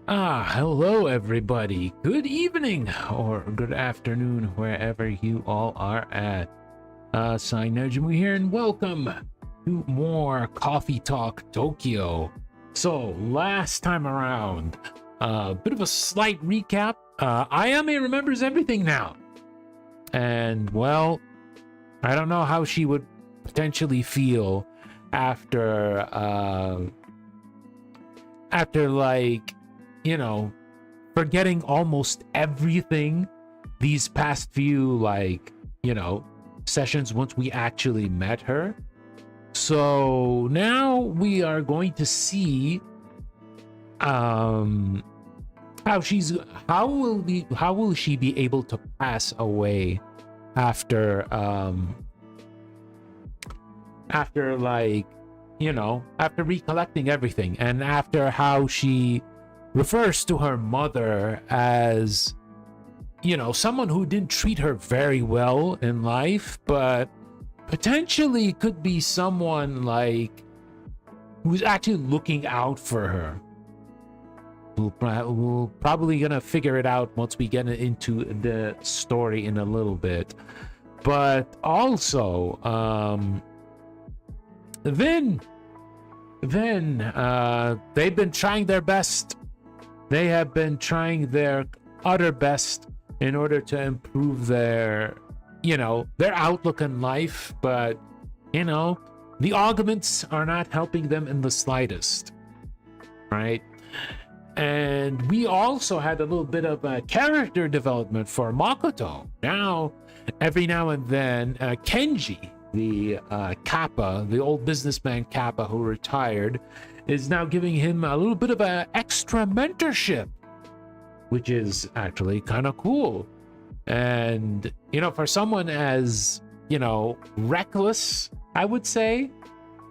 Hello everybody. Good evening or good afternoon wherever you all are at. Najumu here and welcome to more Coffee Talk Tokyo. So last time around, a bit of a slight recap. Ayame remembers everything now. And well, I don't know how she would potentially feel after like, you know, forgetting almost everything these past few, like, you know, sessions once we actually met her. So now we are going to see how will she be able to pass away after like, you know, after recollecting everything, and after how she refers to her mother as, you know, someone who didn't treat her very well in life, but potentially could be someone like who's actually looking out for her. We're probably gonna figure it out once we get into the story in a little bit. But also, then they've been trying their best. They have been trying their utter best in order to improve their, you know, their outlook in life, but, you know, the augments are not helping them in the slightest, right? And we also had a little bit of a character development for Makoto. Now, every now and then, Kenji, the Kappa, the old businessman Kappa who retired, is now giving him a little bit of an extra mentorship, which is actually kind of cool. And, you know, for someone as, you know, reckless, I would say,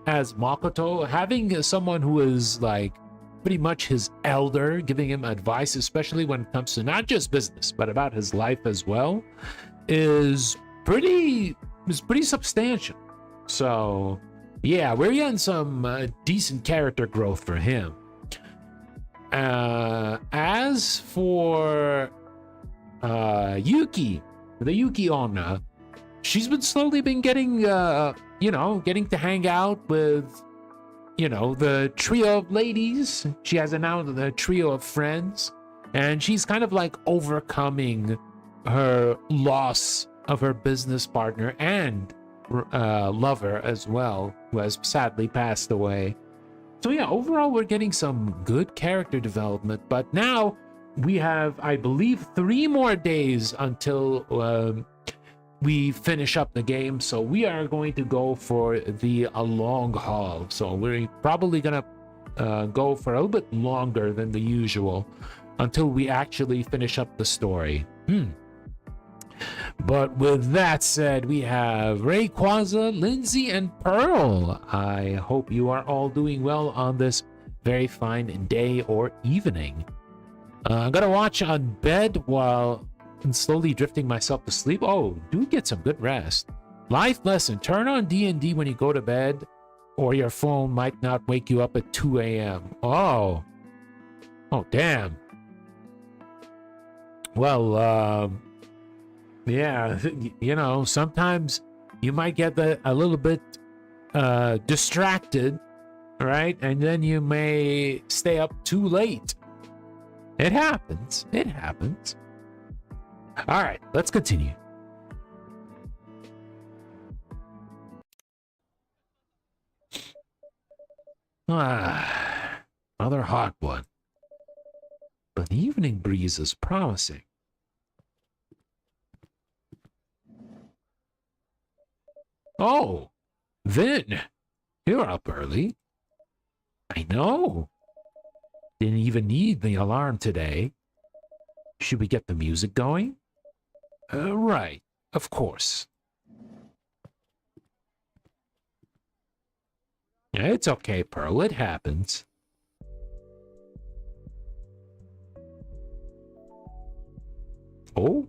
as Makoto, having someone who is like pretty much his elder giving him advice, especially when it comes to not just business, but about his life as well, is pretty substantial. So yeah, we're getting some decent character growth for him. As for Yuki, the Yuki Onna, she's slowly been getting you know, getting to hang out with, you know, the trio of ladies. She has now the trio of friends, and she's kind of like overcoming her loss of her business partner and lover as well, who has sadly passed away. So yeah, overall we're getting some good character development, but now we have, I believe, 3 more days until we finish up the game. So we are going to go for the long haul. So we're probably gonna go for a little bit longer than the usual until we actually finish up the story. But with that said, we have Rayquaza, Lindsay, and Pearl. I hope you are all doing well on this very fine day or evening. I'm gonna watch on bed while I'm slowly drifting myself to sleep. Oh, do get some good rest. Life lesson: turn on D&D when you go to bed, or your phone might not wake you up at 2 a.m. Oh damn. Well, yeah, you know, sometimes you might get a little bit distracted, right? And then you may stay up too late. It happens. It happens. All right, let's continue. Another hot one. But the evening breeze is promising. Oh, Vin, you're up early. I know. Didn't even need the alarm today. Should we get the music going? Right, of course. It's okay, Pearl, it happens. Oh?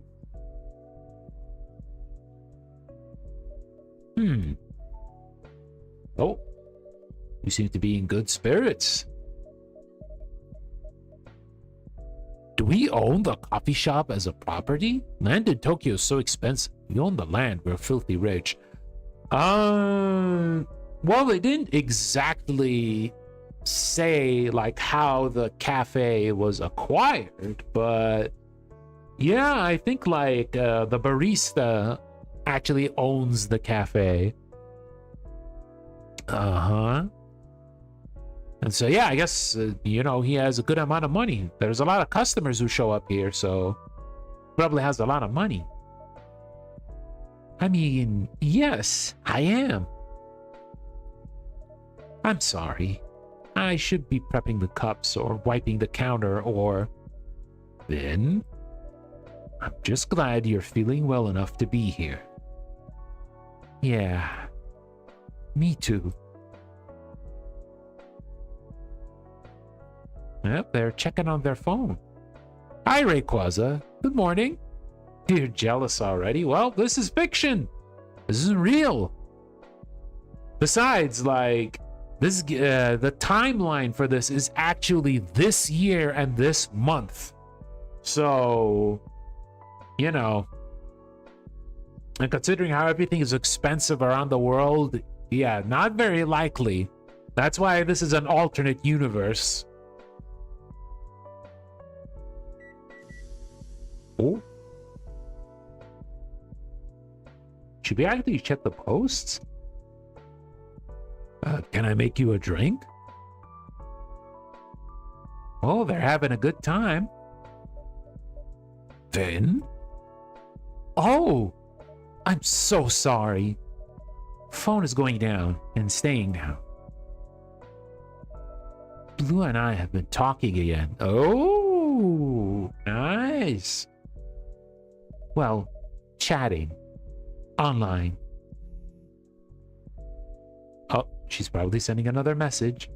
Oh, you seem to be in good spirits. Do we own the coffee shop as a property? Land in Tokyo is so expensive. We own the land. We're filthy rich. Well, they didn't exactly say like how the cafe was acquired, but yeah, I think like the barista actually owns the cafe. And so yeah, I guess you know, he has a good amount of money. There's a lot of customers who show up here, so probably has a lot of money. I mean, yes, I am. I'm sorry. I should be prepping the cups or wiping the counter or... Then, I'm just glad you're feeling well enough to be here. Yeah, me too. Yep, they're checking on their phone. Hi, Rayquaza. Good morning. You're jealous already? Well, this is fiction. This isn't real. Besides, like, this the timeline for this is actually this year and this month. So, you know, and considering how everything is expensive around the world, yeah, not very likely. That's why this is an alternate universe. Oh. Should we actually check the posts? Can I make you a drink? Oh, they're having a good time. Then? Oh, I'm so sorry. Phone is going down and staying down. Blue and I have been talking again. Oh, nice. Well, chatting. Online. Oh, she's probably sending another message.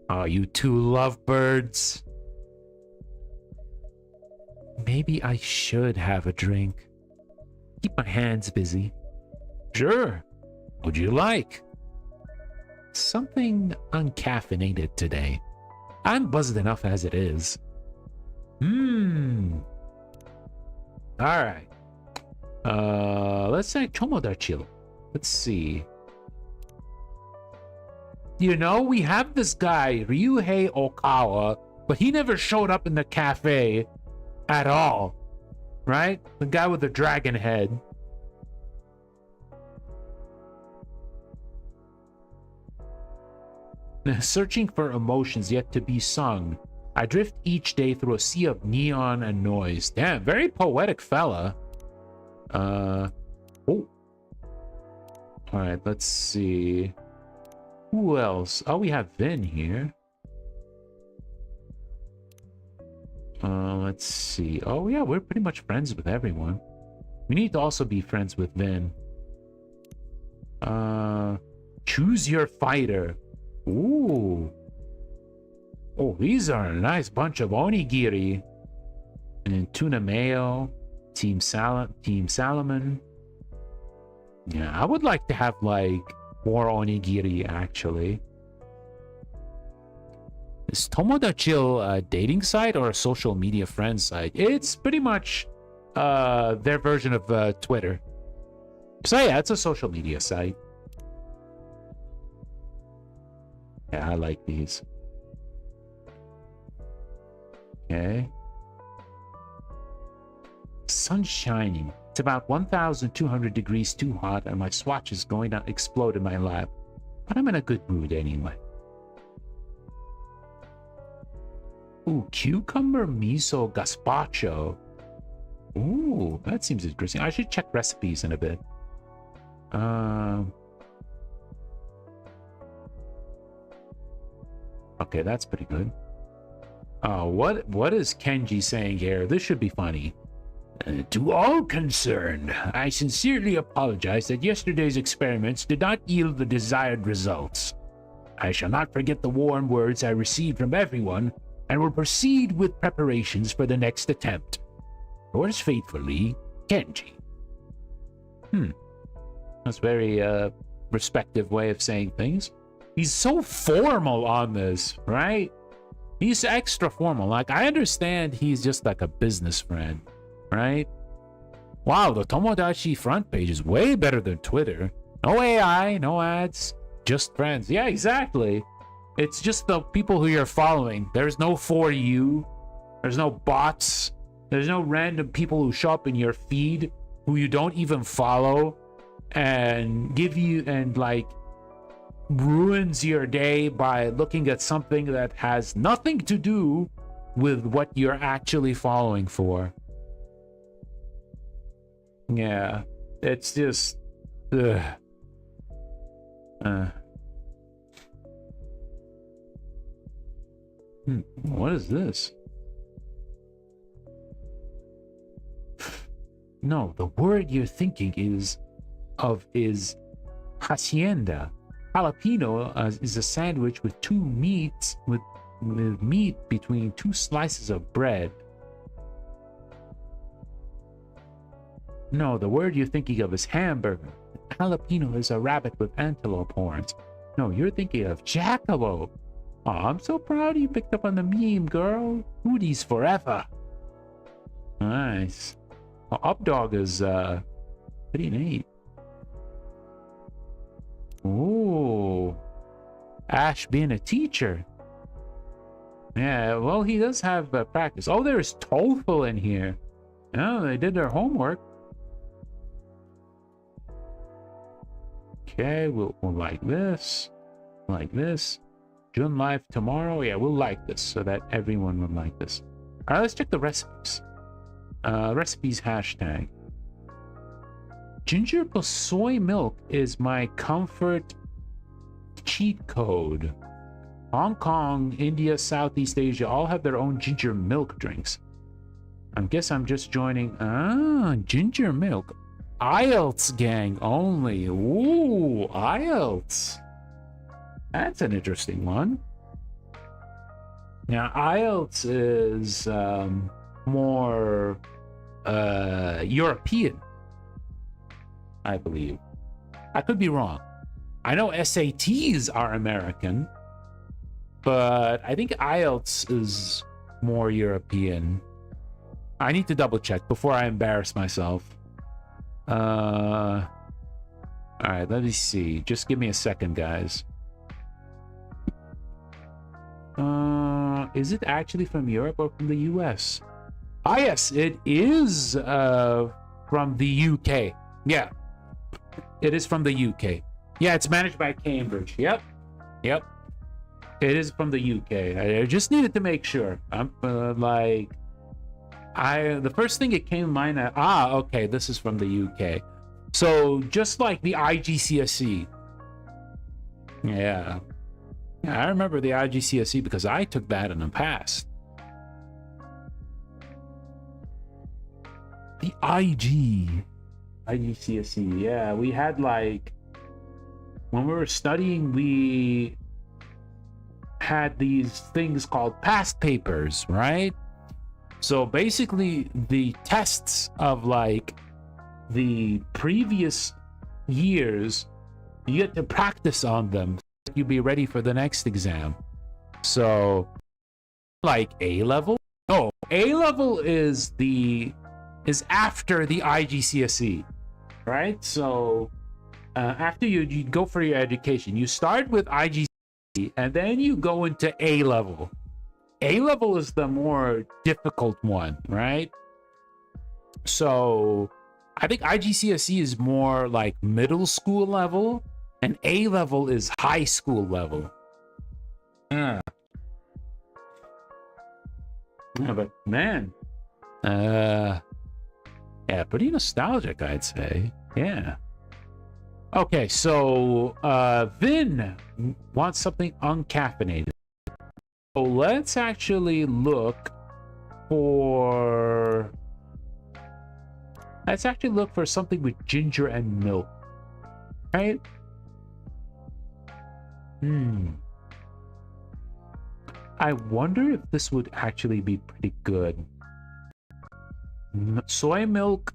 Oh, you two lovebirds. Maybe I should have a drink. Keep my hands busy. Sure. Would you like? Something uncaffeinated today. I'm buzzed enough as it is. Alright. Let's say Tomodachi. Let's see. You know, we have this guy, Ryuhei Okawa, but he never showed up in the cafe at all. Right? The guy with the dragon head. Searching for emotions yet to be sung. I drift each day through a sea of neon and noise. Damn, very poetic fella. Oh. Alright, let's see. Who else? Oh, we have Vin here. Let's see. Oh, yeah, we're pretty much friends with everyone. We need to also be friends with Vin. Choose your fighter. Ooh. Oh, these are a nice bunch of onigiri. And tuna mayo, Team Salomon. Yeah, I would like to have like more onigiri actually. Is Tomodachi a dating site or a social media friend site? It's pretty much their version of Twitter. So yeah, it's a social media site. Yeah, I like these. Okay. Sun's shining. It's about 1,200 degrees too hot and my swatch is going to explode in my lap. But I'm in a good mood anyway. Ooh, cucumber miso gazpacho. Ooh, that seems interesting. I should check recipes in a bit. Okay, that's pretty good. What is Kenji saying here? This should be funny. To all concerned, I sincerely apologize that yesterday's experiments did not yield the desired results. I shall not forget the warm words I received from everyone and will proceed with preparations for the next attempt. Yours faithfully, Kenji. That's a very respective way of saying things. He's so formal on this, right? He's extra formal. Like, I understand he's just like a business friend, right? Wow, the Tomodachi front page is way better than Twitter. No AI, no ads, just friends. Yeah, exactly. It's just the people who you're following. There's no For You. There's no bots. There's no random people who show up in your feed who you don't even follow and give you and like ruins your day by looking at something that has nothing to do with what you're actually following for. Yeah, it's just ugh. What is this? No, the word you're thinking is hacienda. Jalapeno is a sandwich with two meats with meat between two slices of bread. No, the word you're thinking of is hamburger. Jalapeno is a rabbit with antelope horns. No, you're thinking of jackalope. Oh, I'm so proud you picked up on the meme, girl. Foodies forever. Nice. Oh, Updog is pretty neat. Ooh. Ash being a teacher. Yeah, well, he does have practice. Oh, there's TOEFL in here. Oh, they did their homework. Okay, we'll like this. Like this. June live tomorrow. Yeah, we'll like this so that everyone will like this. All right, let's check the recipes. Recipes hashtag. Ginger plus soy milk is my comfort cheat code. Hong Kong, India, Southeast Asia all have their own ginger milk drinks. I guess I'm just joining. Ah, ginger milk. IELTS gang only. Ooh, IELTS. That's an interesting one. Now, IELTS is more European, I believe. I could be wrong. I know SATs are American, but I think IELTS is more European. I need to double check before I embarrass myself. All right, let me see. Just give me a second, guys. Is it actually from Europe or from the US? Ah, yes, it is from the UK. Yeah, it is from the UK. Yeah, it's managed by Cambridge. Yep. It is from the UK. I just needed to make sure. I'm the first thing it came to mind. Okay, this is from the UK. So just like the IGCSE. Yeah, I remember the IGCSE because I took that in the past. The IGCSE. Yeah, we had like when we were studying, we had these things called past papers, right? So basically the tests of like the previous years, you get to practice on them so you be ready for the next exam. So like A level? No, A level is after the IGCSE, right? So after you go for your education, you start with IGCSE and then you go into A level. A level is the more difficult one, right? So I think IGCSE is more like middle school level and A level is high school level. Yeah, but man, yeah, pretty nostalgic, I'd say. Yeah. Okay, so Vin wants something uncaffeinated. So let's actually look for something with ginger and milk, right? I wonder if this would actually be pretty good. Soy milk,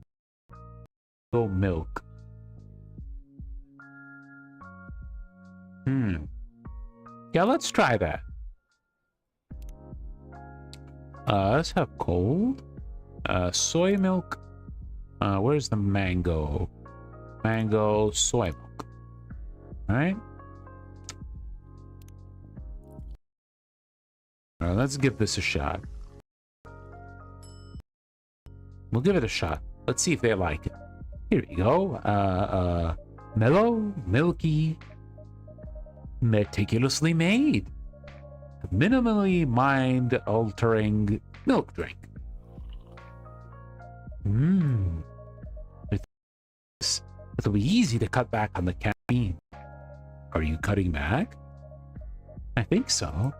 no milk. Yeah, let's try that. Let's have cold. Soy milk. Where's the mango? Mango, soy milk. All right. All right, let's give this a shot. We'll give it a shot. Let's see if they like it. Here we go. Mellow, milky, meticulously made, minimally mind-altering milk drink. It'll be easy to cut back on the caffeine. Are you cutting back? I think so.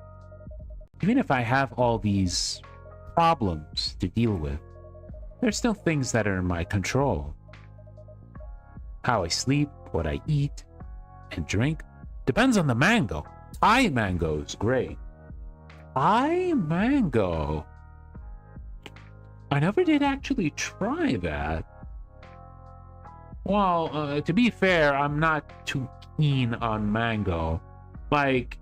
Even if I have all these problems to deal with, there's still things that are in my control. How I sleep, what I eat, and drink depends on the mango. Thai mango is great. Thai mango. I never did actually try that. Well, to be fair, I'm not too keen on mango. Like,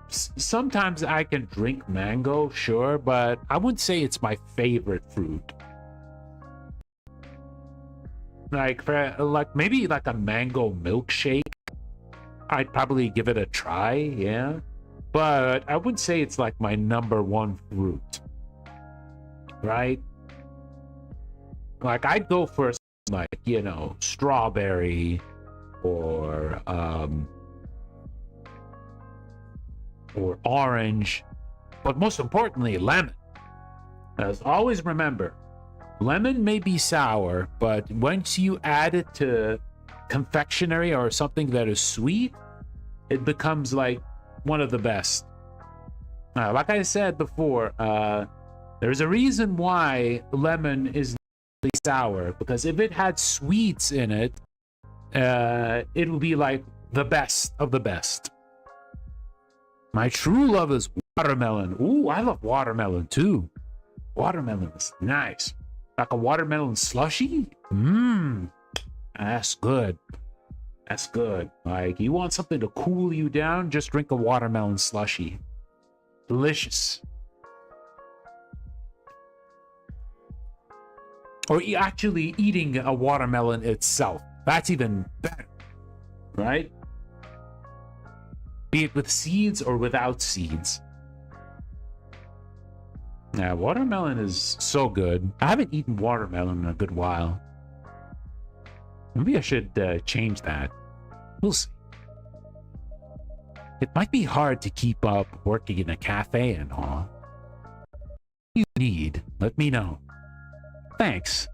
sometimes I can drink mango, sure, but I wouldn't say it's my favorite fruit. Like, maybe like a mango milkshake, I'd probably give it a try, yeah. But I wouldn't say it's like my #1 fruit, right? Like, I'd go for like, you know, strawberry or orange, but most importantly, lemon. As always, remember, lemon may be sour, but once you add it to confectionery or something that is sweet, it becomes like one of the best. Like I said before, there's a reason why lemon is sour, because if it had sweets in it, it'll be like the best of the best. My true love is watermelon. Ooh, I love watermelon too. Watermelon is nice. Like a watermelon slushy? That's good. That's good. Like, you want something to cool you down? Just drink a watermelon slushy. Delicious. Or actually eating a watermelon itself. That's even better, right? Be it with seeds or without seeds. Yeah, watermelon is so good. I haven't eaten watermelon in a good while. Maybe I should change that. We'll see. It might be hard to keep up working in a cafe and all. If you need, let me know. Thanks.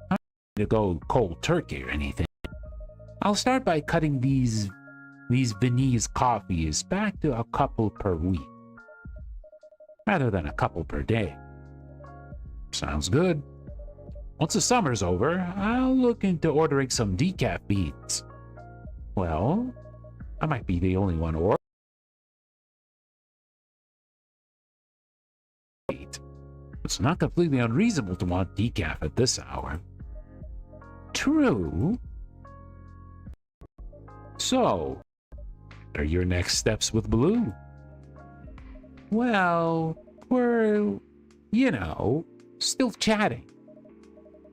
I'm not going to go cold turkey or anything. I'll start by cutting these Viennese coffees back to a couple per week, rather than a couple per day. Sounds good. Once the summer's over, I'll look into ordering some decaf beans. Well, I might be the only one ordering. It's not completely unreasonable to want decaf at this hour. True. So, what are your next steps with Blue? Well, we're, you know, still chatting.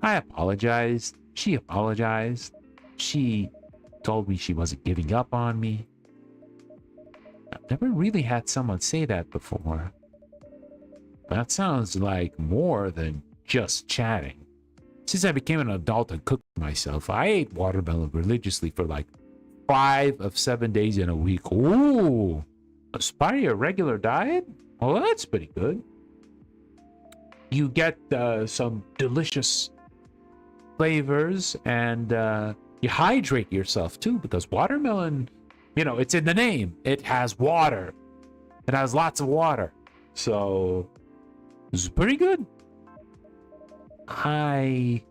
I apologized. She apologized. She told me she wasn't giving up on me. I've never really had someone say that before. That sounds like more than just chatting. Since I became an adult and cooked myself, I ate watermelon religiously for like 5 of 7 days in a week. Ooh, as part of your regular diet? Well, that's pretty good. You get some delicious flavors, and you hydrate yourself too, because watermelon, you know, it's in the name. It has water. It has lots of water. So, this is pretty good. I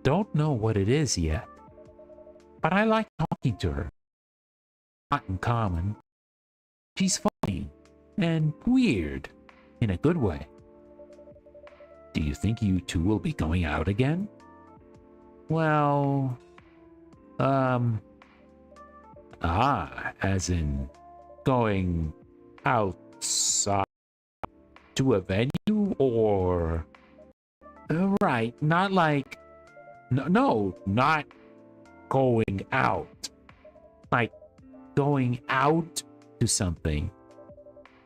don't know what it is yet, but I like talking to her. Not in common. She's funny and weird in a good way. Do you think you two will be going out again? Well, as in going outside. to a venue or right, not like no, not going out. Like going out to something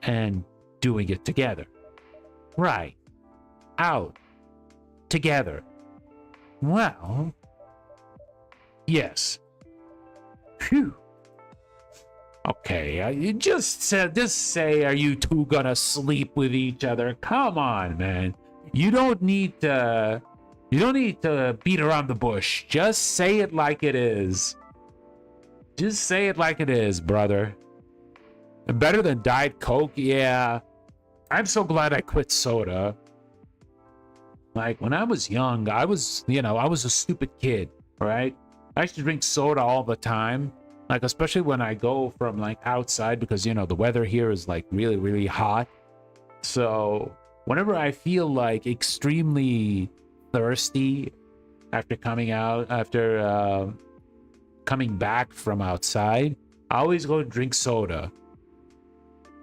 and doing it together. Right. Out together. Well, yes. Phew. Okay, you just say, are you two gonna sleep with each other? Come on, man. You don't need to beat around the bush. Just say it like it is. Just say it like it is, brother. And better than Diet Coke, yeah. I'm so glad I quit soda. Like, when I was young, I was a stupid kid, right? I used to drink soda all the time. Like, especially when I go from, like, outside because, the weather here is, like, really, really hot. So, whenever I feel, like, extremely thirsty after coming back from outside, I always go and drink soda.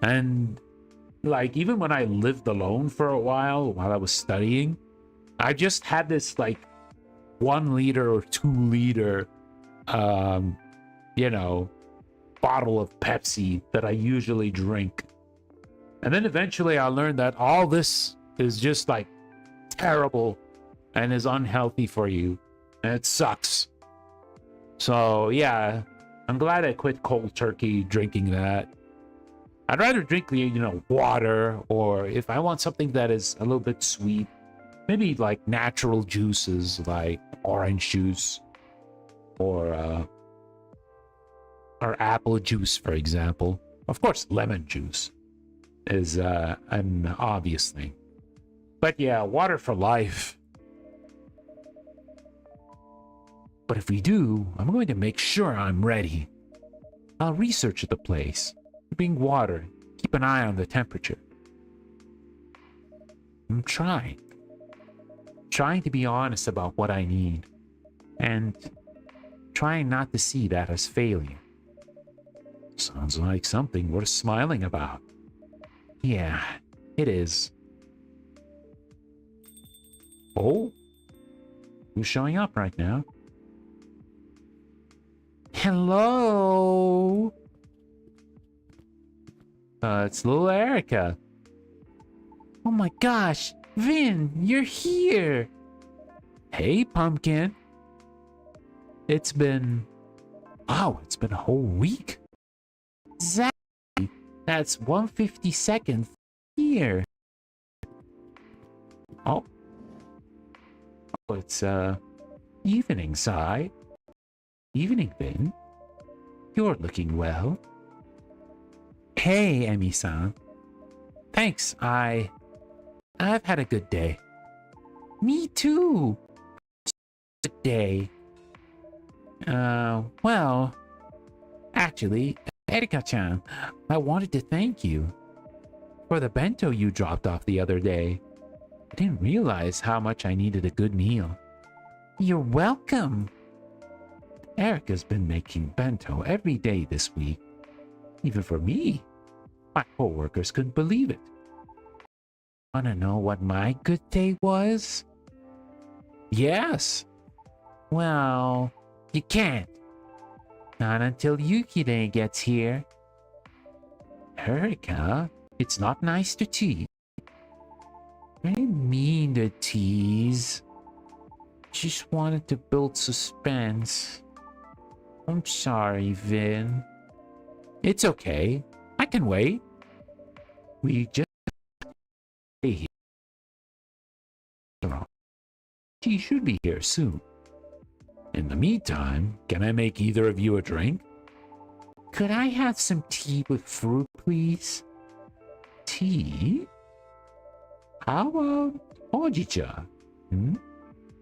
And, like, even when I lived alone for a while I was studying, I just had this, like, 1 liter or 2 liter, bottle of Pepsi that I usually drink. And then eventually I learned that all this is just, like, terrible and is unhealthy for you. And it sucks. So, yeah, I'm glad I quit cold turkey drinking that. I'd rather drink, water, or if I want something that is a little bit sweet, maybe like natural juices like orange juice or apple juice, for example. Of course, lemon juice is an obvious thing. But yeah, water for life. But if we do, I'm going to make sure I'm ready. I'll research the place, bring water, keep an eye on the temperature. I'm trying to be honest about what I need, and trying not to see that as failure. Sounds like something worth smiling about. Yeah, it is. Oh, who's showing up right now? Hello? It's little Erica. Oh my gosh, Vin, you're here. Hey, Pumpkin. It's been a whole week. Exactly. That's 152nd here. Oh, it's evening, Sai. Evening, Vin. You're looking well. Hey, Emi-san. Thanks, I've had a good day. Me too. Good day. Well, actually, Erika-chan, I wanted to thank you for the bento you dropped off the other day. I didn't realize how much I needed a good meal. You're welcome. Erica's been making bento every day this week. Even for me. My coworkers couldn't believe it. Wanna know what my good day was? Yes. Well, you can't. Not until Yukine gets here. Erica, it's not nice to tease. I didn't mean to tease. Just wanted to build suspense. I'm sorry, Vin. It's okay. I can wait. We just stay here. She should be here soon. In the meantime, can I make either of you a drink? Could I have some tea with fruit, please? Tea? How about hojicha?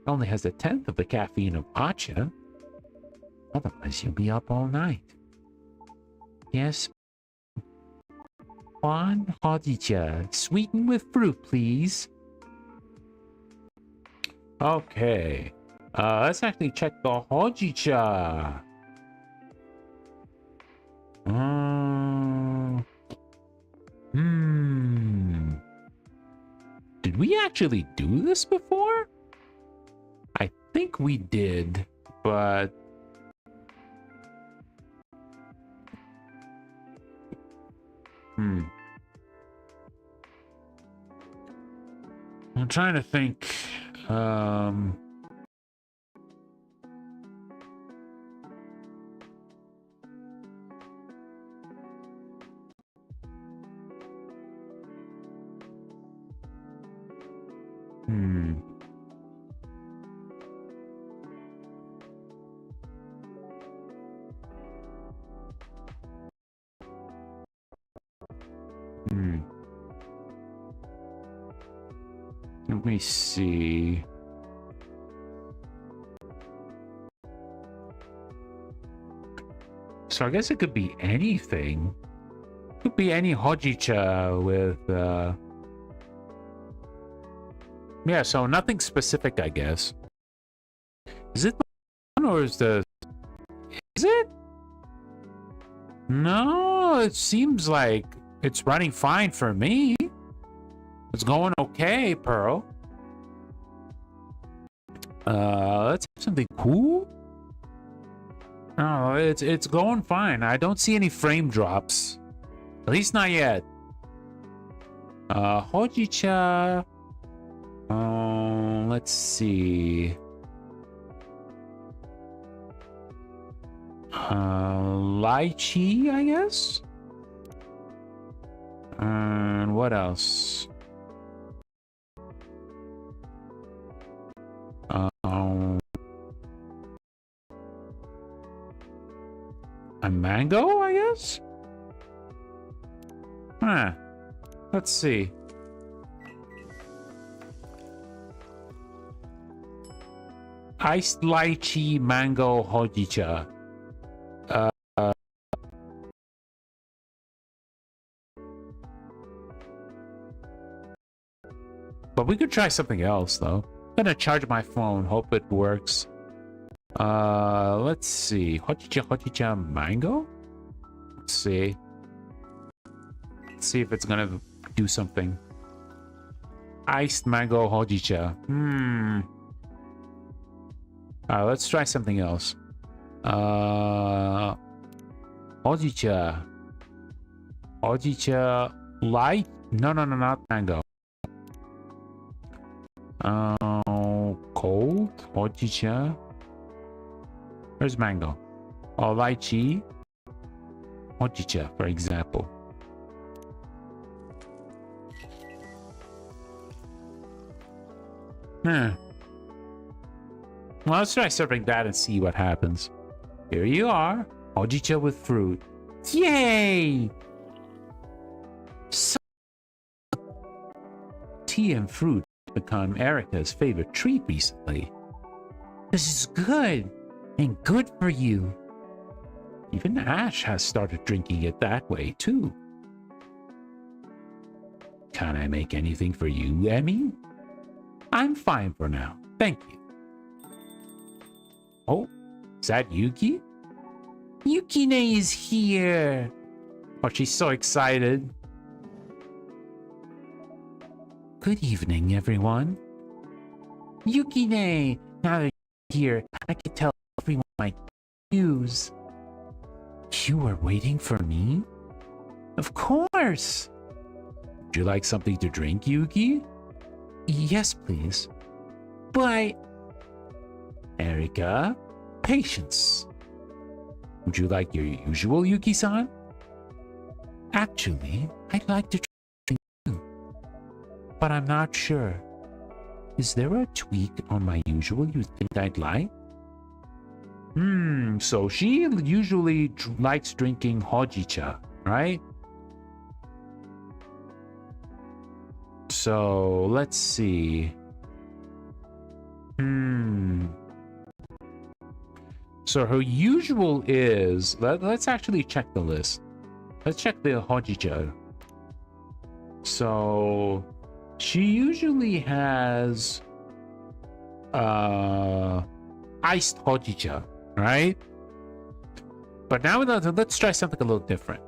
Only has 1/10 of the caffeine of matcha. Otherwise, you'll be up all night. Yes. One hojicha, sweetened with fruit, please. Okay. Let's actually check the hojicha. Did we actually do this before? I think we did, but... I'm trying to think. Let me see. So I guess it could be anything. It could be any hojicha with yeah, so nothing specific, I guess. Is it the one or is the... Is it? No, it seems like it's running fine for me. It's going okay, Pearl. Let's have something cool. Oh, it's going fine. I don't see any frame drops. At least not yet. Hojicha. Let's see. Lychee, I guess. And what else? A mango, I guess? Huh. Let's see. Iced lychee mango hojicha. But we could try something else, though. I'm gonna charge my phone. Hope it works. Let's see. Hojicha mango? Let's see. Let's see if it's gonna do something. Iced mango hojicha. Let's try something else. Hojicha. Hojicha light? No, not mango. Cold? Hojicha? Where's mango? Lychee? Hojicha, for example. Well, let's try serving that and see what happens. Here you are. Hojicha with fruit. Yay! So tea and fruit become Erica's favorite treat recently. This is good. And good for you. Even Ash has started drinking it that way, too. Can I make anything for you, Emmy? I'm fine for now. Thank you. Oh, is that Yuki? Yukine is here. Oh, she's so excited. Good evening, everyone. Yukine, now that you're here, I can tell everyone my news. You were waiting for me? Of course. Would you like something to drink, Yuki? Yes, please. But... Erika, patience. Would you like your usual, Yuki-san? Actually, I'd like to drink too. But I'm not sure. Is there a tweak on my usual you think I'd like? So she usually likes drinking hojicha, right? So let's see. So her usual is, let's actually check the list. Let's check the hojicha. So she usually has iced hojicha, right? But now let's try something a little different.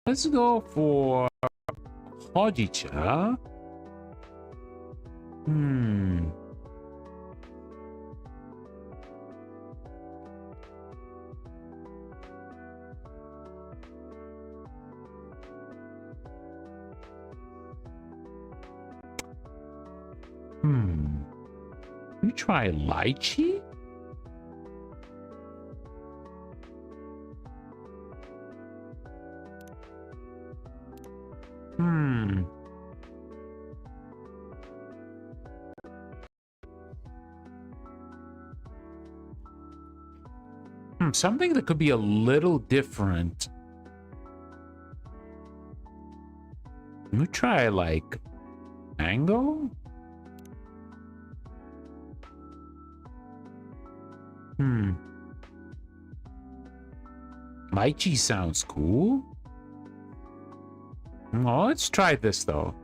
Let's go for hojicha Hmm. You try lychee? Something that could be a little different. You try like mango? Lychee sounds cool. Well, let's try this though.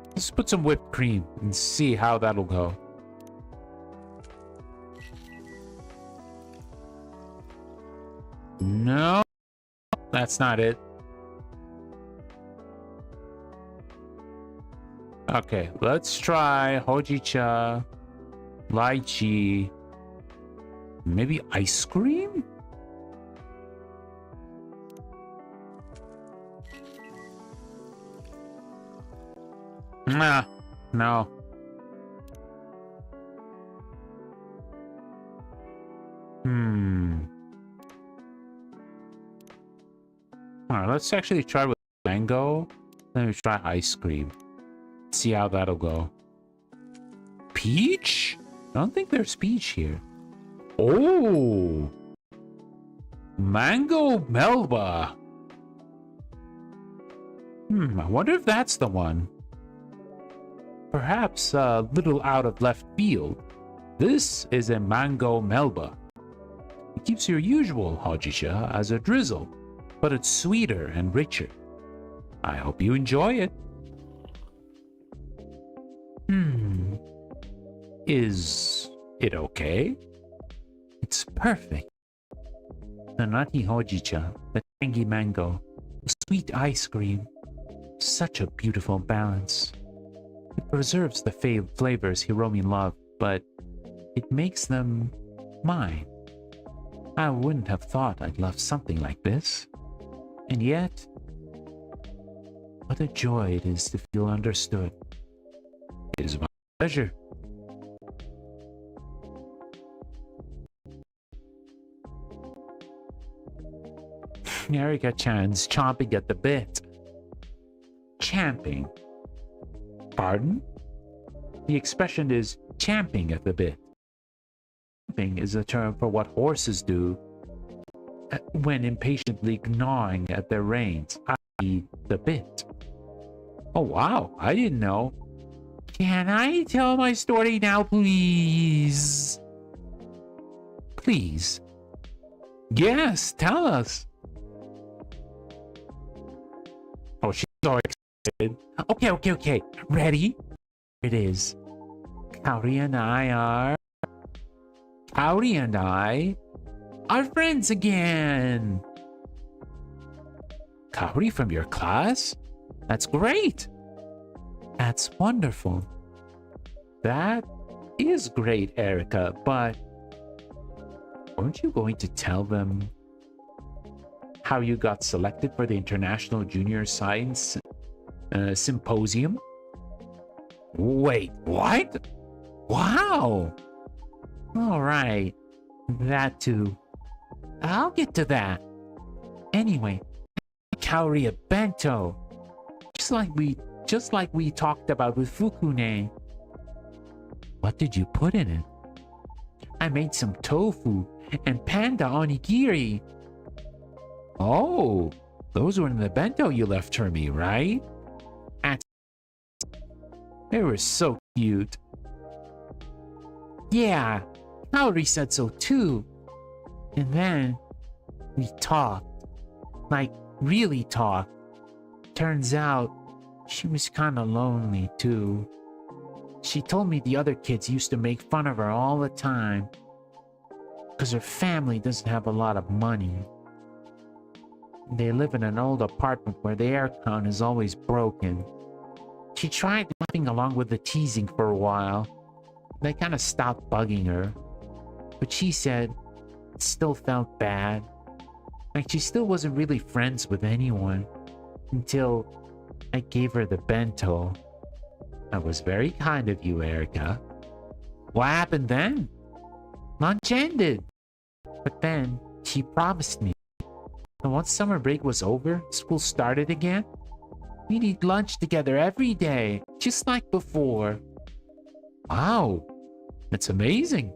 Let's put some whipped cream and see how that'll go. No, that's not it. Okay, let's try hojicha, lychee, maybe ice cream? Nah, no. Alright, let's actually try with mango. Then we try ice cream. See how that'll go. Peach? I don't think there's peach here. Oh! Mango Melba. I wonder if that's the one. Perhaps a little out of left field. This is a Mango Melba. It keeps your usual hojicha as a drizzle, but it's sweeter and richer. I hope you enjoy it. Is it okay? It's perfect. The nutty hojicha, the tangy mango, the sweet ice cream. Such a beautiful balance. It preserves the flavors Hiromi loved, but it makes them mine. I wouldn't have thought I'd love something like this. And yet, what a joy it is to feel understood. It is my pleasure. Erika-chan's chomping at the bit. Champing. Pardon? The expression is champing at the bit. Champing is a term for what horses do when impatiently gnawing at their reins, i.e. the bit. Oh wow, I didn't know. Can I tell my story now, please? Please. Yes, tell us. Oh, she's so excited. Okay. Ready? Here it is. Kaori and I are friends again. Kaori from your class? That's great. That's wonderful. That is great, Erika, but weren't you going to tell them how you got selected for the International Junior Science Symposium? Wait, what? Wow! Alright, that too. I'll get to that. Anyway, Kaori a bento. Just like we talked about with Fukune. What did you put in it? I made some tofu and panda onigiri. Oh, those were in the bento you left for me, right? They were so cute. Yeah, Kaori said so too. And then we talked. Like, really talked. Turns out, she was kinda lonely too. She told me the other kids used to make fun of her all the time. Because her family doesn't have a lot of money. They live in an old apartment where the aircon is always broken. She tried laughing along with the teasing for a while. I kind of stopped bugging her. But she said it still felt bad. Like she still wasn't really friends with anyone until I gave her the bento. That was very kind of you, Erica. What happened then? Lunch ended. But then she promised me that once summer break was over, school started again, we'd eat lunch together every day, just like before. Wow, that's amazing.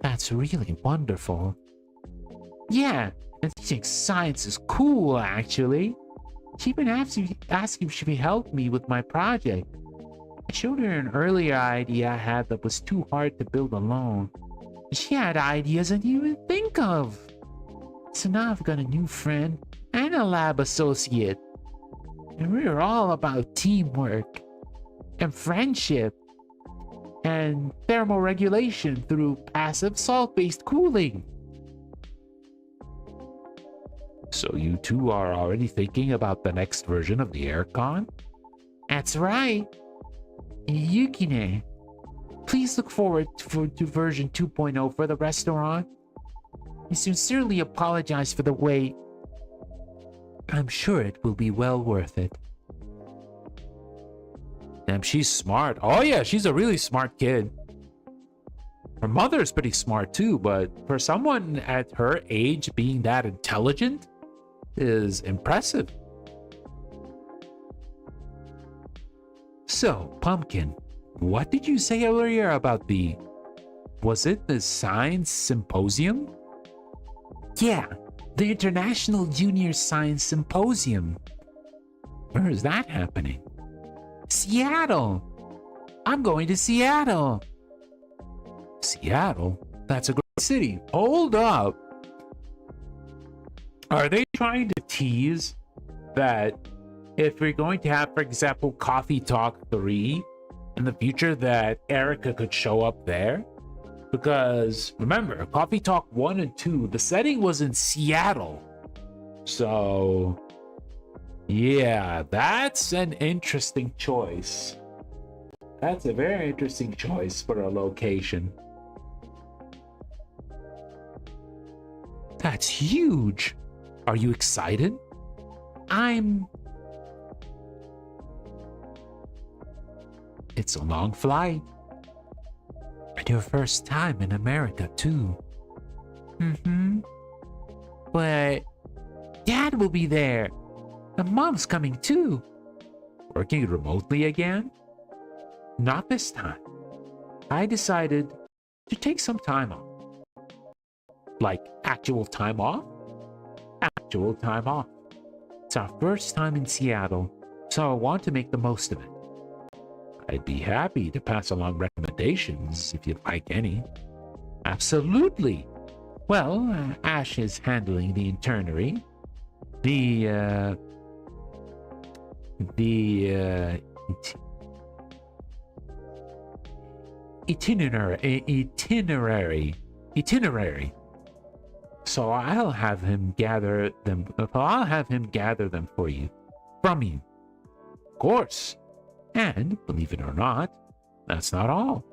That's really wonderful. Yeah, and teaching science is cool, actually. She even asking if she could help me with my project. I showed her an earlier idea I had that was too hard to build alone. She had ideas I didn't even think of. So now I've got a new friend and a lab associate. And we're all about teamwork and friendship and thermoregulation through passive salt-based cooling. So you two are already thinking about the next version of the aircon? That's right. Yukine, please look forward to version 2.0 for the restaurant. I sincerely apologize for the wait. I'm sure it will be well worth it. Damn, she's smart. Oh yeah, she's a really smart kid. Her mother's pretty smart too, but for someone at her age being that intelligent is impressive. So, Pumpkin, what did you say earlier about was it the Science Symposium? Yeah, the International Junior Science Symposium. Where is that happening? Seattle! I'm going to Seattle! Seattle? That's a great city. Hold up! Are they trying to tease that if we're going to have, for example, Coffee Talk 3 in the future, that Erica could show up there? Because remember, Coffee Talk 1 and 2, the setting was in Seattle. So, yeah, that's an interesting choice. That's a very interesting choice for a location. That's huge. Are you excited? It's a long flight. And your first time in America, too. Mm-hmm. But Dad will be there. And Mom's coming, too. Working remotely again? Not this time. I decided to take some time off. Like actual time off? Actual time off. It's our first time in Seattle, so I want to make the most of it. I'd be happy to pass along recommendations if you'd like any. Absolutely. Well, Ash is handling the itinerary. Itinerary. So I'll have him gather them. For you, from you. Of course. And believe it or not, that's not all.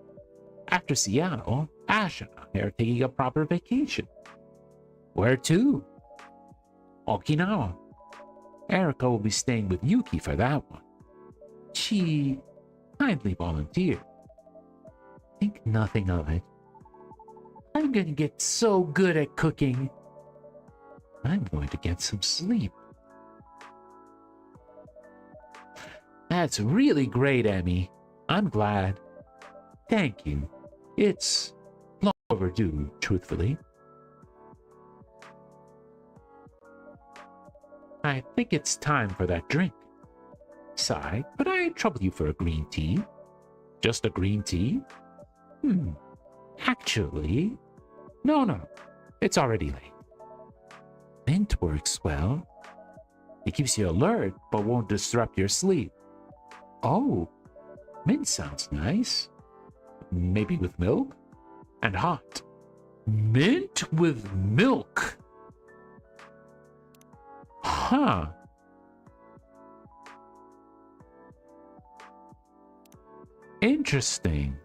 After Seattle, Ash and I are taking a proper vacation. Where to? Okinawa. Erica will be staying with Yuki for that one. She kindly volunteered. Think nothing of it. I'm going to get so good at cooking. I'm going to get some sleep. That's really great, Emmy. I'm glad. Thank you. It's long overdue, truthfully. I think it's time for that drink. Sigh, could I trouble you for a green tea? Just a green tea? Actually, no. It's already late. Mint works well. It keeps you alert, but won't disrupt your sleep. Oh, mint sounds nice. Maybe with milk? And hot. Mint with milk? Huh. Interesting.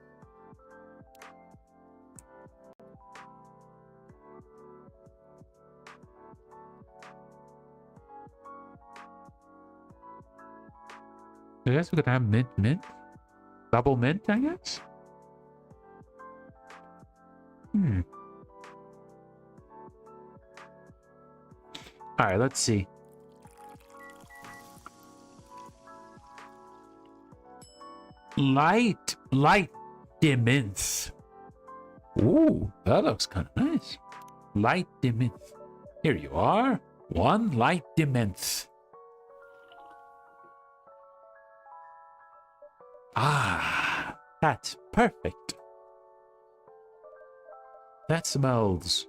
I guess we could have mint. Double mint, I guess? Alright, let's see. Light diminth. Ooh, that looks kind of nice. Light diminth. Here you are. One light diminth. Ah, that's perfect. That smells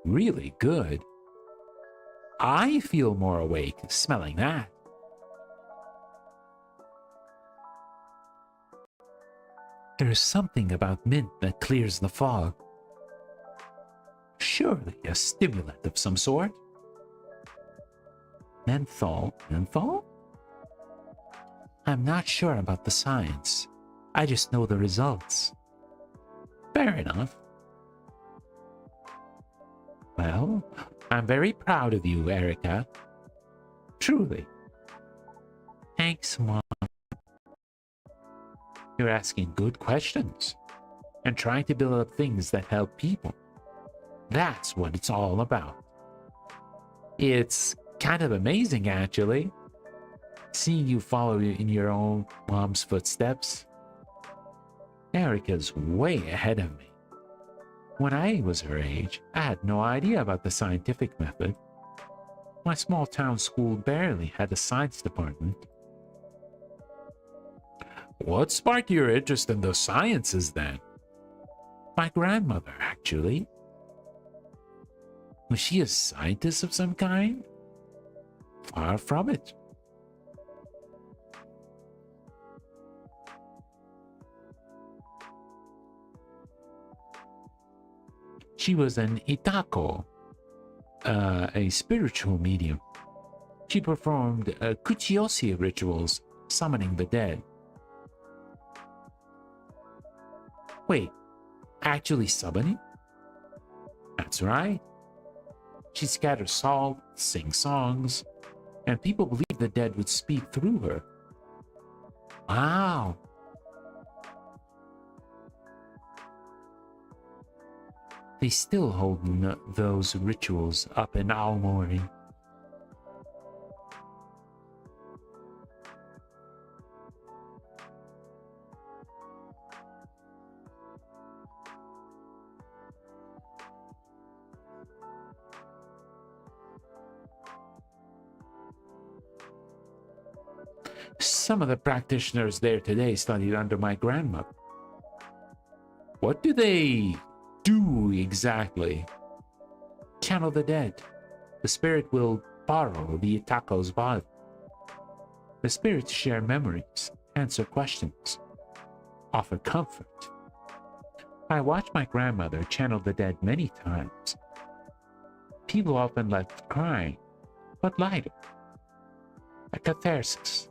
really good. I feel more awake smelling that. There is something about mint that clears the fog. Surely a stimulant of some sort. Menthol? I'm not sure about the science. I just know the results. Fair enough. Well, I'm very proud of you, Erica. Truly. Thanks, Mom. You're asking good questions and trying to build up things that help people. That's what it's all about. It's kind of amazing, actually, seeing you follow in your own mom's footsteps. Erica's way ahead of me. When I was her age, I had no idea about the scientific method. My small town school barely had a science department. What sparked your interest in the sciences then? My grandmother, actually. Was she a scientist of some kind? Far from it. She was an itako, a spiritual medium. She performed kuchiosi rituals, summoning the dead. Wait, actually summoning? That's right. She scatters salt, sings songs, and people believe the dead would speak through her. Wow. They still hold those rituals up in Aomori. Some of the practitioners there today studied under my grandmother. What do they do exactly? Channel the dead. The spirit will borrow the Itako's body. The spirits share memories, answer questions, offer comfort. I watched my grandmother channel the dead many times. People often left crying, but lighter. A catharsis.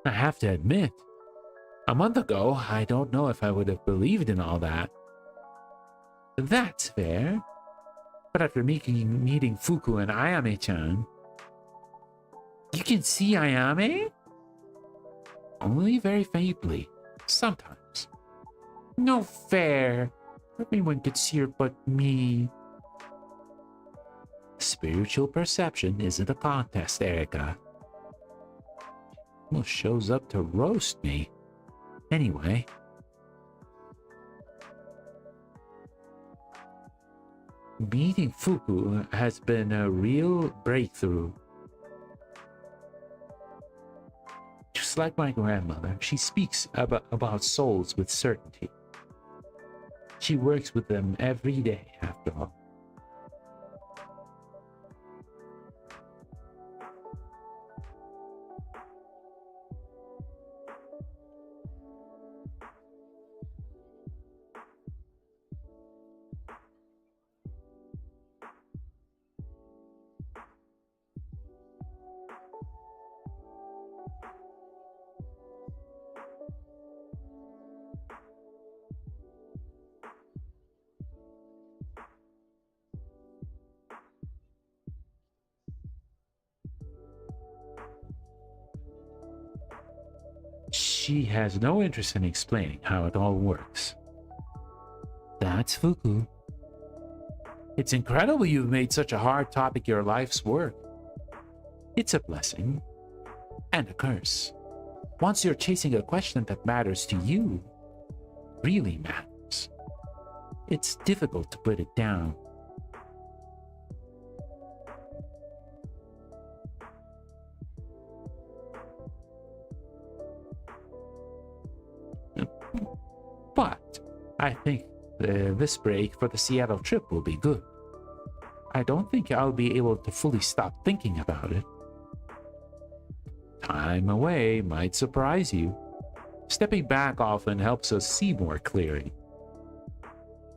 I have to admit, a month ago, I don't know if I would have believed in all that. That's fair. But after meeting Fuku and Ayame-chan, you can see Ayame? Only very faintly, sometimes. No fair. Everyone could see her but me. Spiritual perception isn't a contest, Erica. Almost shows up to roast me. Anyway. Meeting Fuku has been a real breakthrough. Just She's like my grandmother. She speaks about souls with certainty. She works with them every day, after all. She has no interest in explaining how it all works. That's Fuku. It's incredible you've made such a hard topic your life's work. It's a blessing and a curse. Once you're chasing a question that matters to you, really matters, it's difficult to put it down. But I think this break for the Seattle trip will be good. I don't think I'll be able to fully stop thinking about it. Time away might surprise you. Stepping back often helps us see more clearly.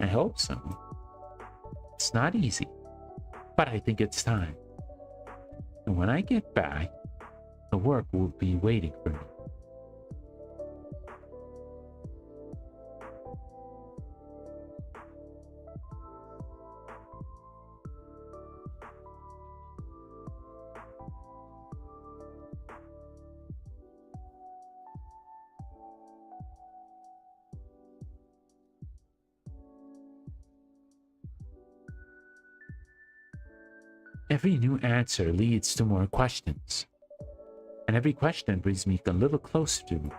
I hope so. It's not easy, but I think it's time. And when I get back, the work will be waiting for me. Every new answer leads to more questions, and every question brings me a little closer to you.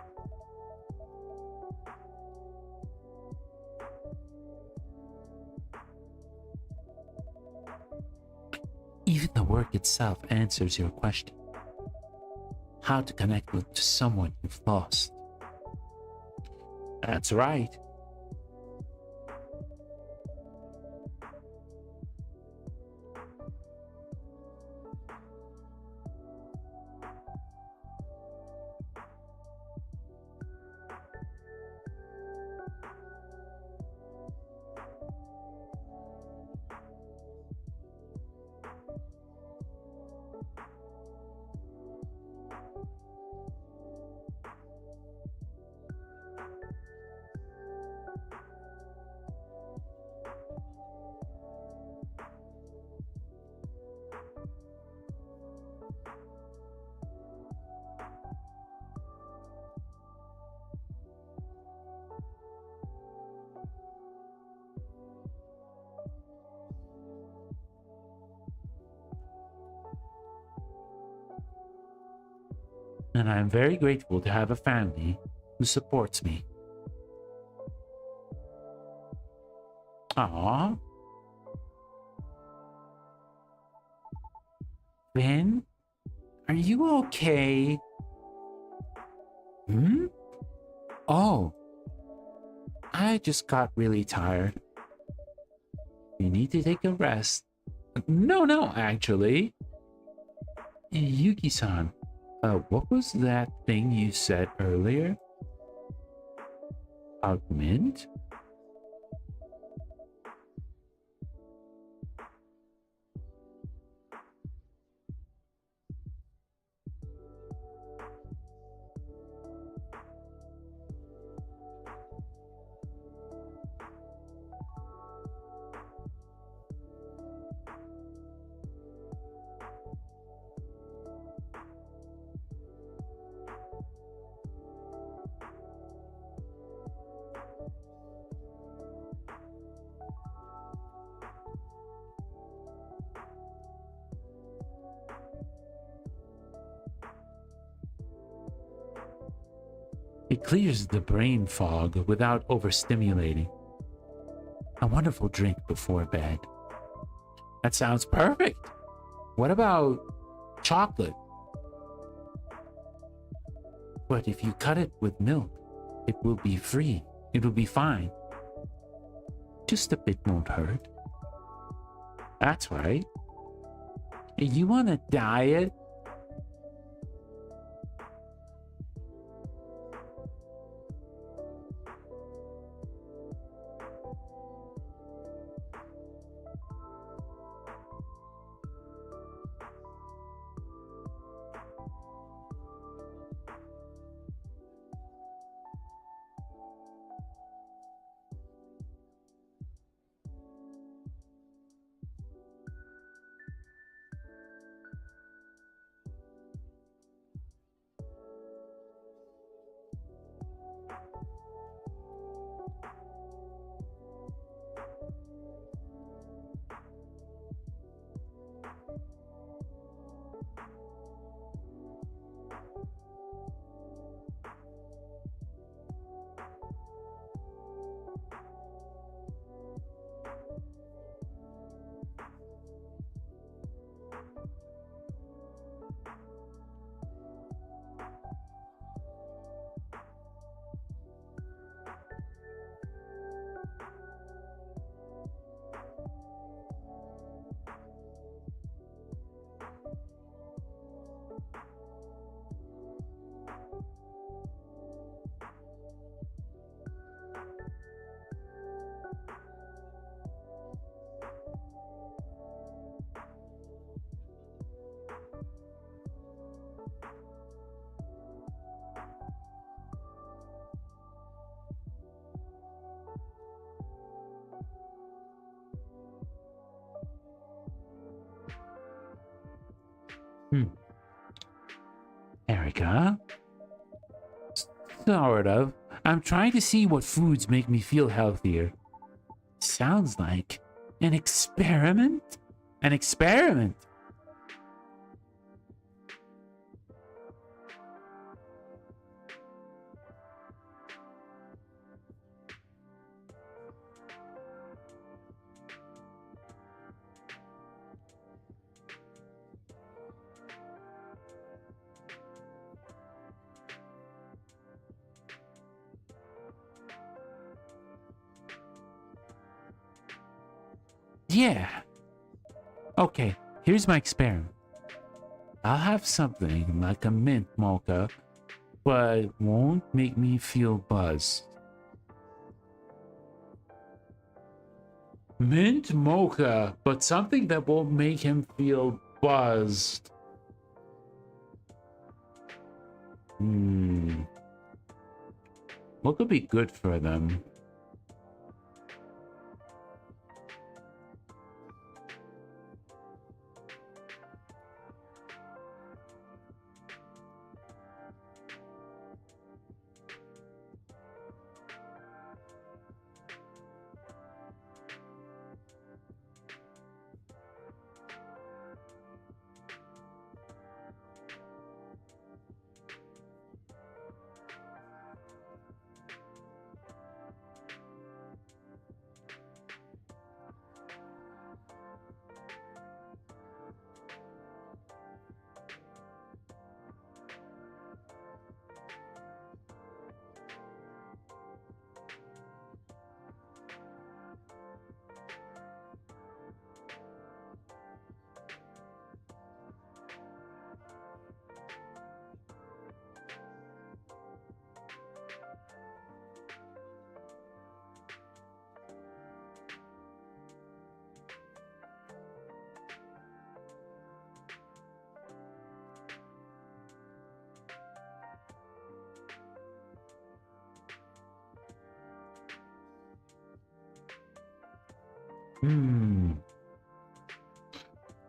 Even the work itself answers your question. How to connect with someone you've lost. That's right. And I'm very grateful to have a family who supports me. Aww. Ben, are you okay? Oh, I just got really tired. You need to take a rest. No, actually. Yuki-san, what was that thing you said earlier? About mint? It clears the brain fog without overstimulating. A wonderful drink before bed. That sounds perfect. What about chocolate? But if you cut it with milk, it will be free. It will be fine. Just a bit won't hurt. That's right. You want a diet? Erica? Sort of. I'm trying to see what foods make me feel healthier. Sounds like an experiment? An experiment? Yeah. Okay, here's my experiment. I'll have something like a mint mocha, but it won't make me feel buzzed. Mint mocha, but something that won't make him feel buzzed. What could be good for them?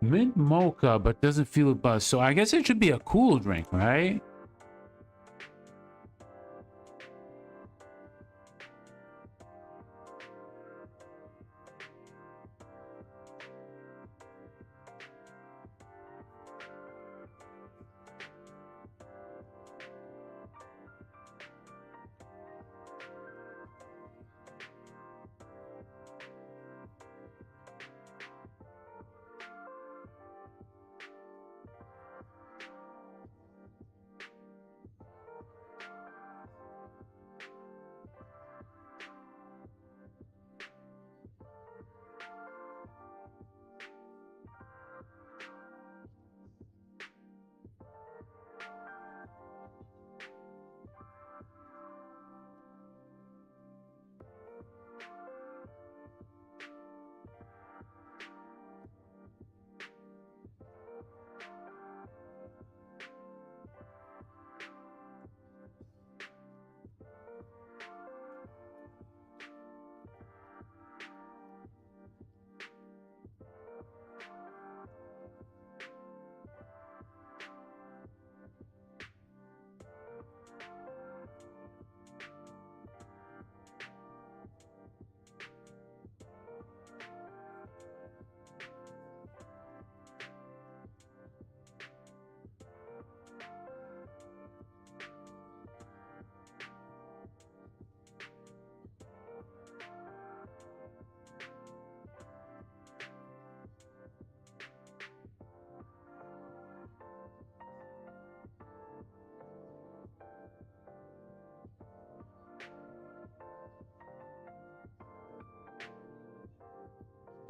Mint mocha, but doesn't feel a buzz. So I guess it should be a cool drink, right?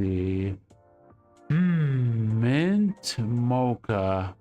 see. Mint mocha.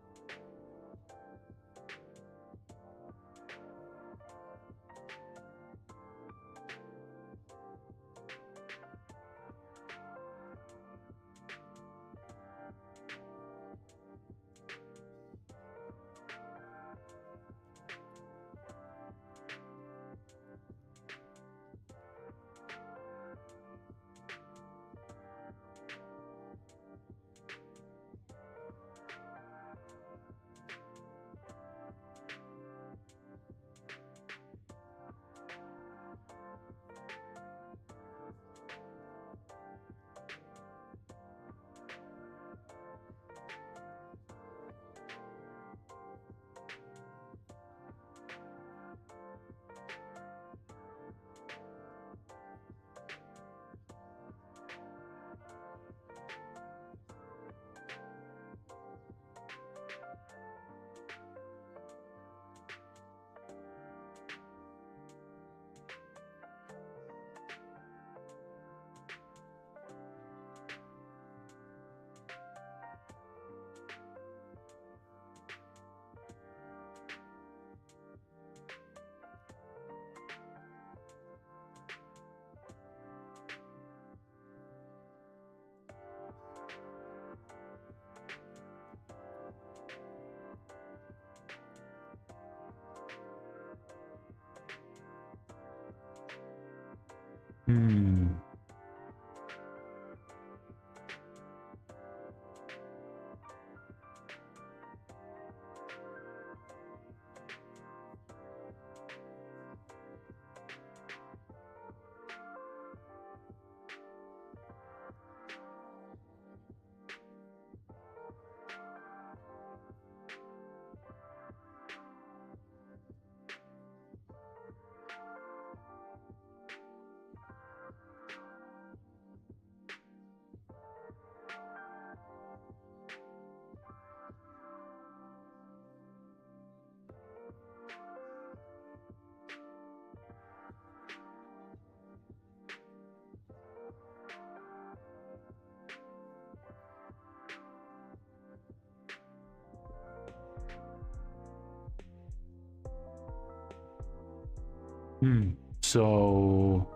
Hmm. So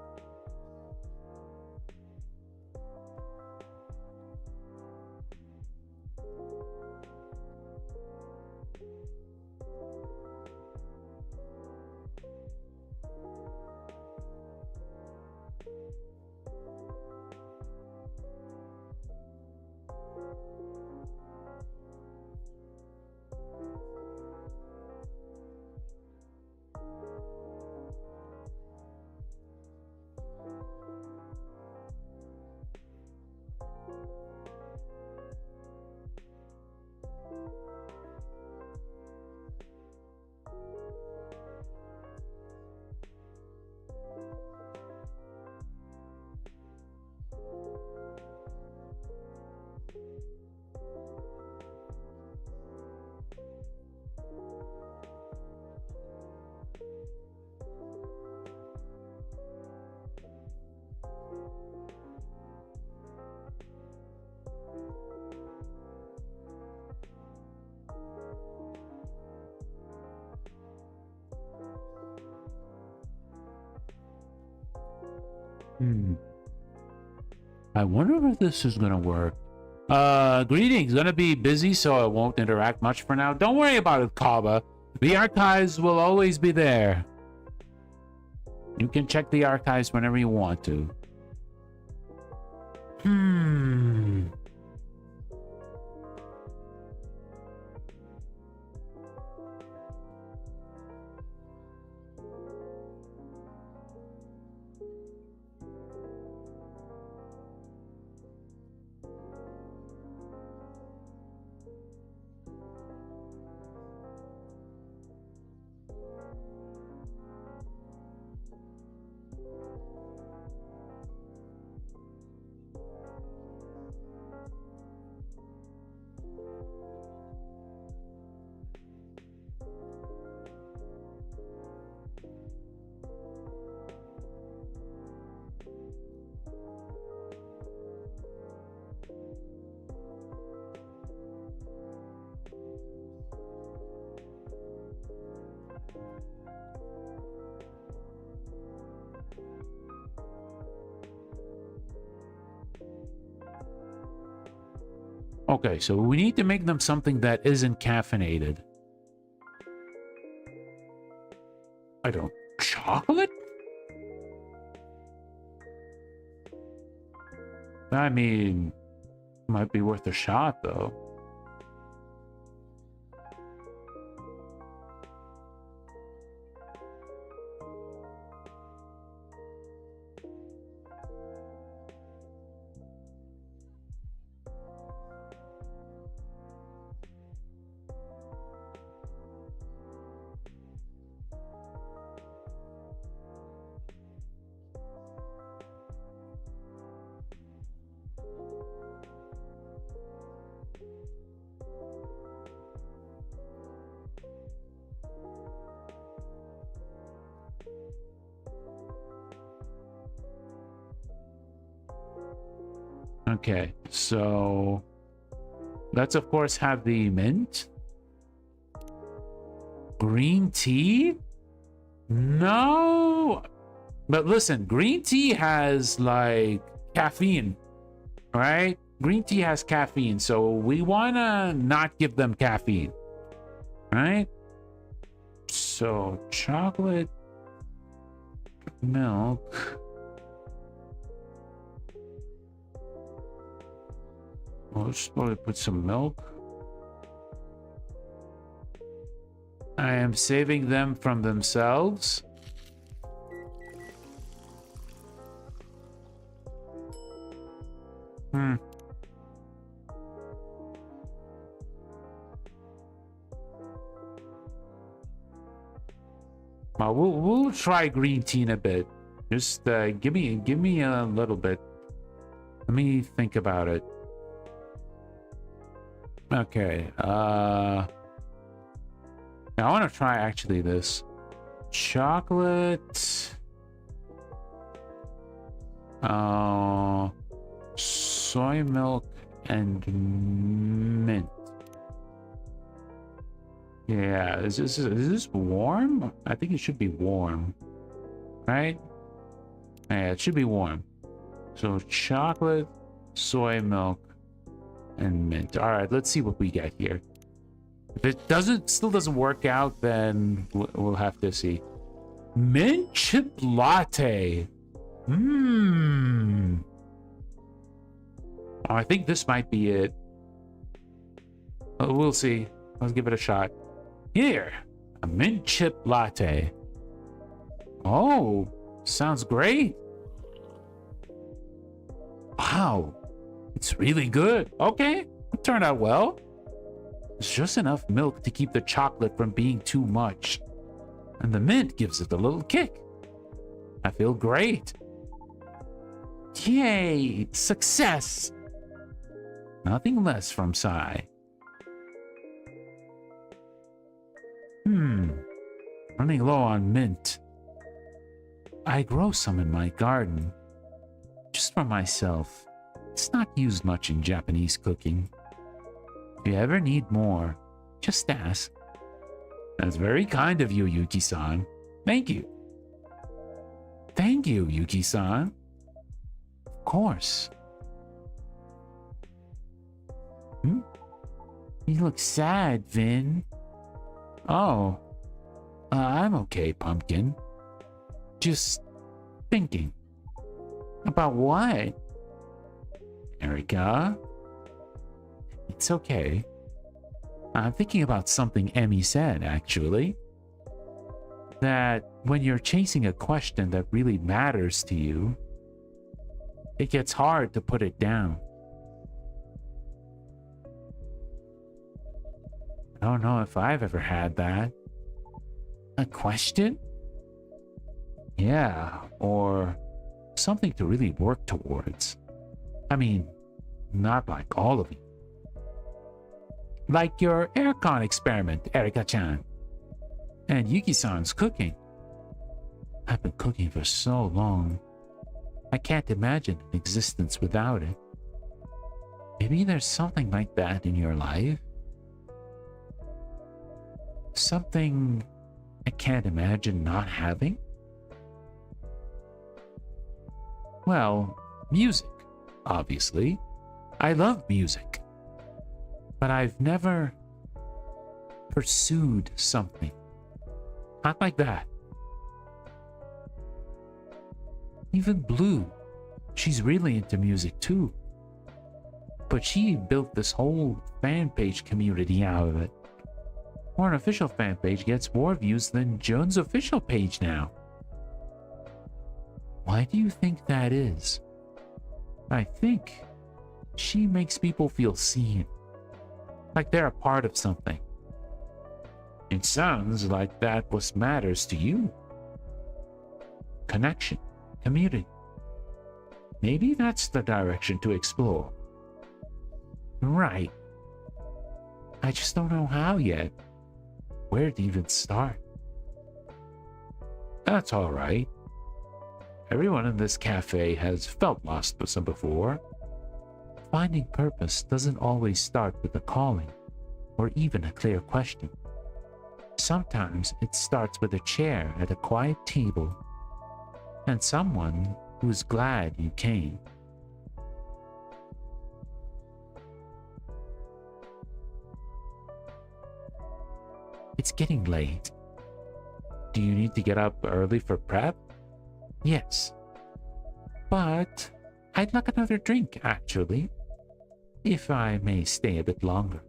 I wonder if this is gonna work. Greetings. Gonna be busy, so I won't interact much for now. Don't worry about it, Kaba. The archives will always be there. You can check the archives whenever you want to. Okay, so we need to make them something that isn't caffeinated. I don't... Chocolate? I mean, might be worth a shot, though. Okay, so let's of course have the mint. Green tea? No. But listen, green tea has like caffeine, right? Green tea has caffeine, so we want to not give them caffeine, right? So chocolate milk. We'll just probably put some milk. I am saving them from themselves. We'll try green tea in a bit. Just give me a little bit. Let me think about it. Okay. Now I want to try actually this chocolate. Soy milk and mint. Yeah, is this warm? I think it should be warm, right? Yeah, it should be warm. So chocolate, soy milk, and mint. All right, let's see what we get here. If it still doesn't work out, then we'll have to see. Mint chip latte. Oh, I think this might be it. We'll see. Let's give it a shot. Here, a mint chip latte. Oh, sounds great. Wow, it's really good. Okay, it turned out well. It's just enough milk to keep the chocolate from being too much. And the mint gives it a little kick. I feel great. Yay, success. Nothing less from Sai. Running low on mint. I grow some in my garden. Just for myself. It's not used much in Japanese cooking. If you ever need more, just ask. That's very kind of you, Yuki-san. Thank you. Thank you, Yuki-san. Of course. You look sad, Vin. Oh. I'm okay, Pumpkin. Just thinking. About what? Erica? It's okay. I'm thinking about something Emmy said, actually. That when you're chasing a question that really matters to you, it gets hard to put it down. I don't know if I've ever had that. A question? Yeah, or something to really work towards. I mean, not like all of you. Like your aircon experiment, Erika-chan. And Yuki-san's cooking. I've been cooking for so long. I can't imagine an existence without it. Maybe there's something like that in your life? Something I can't imagine not having? Well, music, obviously. I love music. but I've never pursued something. Not like that. Even Blue, she's really into music too. But she built this whole fan page community out of it. Or an official fan page gets more views than Joan's official page now. Why do you think that is? I think she makes people feel seen, like they're a part of something. It sounds like that what matters to you. Connection, community. Maybe that's the direction to explore. Right. I just don't know how yet. Where to even start? That's all right. Everyone in this cafe has felt lost before. Finding purpose doesn't always start with a calling or even a clear question. Sometimes it starts with a chair at a quiet table and someone who's glad you came. It's getting late. Do you need to get up early for prep? Yes. But I'd like another drink, actually. If I may stay a bit longer.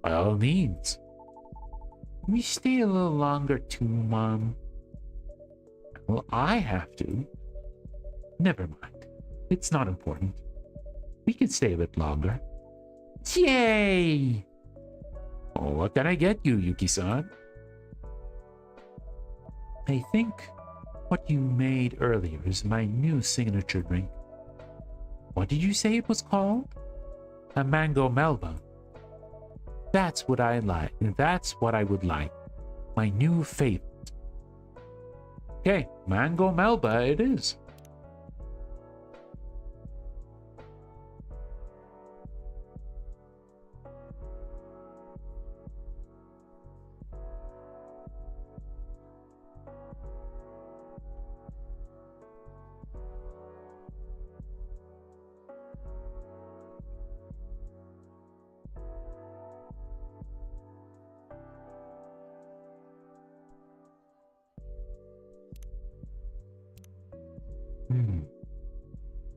By all means. We stay a little longer too, Mom. Well, I have to. Never mind. It's not important. We can stay a bit longer. Yay! Oh, what can I get you, Yuki-san? I think what you made earlier is my new signature drink. What did you say it was called? A mango melba. That's what I like. That's what I would like. My new favorite. Okay, mango melba it is.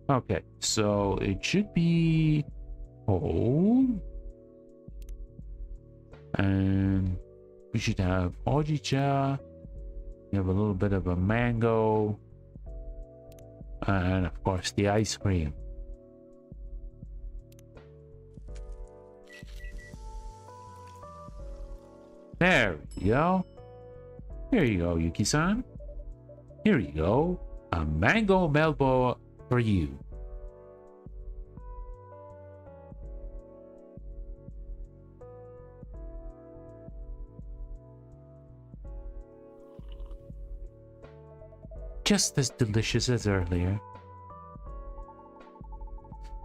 Okay, so it should be whole. And we should have ojicha. We have a little bit of a mango. And of course the ice cream. There we go. Here you go, Yuki-san. Here you go. A mango melba for you. Just as delicious as earlier.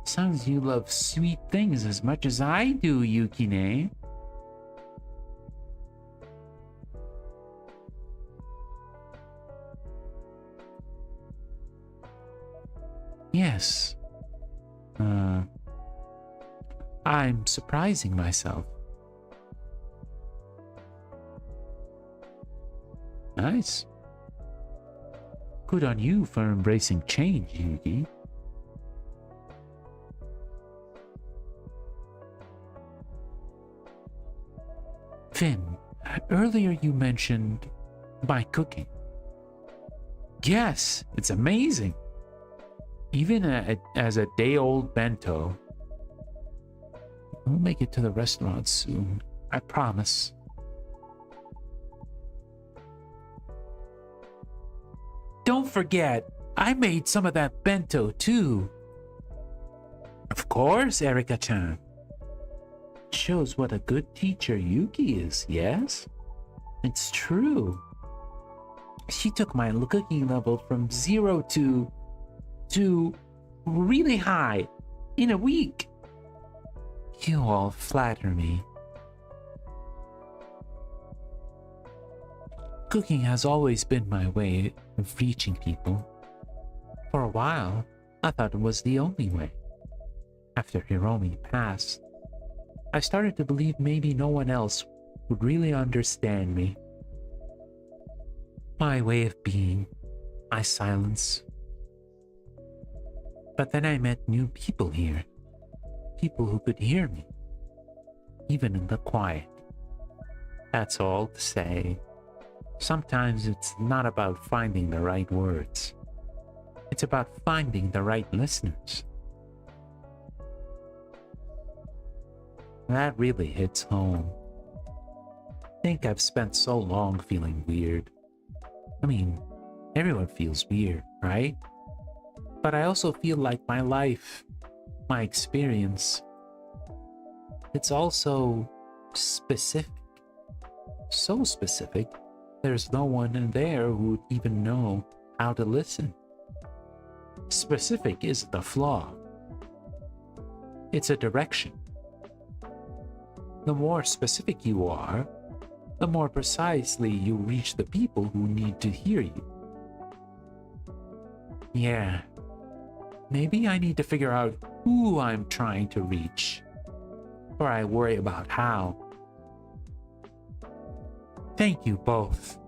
Sounds you love sweet things as much as I do, Yukine. Yes. I'm surprising myself. Nice. Good on you for embracing change, Yugi. Finn, earlier you mentioned my cooking. Yes, it's amazing. Even as a day-old bento. We'll make it to the restaurant soon, I promise. Don't forget, I made some of that bento too. Of course, Erika-chan. Shows what a good teacher Yuki is, yes? It's true. She took my cooking level from 0 to really high in a week. You all flatter me. Cooking has always been my way of reaching people. For a while, I thought it was the only way. After Hiromi passed, I started to believe maybe no one else would really understand me. My way of being, my silence. But then I met new people here. People who could hear me, even in the quiet. That's all to say. Sometimes it's not about finding the right words. It's about finding the right listeners. That really hits home. I think I've spent so long feeling weird. I mean, everyone feels weird, right? But I also feel like my life, my experience, it's also specific. So specific, there's no one in there who would even know how to listen. Specific isn't a flaw. It's a direction. The more specific you are, the more precisely you reach the people who need to hear you. Yeah, maybe I need to figure out who I'm trying to reach, before I worry about how. Thank you both.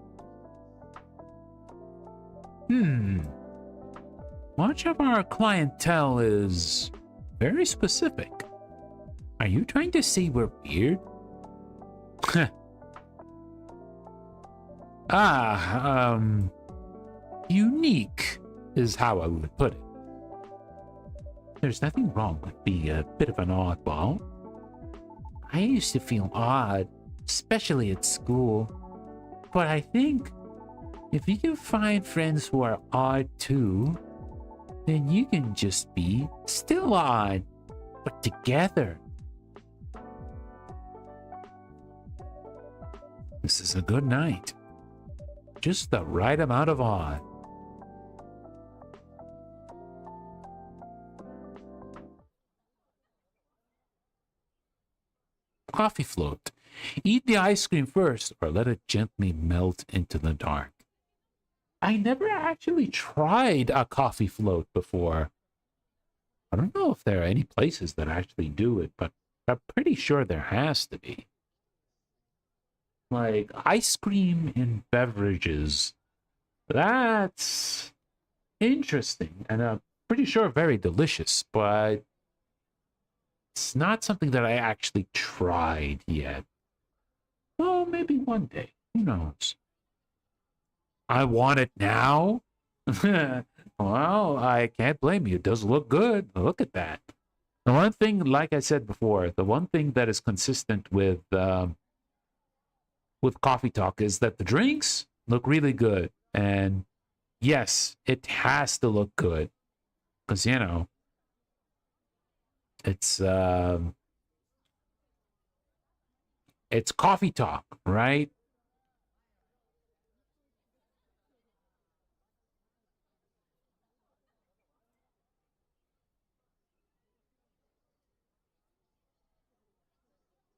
Much of our clientele is very specific. Are you trying to say we're weird? Unique is how I would put it. There's nothing wrong with being a bit of an oddball. I used to feel odd, especially at school. But I think if you can find friends who are odd too, then you can just be still odd, but together. This is a good night. Just the right amount of odd. Coffee float. Eat the ice cream first or let it gently melt into the dark. I never actually tried a coffee float before. I don't know if there are any places that actually do it, but I'm pretty sure there has to be. Like ice cream in beverages. That's interesting and I'm pretty sure very delicious, but it's not something that I actually tried yet. Well, maybe one day. Who knows? I want it now? Well, I can't blame you. It does look good. Look at that. The one thing, like I said before, the one thing that is consistent with Coffee Talk is that the drinks look really good. And yes, it has to look good. Because, you know, it's Coffee Talk, right?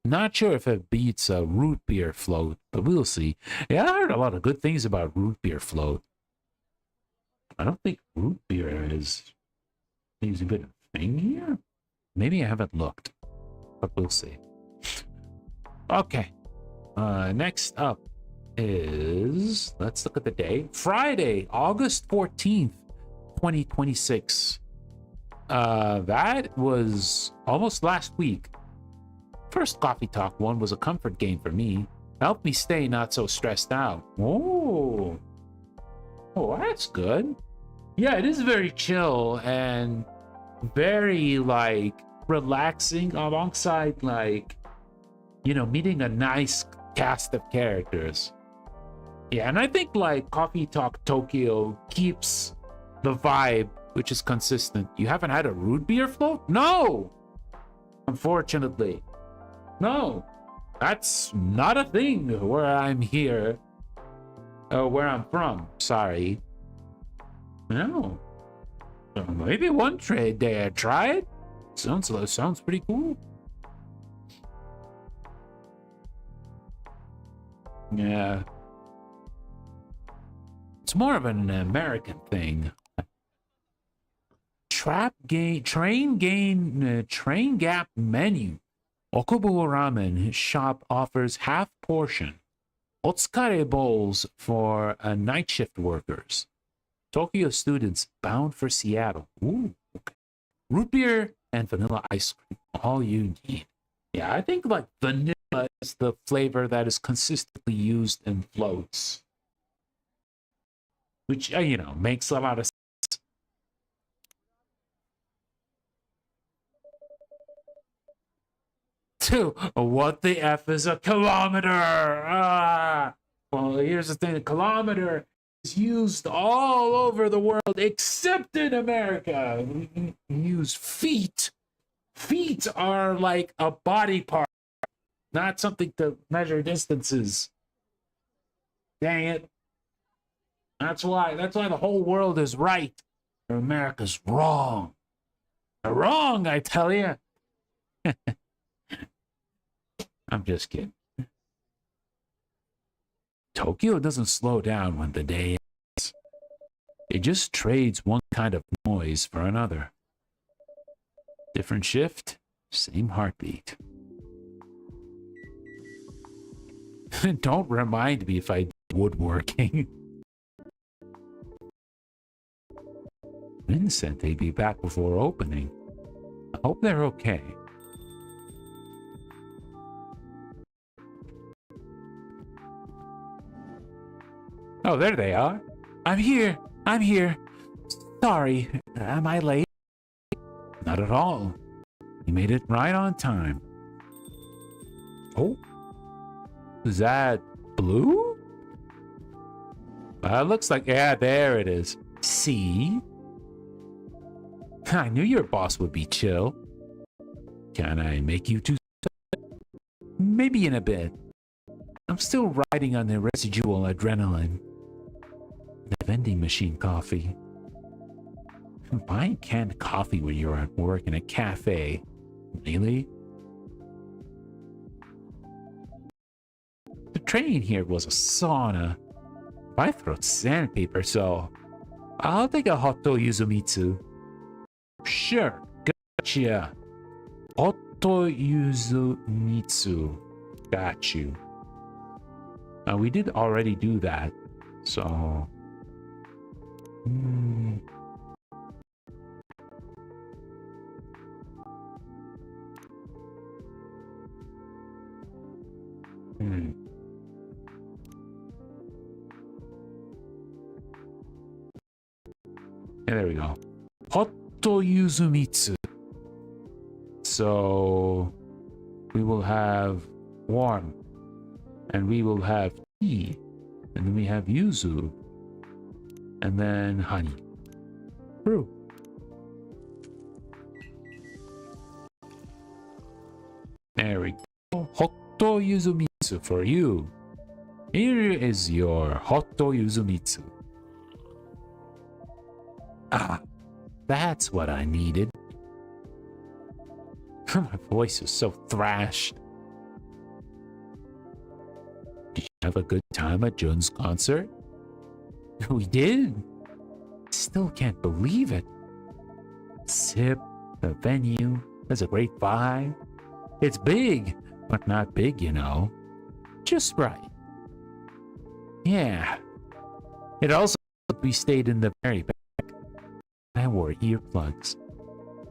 Not sure if it beats a root beer float, but we'll see. Yeah, I heard a lot of good things about root beer float. I don't think root beer is even a thing here. Maybe I haven't looked, but we'll see. Okay. Next up is, let's look at the day. Friday, August 14th, 2026. That was almost last week. First Coffee Talk one was a comfort game for me. Helped me stay not so stressed out. Oh, that's good. Yeah, it is very chill and very like relaxing alongside like, you know, meeting a nice cast of characters. Yeah, and I think like Coffee Talk Tokyo keeps the vibe, which is consistent. You haven't had a root beer float? No! Unfortunately. No. That's not a thing where I'm here. Where I'm from. Sorry. No. Maybe one trade day I try it. Sounds pretty cool. Yeah. It's more of an American thing. Train gap menu. Okubo Ramen shop offers half portion otsukare bowls for night shift workers. Tokyo students bound for Seattle. Ooh, okay. Root beer and vanilla ice cream, all you need. Yeah, I think like vanilla is the flavor that is consistently used in floats, which, you know, makes a lot of sense. Two, what the F is a kilometer? Ah! Well, here's the thing, a kilometer is used all over the world except in America. We use feet. Feet are like a body part, not something to measure distances. Dang it. That's why the whole world is right. America's wrong. They're wrong, I tell you. I'm just kidding. Tokyo doesn't slow down when the day ends. It just trades one kind of noise for another. Different shift, same heartbeat. Don't remind me if I do woodworking. Vincent, they'd be back before opening. I hope they're okay. Oh, there they are. I'm here. Sorry, am I late? Not at all. You made it right on time. Oh, is that blue? Looks like, yeah, there it is. See? I knew your boss would be chill. Can I make you two? Maybe in a bit. I'm still riding on the residual adrenaline. The vending machine coffee. Buying canned coffee when you're at work in a cafe. Really? The train here was a sauna. My throat's sandpaper, so I'll take a Hotto Yuzumitsu. Sure, gotcha. Hotto Yuzumitsu. Got you. We did already do that, so... Yeah, there we go. Hotto Yuzumitsu. So we will have warm, and we will have tea, and then we have yuzu, and then honey. Brew. There we go. Hotto Yuzumitsu for you. Here is your Hotto Yuzumitsu. Ah, that's what I needed. My voice is so thrashed. Did you have a good time at Jun's concert? We did. Still can't believe it. Sip, the venue, there's a great vibe. It's big, but not big, you know. Just right. Yeah. It also, we stayed in the very back. I wore earplugs.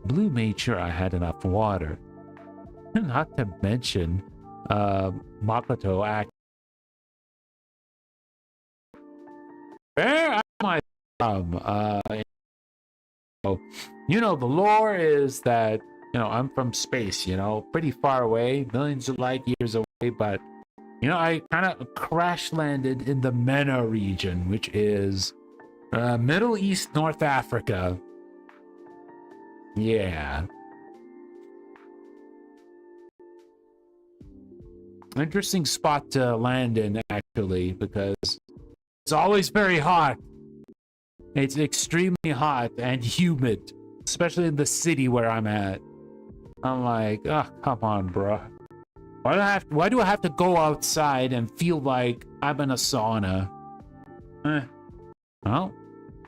Blue made sure I had enough water. Not to mention, Makoto act. Where am I from? You know, the lore is that, you know, I'm from space, you know, pretty far away, millions of light years away, but, you know, I kind of crash landed in the MENA region, which is Middle East, North Africa. Yeah. Interesting spot to land in, actually, because it's always very hot. It's extremely hot and humid, especially in the city where I'm at. I'm like, oh, come on, bruh. Why do I have to go outside and feel like I'm in a sauna? Oh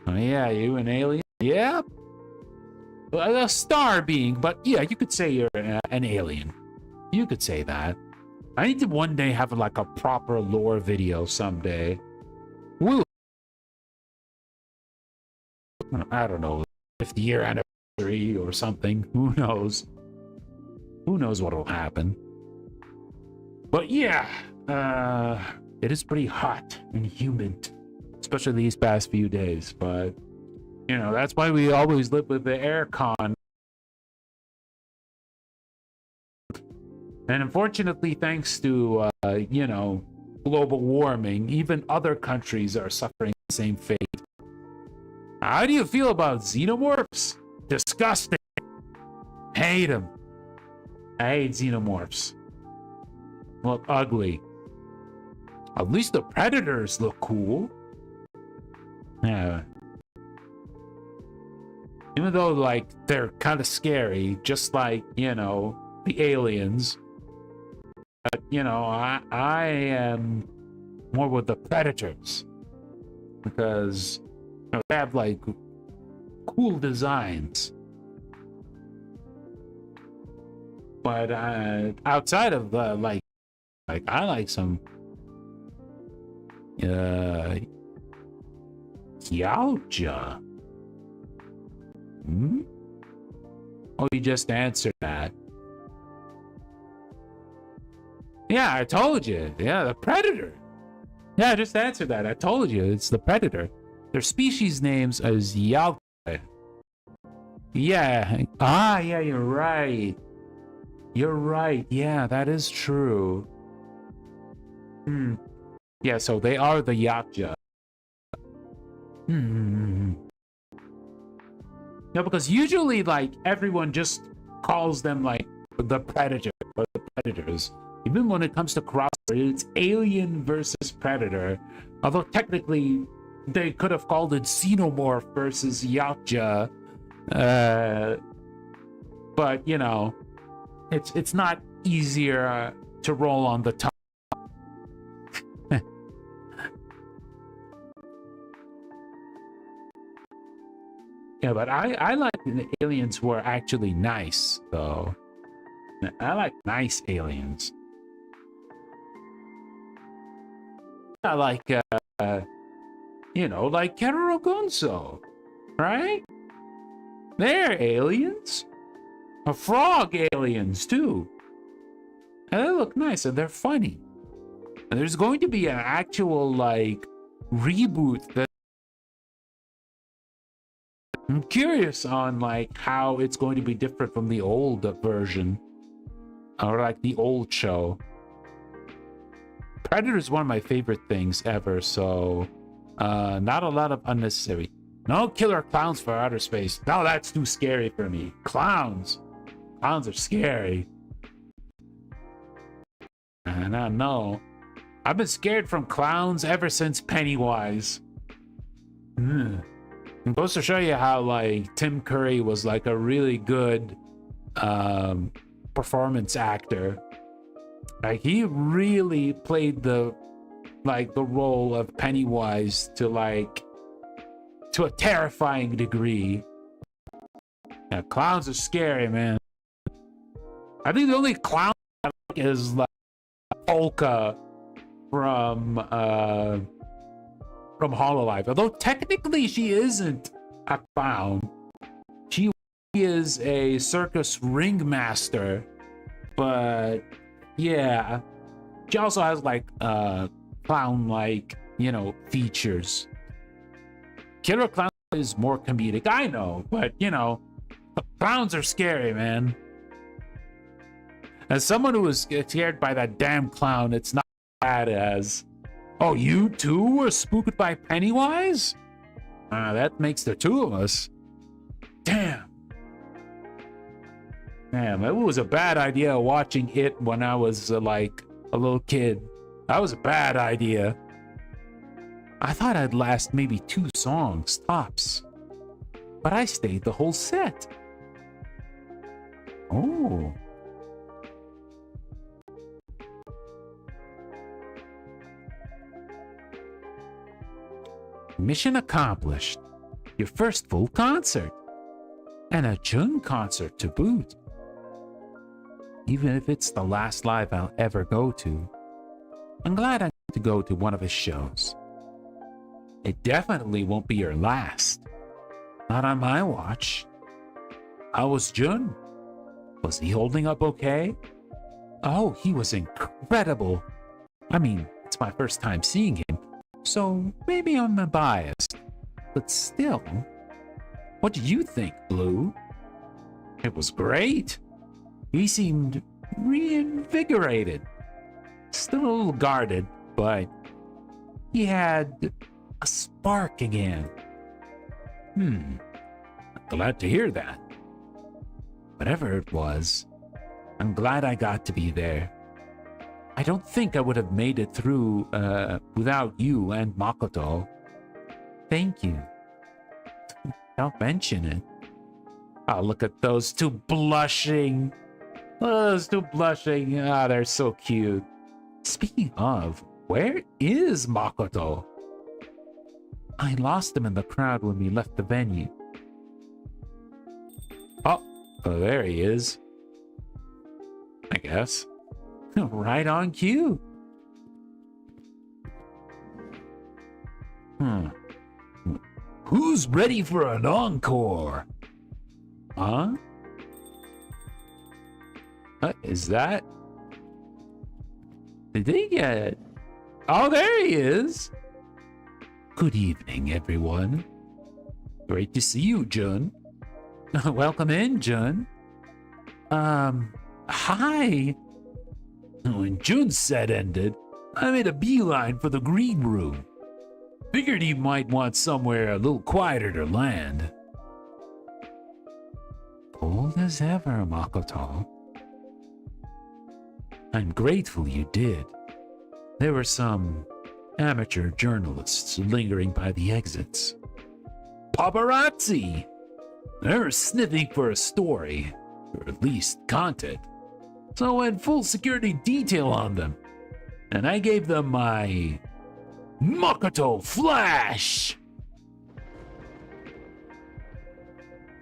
yeah, you an alien? Yep. A star being, but yeah, you could say you're an alien. You could say that. I need to one day have like a proper lore video someday. Woo! I don't know, 50-year anniversary or something. Who knows? Who knows what'll happen? But yeah, it is pretty hot and humid, especially these past few days. But you know, that's why we always live with the aircon. And unfortunately, thanks to you know, global warming, even other countries are suffering the same fate. How do you feel about xenomorphs? Disgusting. Hate them. I hate xenomorphs. Look ugly. At least the predators look cool. Yeah. Even though, like, they're kind of scary, just like, you know, the aliens. But, you know, I am more with the predators. Because you know, they have, like, cool designs. But outside of the, like I like some Yaoja. Oh, you just answered that. Yeah, I told you. Yeah, the predator. Yeah, I just answered that. I told you, it's the predator. Their species names is Yaoja. Yeah. Ah, yeah, you're right. You're right. Yeah, that is true. Yeah, so they are the Yakuza. No, because usually, like, everyone just calls them, like, the Predator or the Predators. Even when it comes to crossover, it's Alien versus Predator. Although, technically, they could have called it Xenomorph versus Yakuza. But, you know, it's not easier to roll on the tongue. Yeah, but I like the aliens who are actually nice, though. I like nice aliens. I like, you know, like Keroro Gunso, right? They're aliens. Frog aliens, too. And they look nice, and they're funny. And there's going to be an actual, like, reboot that I'm curious on, like, how it's going to be different from the old version. Or, like, the old show. Predator is one of my favorite things ever, so... not a lot of unnecessary. No killer clowns for outer space. No, that's too scary for me. Clowns. Clowns are scary. And I know. I've been scared from clowns ever since Pennywise. It goes to show you how, like, Tim Curry was, like, a really good performance actor. Like, he really played the role of Pennywise to a terrifying degree. Yeah, clowns are scary, man. I think the only clown I like is, like, Polka from Hololive. Although technically she isn't a clown. She is a circus ringmaster. But yeah. She also has, like, clown-like, you know, features. Killer Clown is more comedic, I know, but, you know, clowns are scary, man. As someone who was scared by that damn clown, it's not bad as, oh, you too were spooked by Pennywise? That makes the two of us. Damn. Damn, it was a bad idea watching it when I was, like, a little kid. That was a bad idea. I thought I'd last maybe 2 songs, tops. But I stayed the whole set. Oh. Mission accomplished. Your first full concert. And a June concert to boot. even if it's the last live I'll ever go to. I'm glad I get to go to one of his shows. It definitely won't be your last. Not on my watch. How was Jun? Was he holding up okay? Oh, he was incredible. I mean, it's my first time seeing him, so maybe I'm biased. But still, what did you think, Blue? It was great. He seemed reinvigorated. Still a little guarded, but he had a spark again. I'm glad to hear that. Whatever it was, I'm glad I got to be there. I don't think I would have made it through without you and Makoto. Thank you. Don't mention it. Oh, look at those two blushing. Those two blushing. Ah, they're so cute. Speaking of, where is Makoto? I lost him in the crowd when we left the venue. Oh, there he is. I guess. Right on cue. Who's ready for an encore? Huh? Is that? Did they get? Oh, there he is. Good evening, everyone. Great to see you, Jun. Welcome in, Jun. Hi. When Jun's set ended, I made a beeline for the green room. Figured he might want somewhere a little quieter to land. Bold as ever, Makoto. I'm grateful you did. There were some amateur journalists lingering by the exits. Paparazzi! They were sniffing for a story, or at least content. So I went full security detail on them, and I gave them my Makoto Flash!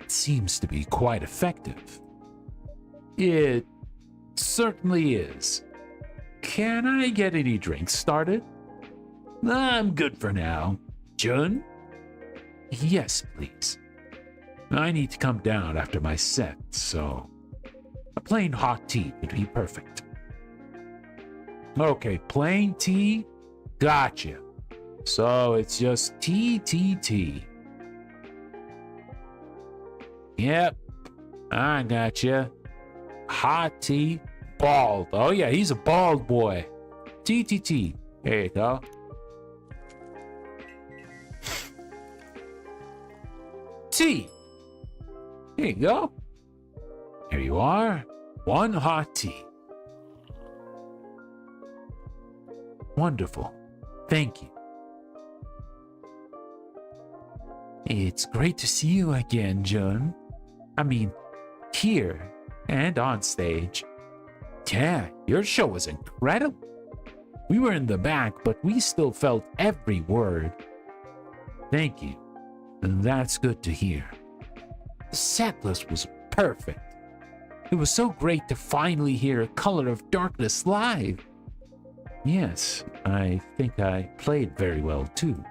It seems to be quite effective. It certainly is. Can I get any drinks started? I'm good for now. Jun? Yes, please. I need to come down after my set, so a plain hot tea would be perfect. Okay, plain tea? Gotcha. So it's just tea. Yep, I gotcha. Hot tea, bald. Oh yeah, he's a bald boy. Tea. There you go. Tea. Here you go. Here you are. One hot tea. Wonderful. Thank you. It's great to see you again, Jun. I mean, here and on stage. Yeah, your show was incredible. We were in the back, but we still felt every word. Thank you. That's good to hear. The set list was perfect. It was so great to finally hear Color of Darkness live. Yes, I think I played very well too.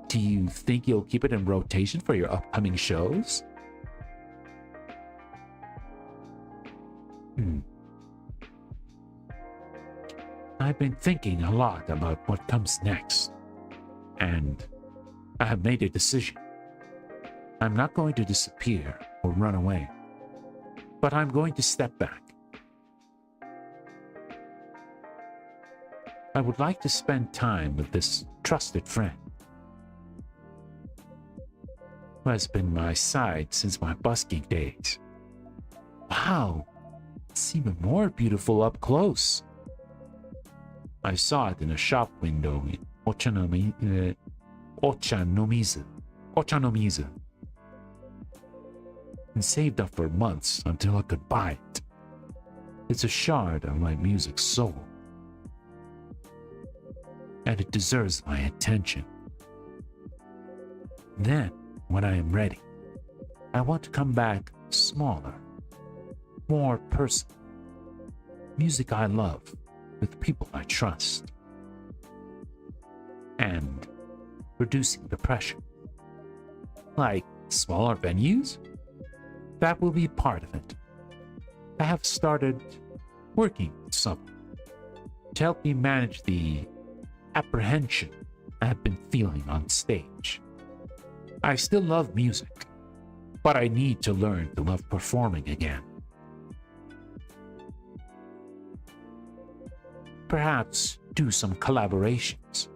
Do you think you'll keep it in rotation for your upcoming shows? I've been thinking a lot about what comes next, and I have made a decision. I'm not going to disappear or run away, but I'm going to step back. I would like to spend time with this trusted friend who has been my side since my busking days. Wow, it's even more beautiful up close. I saw it in a shop window in Ochanomizu, and saved up for months until I could buy it. It's a shard of my music's soul, and it deserves my attention. Then, when I am ready, I want to come back smaller, more personal. Music I love with people I trust. And reducing the pressure. Like smaller venues? That will be part of it. I have started working with someone to help me manage the apprehension I have been feeling on stage. I still love music, but I need to learn to love performing again. Perhaps do some collaborations.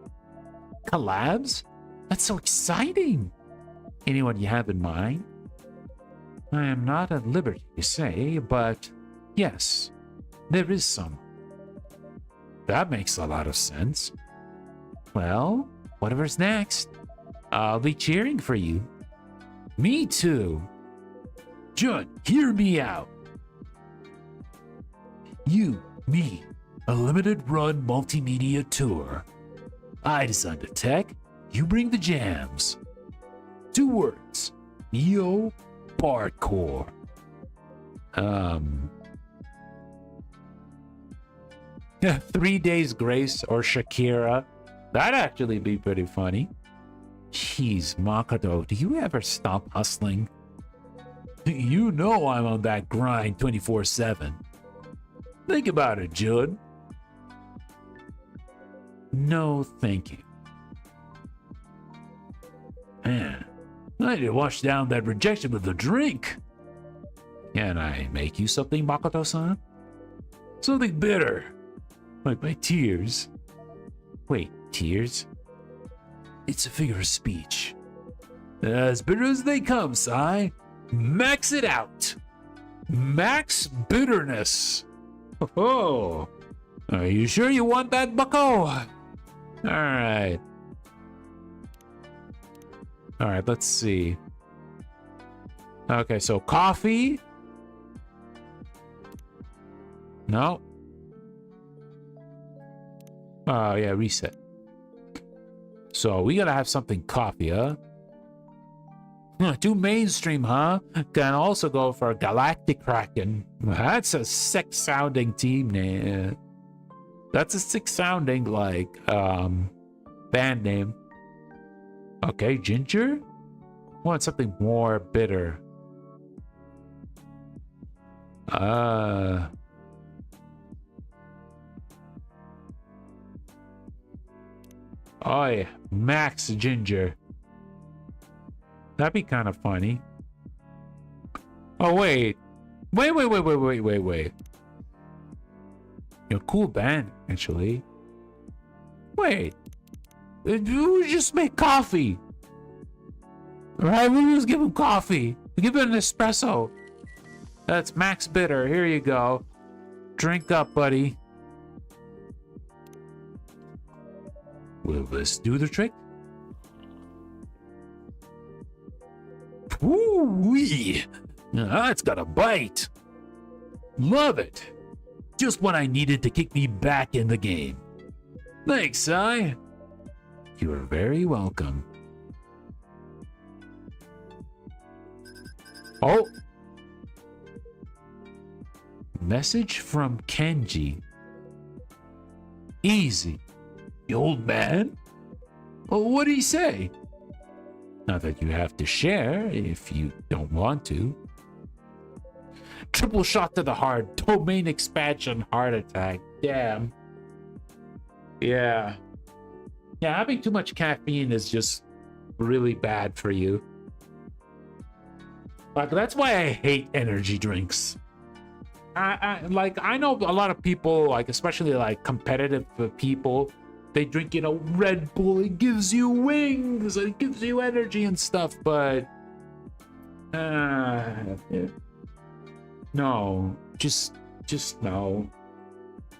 Collabs? That's so exciting! Anyone you have in mind? I am not at liberty to say, but yes, there is some. That makes a lot of sense. Well, whatever's next, I'll be cheering for you. Me too. Jun, hear me out. You, me, a limited run multimedia tour. I design the tech, you bring the jams. 2 words, Neo Hardcore. 3 Days Grace or Shakira. That'd actually be pretty funny. Jeez, Makoto, do you ever stop hustling? You know I'm on that grind 24/7. Think about it, Judd. No, thank you. Man, I need to wash down that rejection with a drink. Can I make you something, Makoto-san? Something bitter, like my tears. Wait, tears? It's a figure of speech. As bitter as they come, Sai. Max it out. Max bitterness. Oh, are you sure you want that, bucko? Alright, let's see. Okay, so coffee. No. Oh, yeah, reset. So we gotta have something coffee, huh? Too mainstream, huh? Can also go for Galactic Kraken. That's a sick sounding team name. That's a sick sounding, like, band name. Okay, ginger? Want something more bitter. Oh yeah, max ginger. That'd be kind of funny. Oh wait. Wait. You're a cool band, actually. Wait. We just make coffee. Alright, we'll just give him coffee. Give him an espresso. That's max bitter. Here you go. Drink up, buddy. Will this do the trick? Ooh-wee! It's got a bite. Love it. Just what I needed to kick me back in the game. Thanks, Sai. You are very welcome. Oh. Message from Kenji. Easy. The old man? Well, what'd he say? Not that you have to share if you don't want to. Triple shot to the heart. Domain expansion heart attack. Damn. Yeah. Yeah, having too much caffeine is just really bad for you. Like, that's why I hate energy drinks. I know a lot of people, like, especially like competitive people, they drink, Red Bull. It gives you wings. It gives you energy and stuff. But no, just no.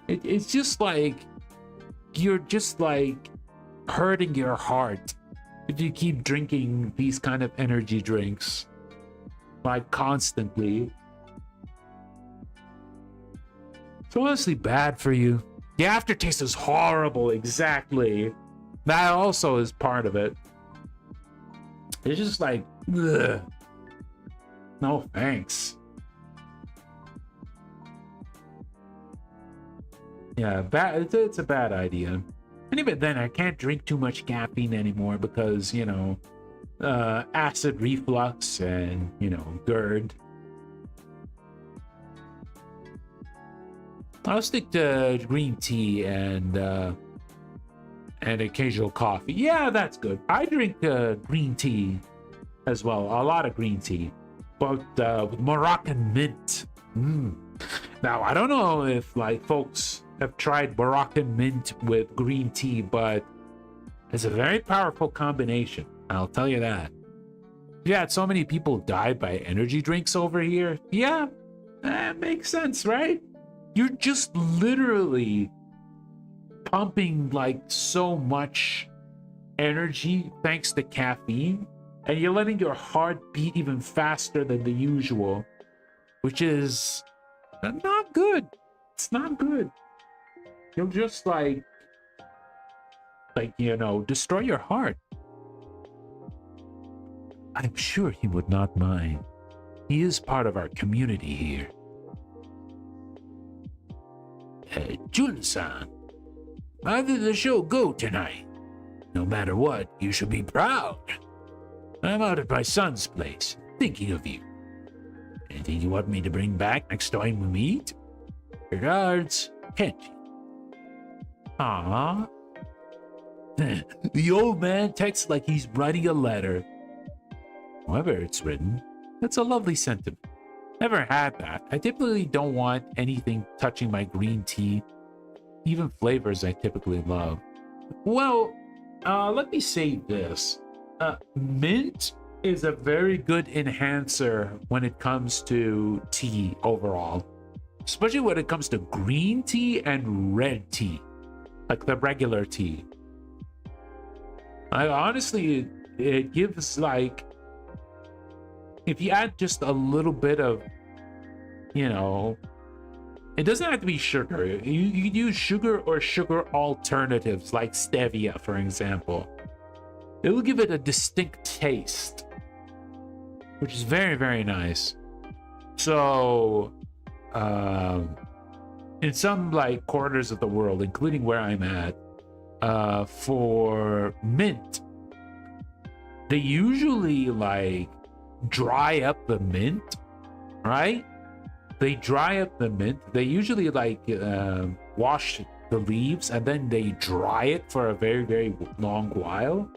It's just like you're just like hurting your heart if you keep drinking these kind of energy drinks like constantly. It's honestly bad for you. The aftertaste is horrible, exactly. That also is part of it. It's just like, ugh. No thanks. Yeah, it's a bad idea. And even then, I can't drink too much caffeine anymore because, acid reflux and, GERD. I'll stick to green tea and occasional coffee. Yeah, that's good. I drink green tea as well. A lot of green tea, but with Moroccan mint. Now, I don't know if folks have tried Moroccan mint with green tea, but it's a very powerful combination. I'll tell you that. Yeah, so many people died by energy drinks over here. Yeah, that makes sense, right? You're just literally pumping so much energy thanks to caffeine, and you're letting your heart beat even faster than the usual, which is not good. It's not good. You'll just destroy your heart. I'm sure he would not mind. He is part of our community here. Jun-san, how did the show go tonight? No matter what, you should be proud. I'm out at my son's place, thinking of you. Anything you want me to bring back next time we meet? Regards, Kenji. Aww. The old man texts like he's writing a letter. However it's written, it's a lovely sentiment. Never had that. I typically don't want anything touching my green tea, even flavors I typically love. Well, let me say this. Mint is a very good enhancer when it comes to tea overall, especially when it comes to green tea and red tea, like the regular tea. Honestly, it gives if you add just a little bit of, it doesn't have to be sugar. You can use sugar or sugar alternatives like stevia, for example. It will give it a distinct taste, which is very, very nice. So, in some corners of the world, including where I'm at, for mint, they usually dry up the mint, right? They dry up the mint. They usually wash the leaves and then they dry it for a very, very long while.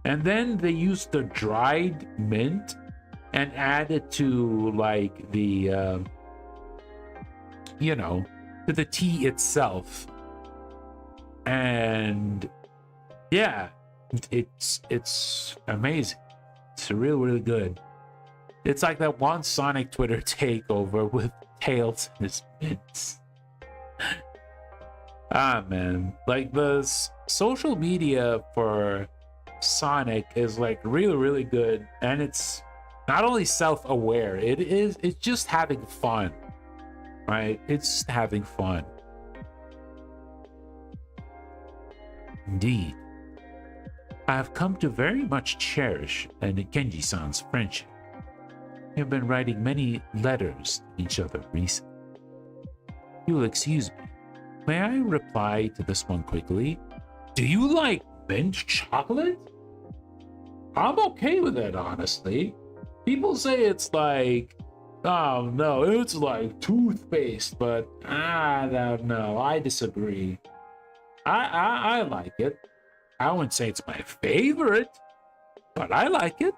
And then they use the dried mint and add it to to the tea itself. And yeah, it's amazing. It's really, really good. It's like that one Sonic Twitter takeover with Tails and his mints. Man, the social media for Sonic is really, really good, and it's not only self-aware, it's just having fun, right? It's just having fun. Indeed. I have come to very much cherish Kenji-san's friendship. We have been writing many letters to each other recently. You will excuse me. May I reply to this one quickly? Do you like mint chocolate? I'm okay with it, honestly. People say it's oh no, it's like toothpaste, but I don't know. I disagree. I like it. I wouldn't say it's my favorite, but I like it.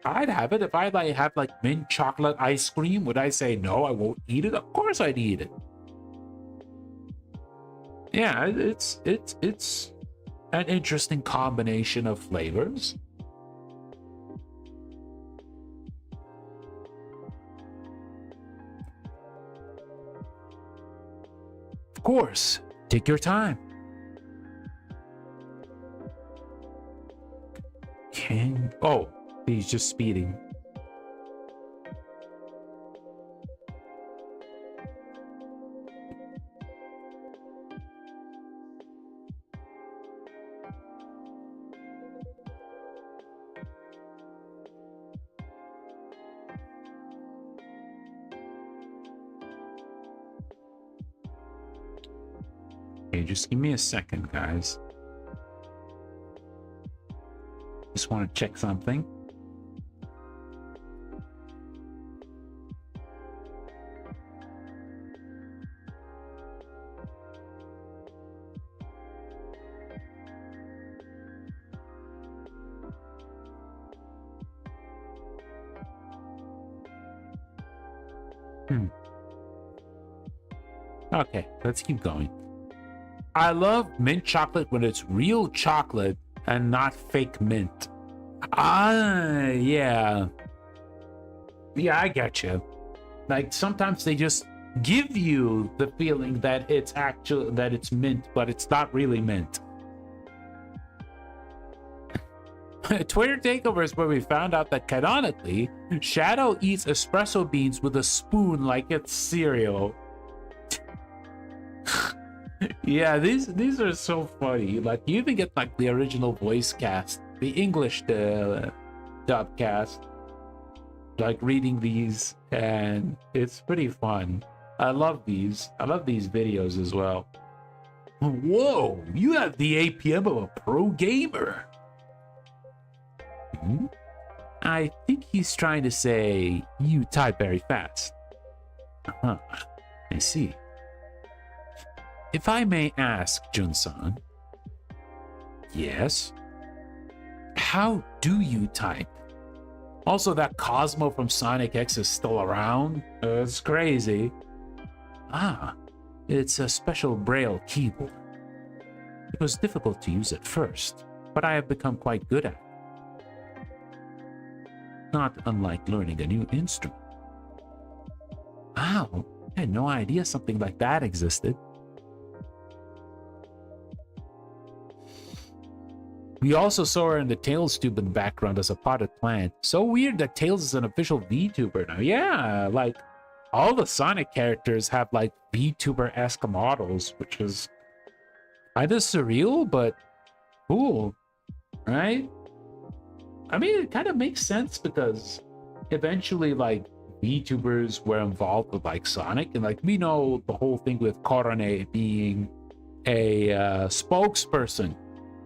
I'd have it. If I have mint chocolate ice cream, would I say no, I won't eat it? Of course I'd eat it. Yeah, it's an interesting combination of flavors. Of course, take your time. Oh, he's just speeding. Okay, just give me a second, guys. Just want to check something. Okay, let's keep going. I love mint chocolate when it's real chocolate and not fake mint. Ah, yeah. Yeah, I get you. Like sometimes they just give you the feeling that it's mint, but it's not really mint. Twitter takeover is where we found out that canonically, Shadow eats espresso beans with a spoon like it's cereal. Yeah, these are so funny. Like you even get like the original voice cast, the English dub cast, like reading these, and it's pretty fun. I love these. I love these videos as well. Whoa, you have the APM of a pro gamer. I think he's trying to say you type very fast. I see. If I may ask, Jun-san. Yes? How do you type? Also, that Cosmo from Sonic X is still around? It's crazy. Ah, it's a special Braille keyboard. It was difficult to use at first, but I have become quite good at it. Not unlike learning a new instrument. Wow, I had no idea something like that existed. We also saw her in the Tails tube in the background as a potted plant. So weird that Tails is an official VTuber now. Yeah, like all the Sonic characters have like VTuber-esque models, which is kind of surreal, but cool, right? I mean, it kind of makes sense because eventually like VTubers were involved with like Sonic, and like we know the whole thing with Korone being a spokesperson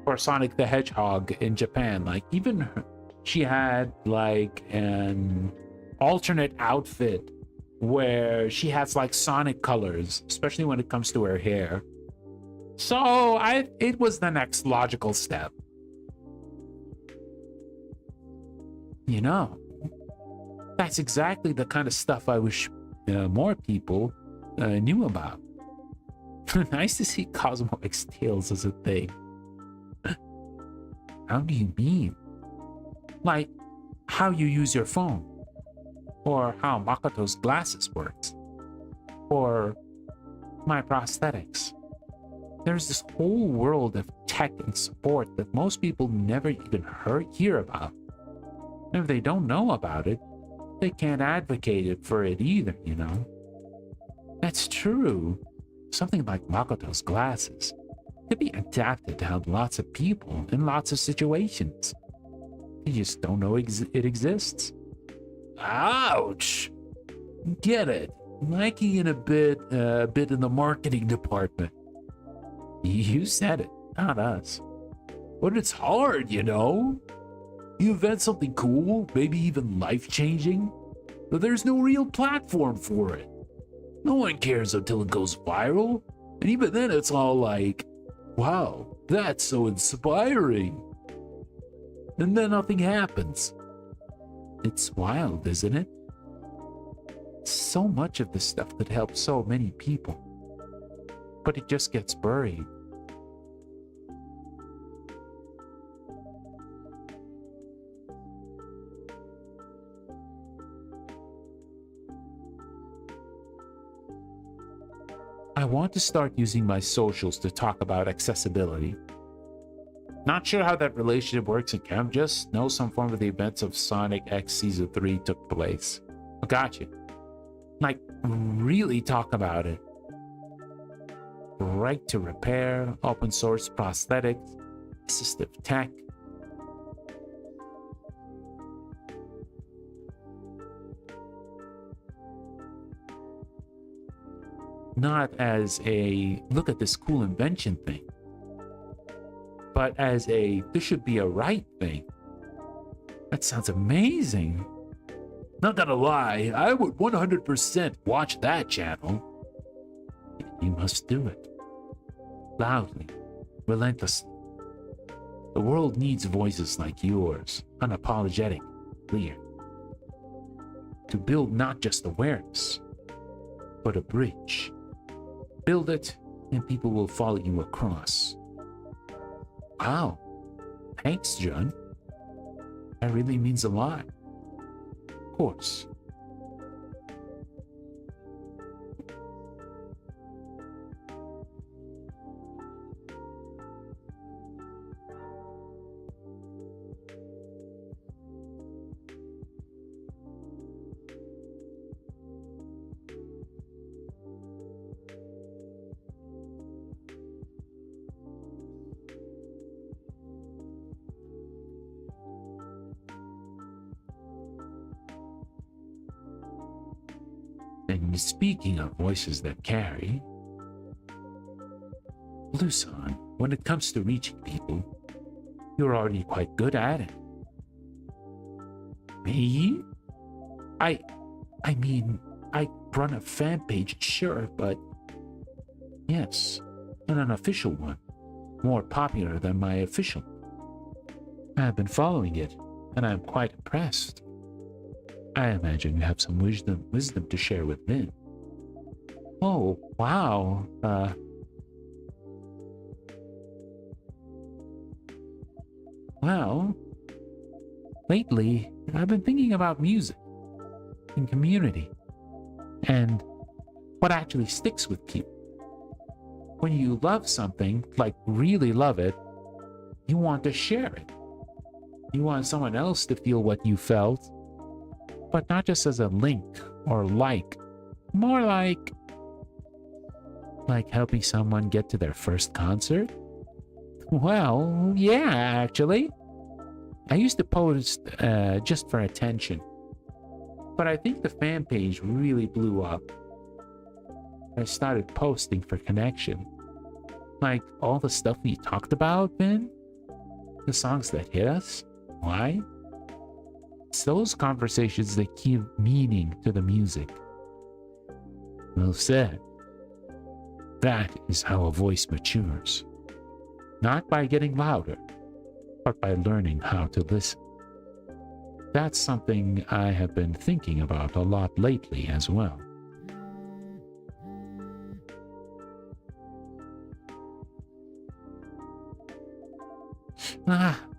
for Sonic the Hedgehog in Japan. Like even she had like an alternate outfit where she has like Sonic colors, especially when it comes to her hair. So it was the next logical step. You know, that's exactly the kind of stuff I wish more people knew about. Nice to see Cosmo X Tails as a thing. How do you mean? Like, how you use your phone? Or how Makoto's glasses works? Or my prosthetics? There's this whole world of tech and support that most people never even hear about. And if they don't know about it, they can't advocate it for it either, you know? That's true. Something like Makoto's glasses could be adapted to help lots of people in lots of situations. You just don't know it exists. Ouch! Get it. Lacking in a bit in the marketing department. You said it, not us. But it's hard, you know? You invent something cool, maybe even life-changing, but there's no real platform for it. No one cares until it goes viral, and even then it's all like, wow, that's so inspiring. And then nothing happens. It's wild, isn't it? So much of this stuff that helps so many people, but it just gets buried. I want to start using my socials to talk about accessibility. Not sure how that relationship works in camp, just know some form of the events of Sonic X Season 3 took place. Gotcha. Like, really talk about it. Right to repair, open source prosthetics, assistive tech. not as a look at this cool invention thing, but as a this should be a right thing. That sounds amazing. Not gonna lie, I would 100% watch that channel. You must do it. Loudly, relentlessly. The world needs voices like yours, unapologetic, clear. To build not just awareness, but a bridge. Build it, and people will follow you across. Wow. Thanks, John. That really means a lot. Of course. And speaking of voices that carry, Blueson, when it comes to reaching people, you're already quite good at it. Me? I mean, I run a fan page, sure, but yes, an unofficial one, more popular than my official. I've been following it, and I'm quite impressed. I imagine you have some wisdom to share with Vin. Oh, wow. Well, lately, I've been thinking about music and community and what actually sticks with people. When you love something, like really love it, you want to share it. You want someone else to feel what you felt, but not just as a link or like, more like helping someone get to their first concert. Well, yeah, actually. I used to post just for attention, but I think the fan page really blew up. I started posting for connection. Like all the stuff we talked about, Ben, the songs that hit us. Why? It's those conversations that give meaning to the music. Well said. That is how a voice matures. Not by getting louder, but by learning how to listen. That's something I have been thinking about a lot lately as well.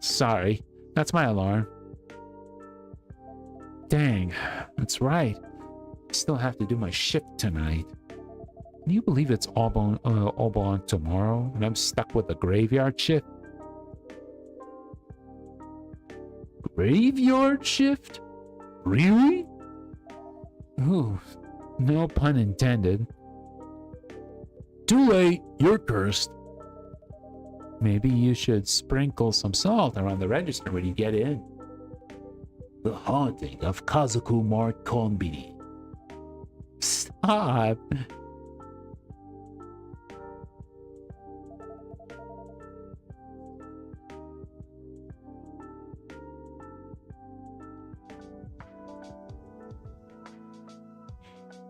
Sorry. That's my alarm. Dang, that's right. I still have to do my shift tonight. Can you believe it's Aubon tomorrow and I'm stuck with a graveyard shift? Graveyard shift? Really? Ooh, no pun intended. Too late, you're cursed. Maybe you should sprinkle some salt around the register when you get in. The Haunting of Kazuku Mart Konbini. Stop.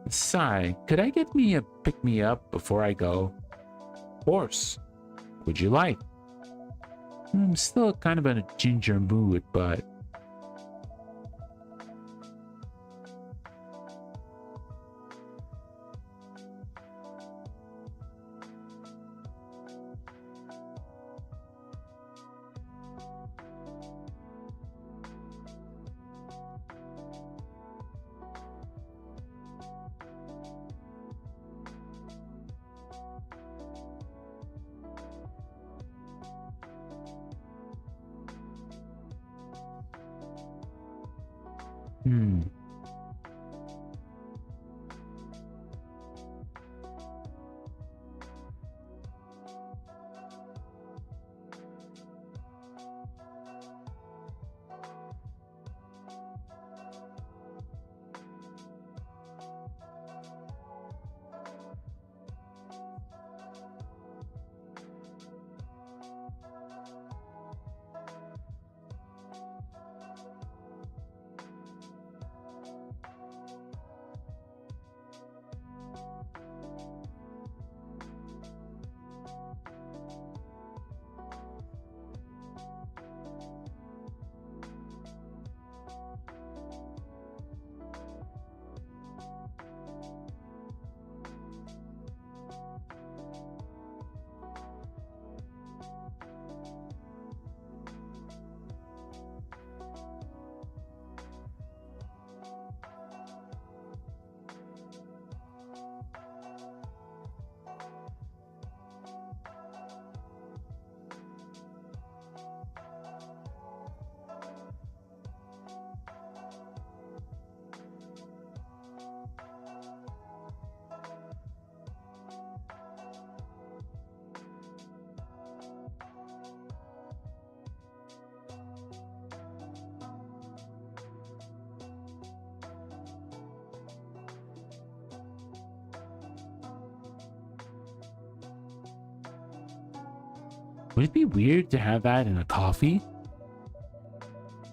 Sai, could I get me a pick-me-up before I go? Of course. Would you like? I'm still kind of in a ginger mood, but... Would it be weird to have that in a coffee?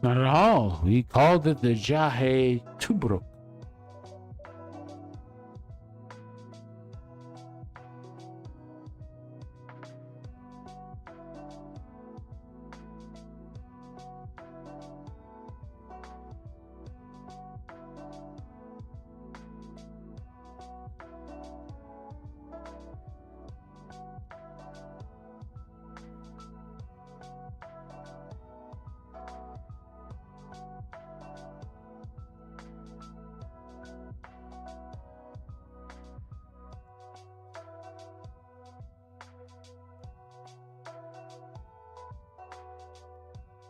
Not at all. We called it the Jahe Tubruk.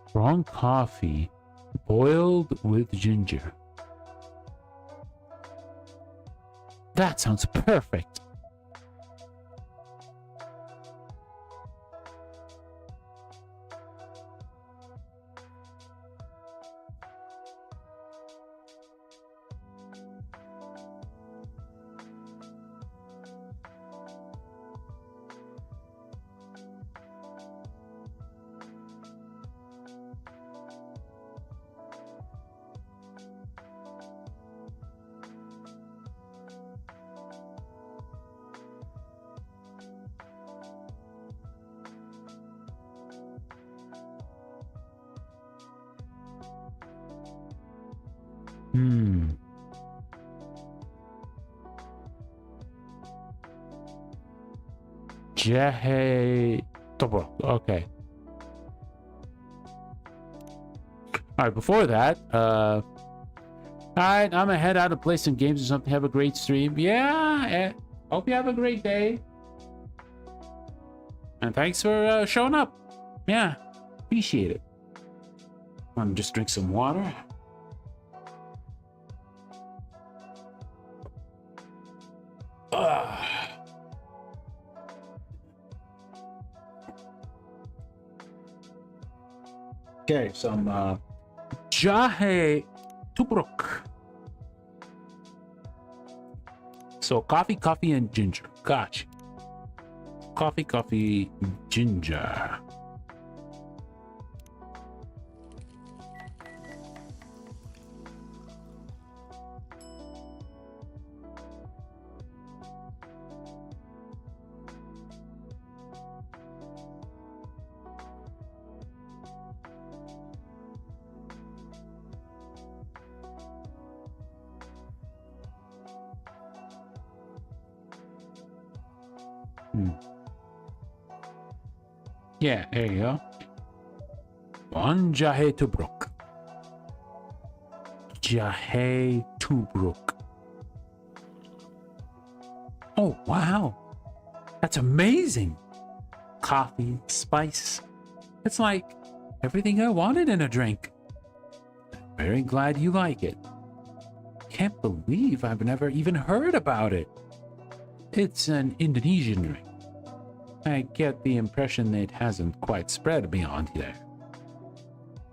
Strong coffee boiled with ginger. That sounds perfect. Jahe Tobruk. Okay. Alright, before that, alright, I'm gonna head out to play some games or something. Have a great stream. Yeah, hope you have a great day. And thanks for showing up. Yeah, appreciate it. I'm gonna just drink some water. Okay, some Jahe Tubruk. So coffee, and ginger. Gosh. Coffee, ginger. Yeah, there you go. One Jahe Tubruk. Jahe Tubruk. Oh, wow. That's amazing. Coffee, spice. It's like everything I wanted in a drink. I'm very glad you like it. Can't believe I've never even heard about it. It's an Indonesian drink. I get the impression that it hasn't quite spread beyond there.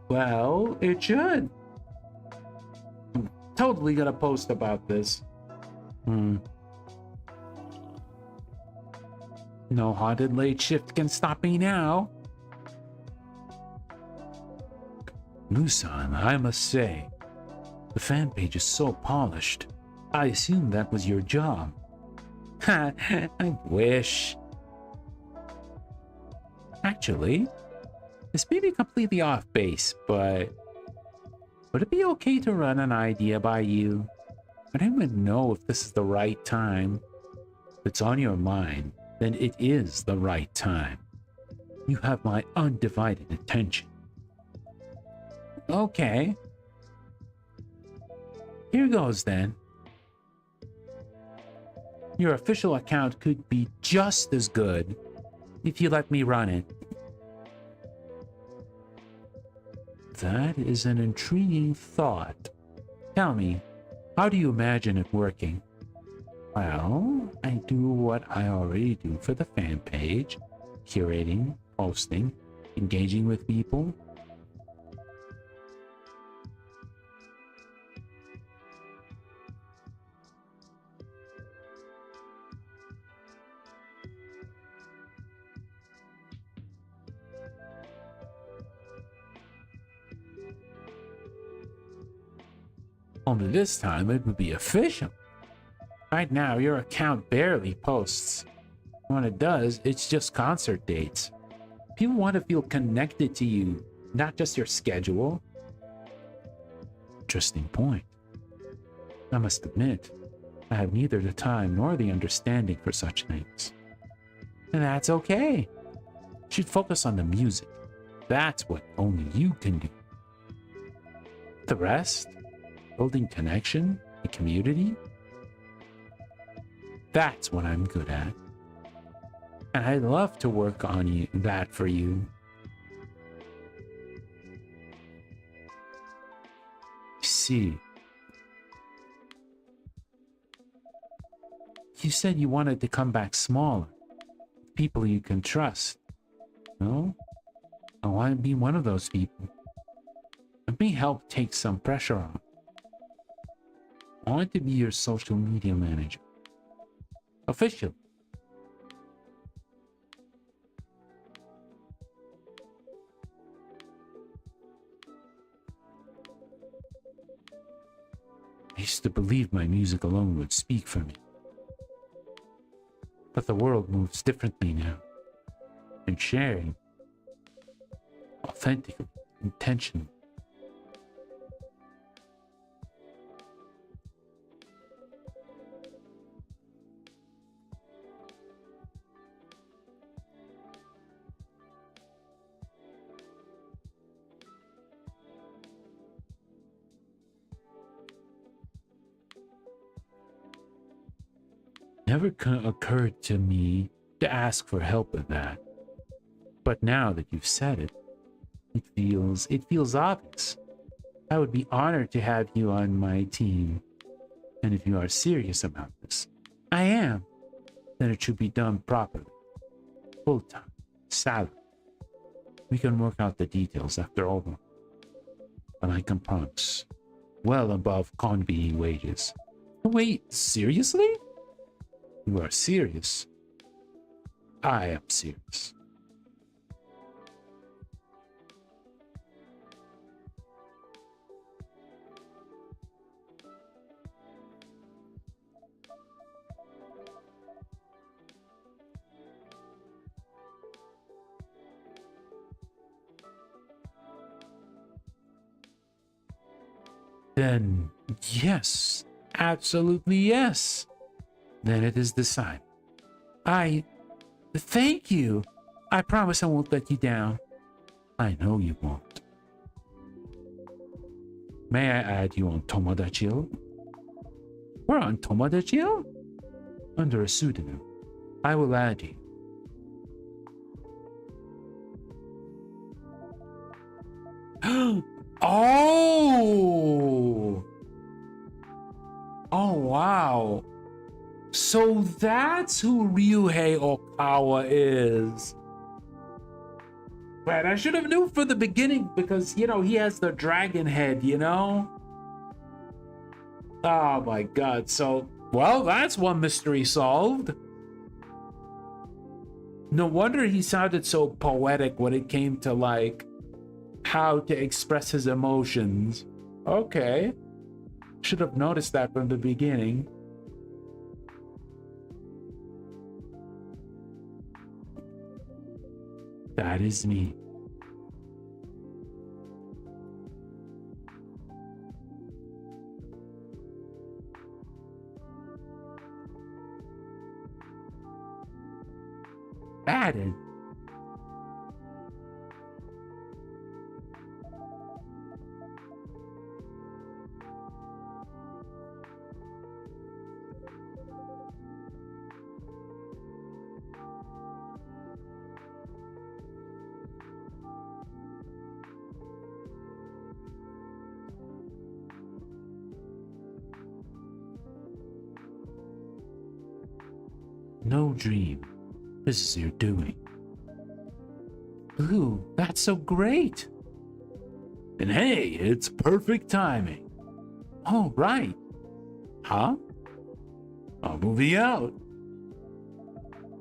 Well, it should. I'm totally gonna post about this. No haunted late shift can stop me now. Musan, I must say, the fan page is so polished. I assume that was your job. Ha, I wish. Actually, this may be completely off base, but would it be okay to run an idea by you? I don't even know if this is the right time. If it's on your mind, then it is the right time. You have my undivided attention. Okay. Here goes then. Your official account could be just as good if you let me run it. That is an intriguing thought. Tell me, how do you imagine it working? Well, I do what I already do for the fan page. Curating, posting, engaging with people. Only this time it would be official. Right now, your account barely posts. When it does, it's just concert dates. People want to feel connected to you, not just your schedule. Interesting point. I must admit, I have neither the time nor the understanding for such things. And that's okay. You should focus on the music. That's what only you can do. The rest, building connection, the community, that's what I'm good at. And I'd love to work on that for you. See, you said you wanted to come back smaller, people you can trust. No? I want to be one of those people. Let me help take some pressure off. I want to be your social media manager. Official. I used to believe my music alone would speak for me. But the world moves differently now. And sharing, authentically, intentionally. Never occurred to me to ask for help with that. But now that you've said it, it feels obvious. I would be honored to have you on my team. And if you are serious about this, I am, then it should be done properly. Full-time, salary. We can work out the details after all. But I can promise, well above convening wages. Wait, seriously? You are serious. I am serious. Then, yes, absolutely yes. Then it is decided. Thank you. I promise I won't let you down. I know you won't. May I add you on Tomodachi? We're on Tomodachi? Under a pseudonym. I will add you. Oh! Oh, wow. So that's who Ryuhei Okawa is. But I should have knew from the beginning because, you know, he has the dragon head, you know? Oh my god. So, well, that's one mystery solved. No wonder he sounded so poetic when it came to, like, how to express his emotions. Okay. Should have noticed that from the beginning. That is me. Added. No dream. This is your doing. Ooh, that's so great. And hey, it's perfect timing. Oh, right. Huh? I'll move you out.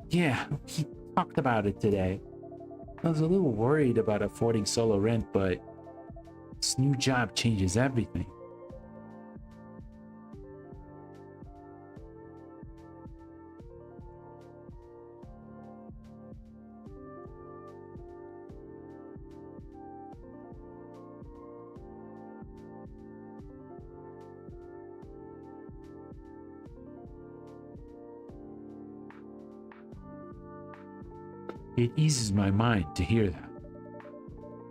Yeah, he talked about it today. I was a little worried about affording solo rent, but this new job changes everything. It eases my mind to hear that.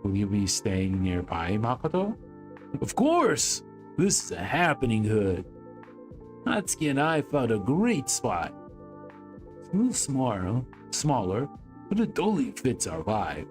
Will you be staying nearby, Makoto? Of course! This is a happening hood. Natsuki and I found a great spot. It's a little smaller, but it totally fits our vibe.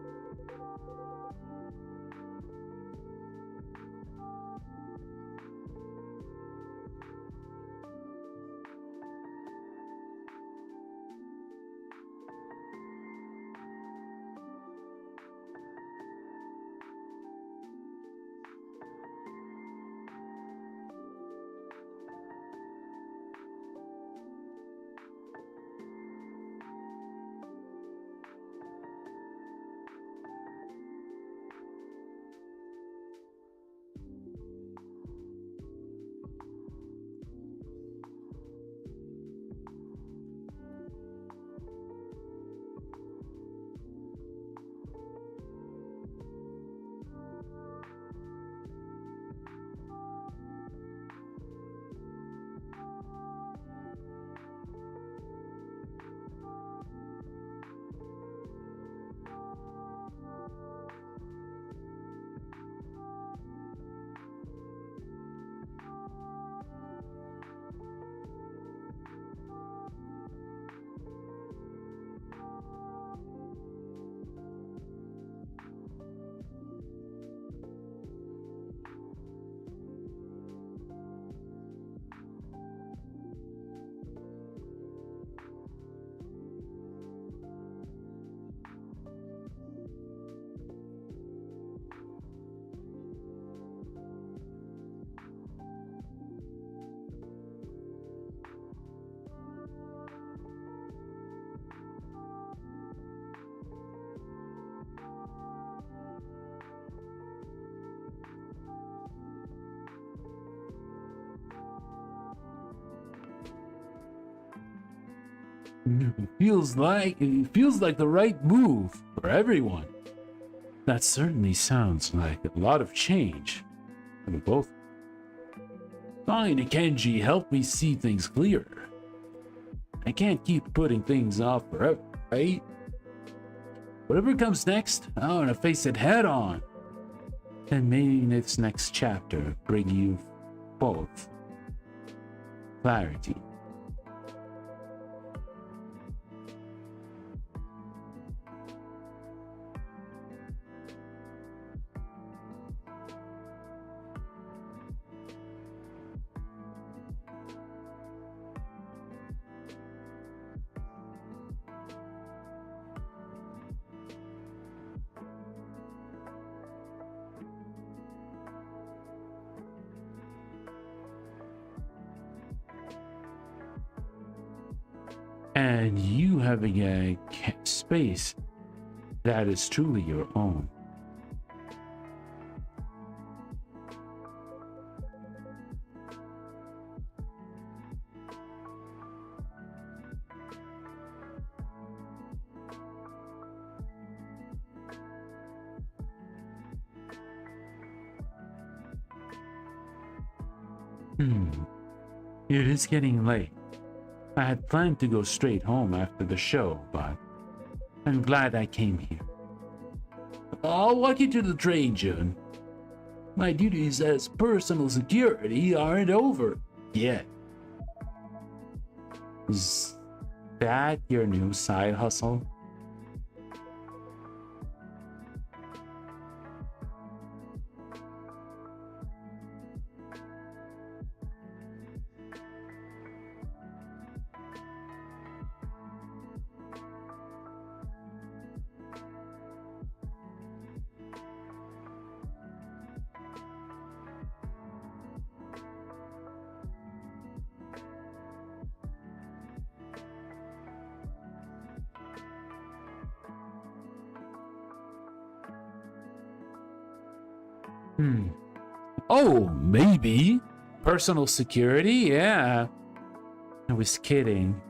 It feels like the right move for everyone. That certainly sounds like a lot of change for both. Talking to Kenji helped me see things clearer. I can't keep putting things off forever, right? Whatever comes next, I want to face it head on. And maybe this next chapter bring you both clarity. And you having a space that is truly your own. It is getting late. I had planned to go straight home after the show, but I'm glad I came here. I'll walk you to the train, Jun. My duties as personal security aren't over yet. Is that your new side hustle? Oh, maybe. Personal security? Yeah. I was kidding.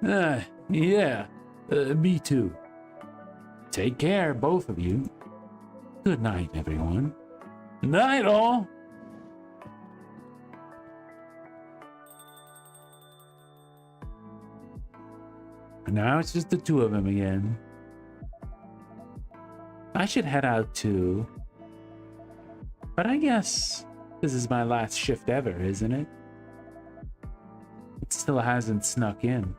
Yeah. Me too. Take care, both of you. Good night, everyone. Night, all. And now it's just the two of them again. I should head out too. But I guess this is my last shift ever, isn't it? It still hasn't snuck in.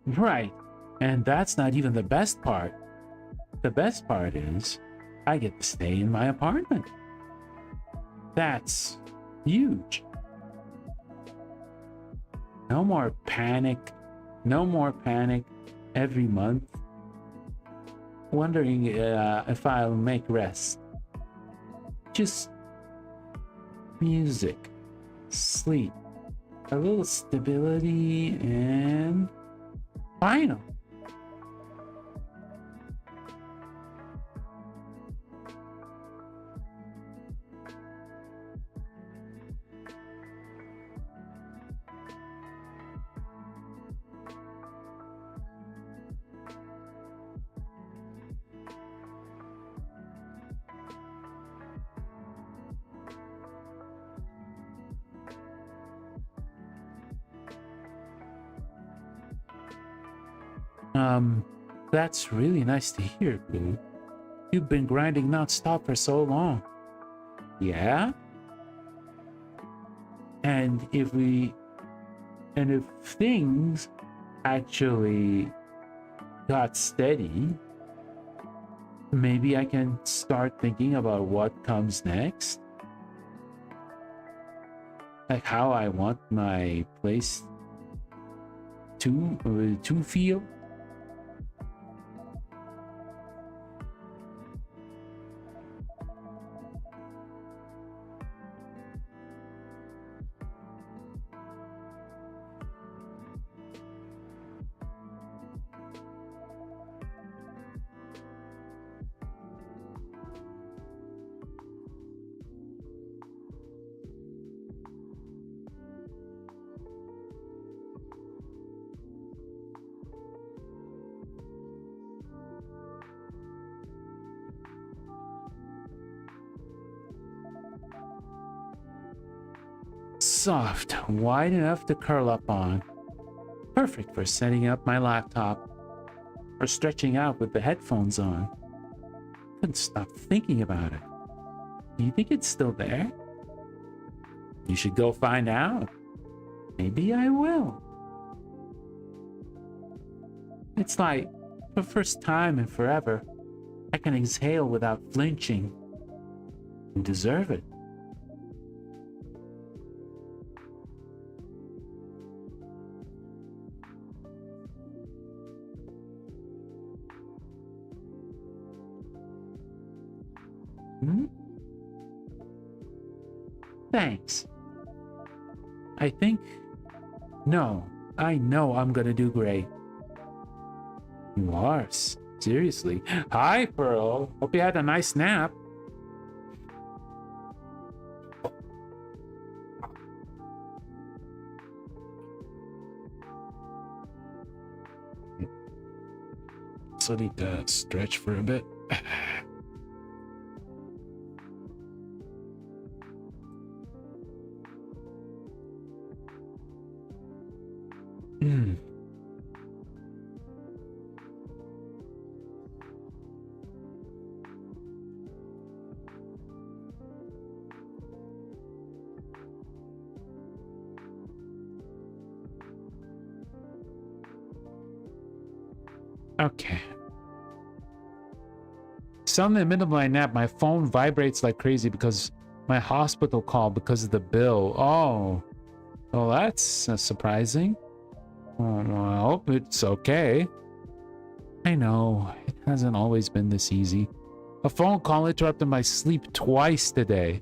Right. And that's not even the best part. The best part is I get to stay in my apartment. That's huge. No more panic. No more panic every month. Wondering if I'll make rest. Just music, sleep, a little stability, and final. That's really nice to hear, Blue. You've been grinding nonstop for so long. Yeah? And if things actually got steady, maybe I can start thinking about what comes next. Like how I want my place to feel. Soft, wide enough to curl up on. Perfect for setting up my laptop or stretching out with the headphones on. Couldn't stop thinking about it. Do you think it's still there? You should go find out. Maybe I will. It's like, for the first time in forever, I can exhale without flinching. You deserve it. Thanks. I know I'm gonna do great. You are? Seriously? Hi, Pearl. Hope you had a nice nap. also need to stretch for a bit. Okay. So in the middle of my nap, my phone vibrates like crazy because my hospital call because of the bill. Oh, well, that's surprising. Well, I hope it's okay. I know, it hasn't always been this easy. A phone call interrupted my sleep twice today.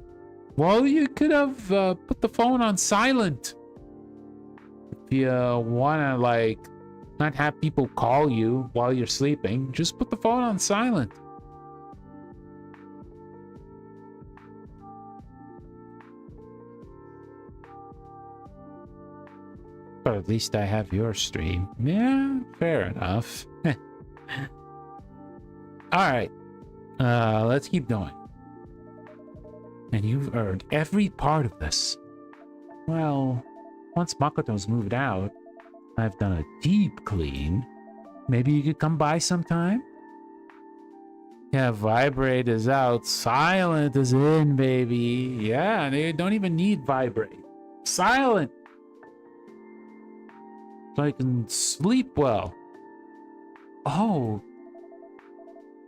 Well, you could have put the phone on silent. If you want to, like, not have people call you while you're sleeping, just put the phone on silent. But at least I have your stream. Yeah, fair enough. Alright. Let's keep going. And you've earned every part of this. Well, once Makoto's moved out, I've done a deep clean. Maybe you could come by sometime? Yeah, vibrate is out. Silent is in, baby. Yeah, they don't even need vibrate. Silent! So I can sleep well. Oh.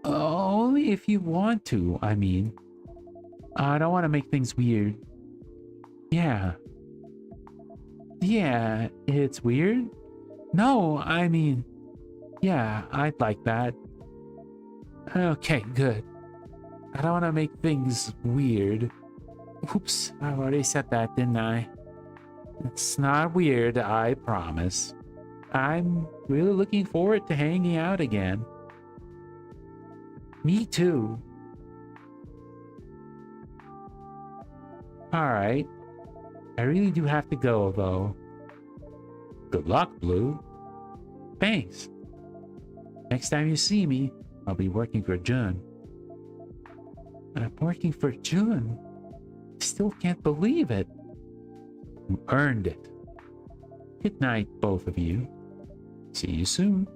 Only if you want to, I mean. I don't want to make things weird. Yeah. Yeah, it's weird? No, I mean, yeah, I'd like that. Okay, good. I don't want to make things weird. Oops, I already said that, didn't I? It's not weird, I promise. I'm really looking forward to hanging out again. Me too. Alright. I really do have to go, though. Good luck, Blue. Thanks. Next time you see me, I'll be working for Jun. I'm working for Jun? I still can't believe it. You earned it. Good night, both of you. See you soon.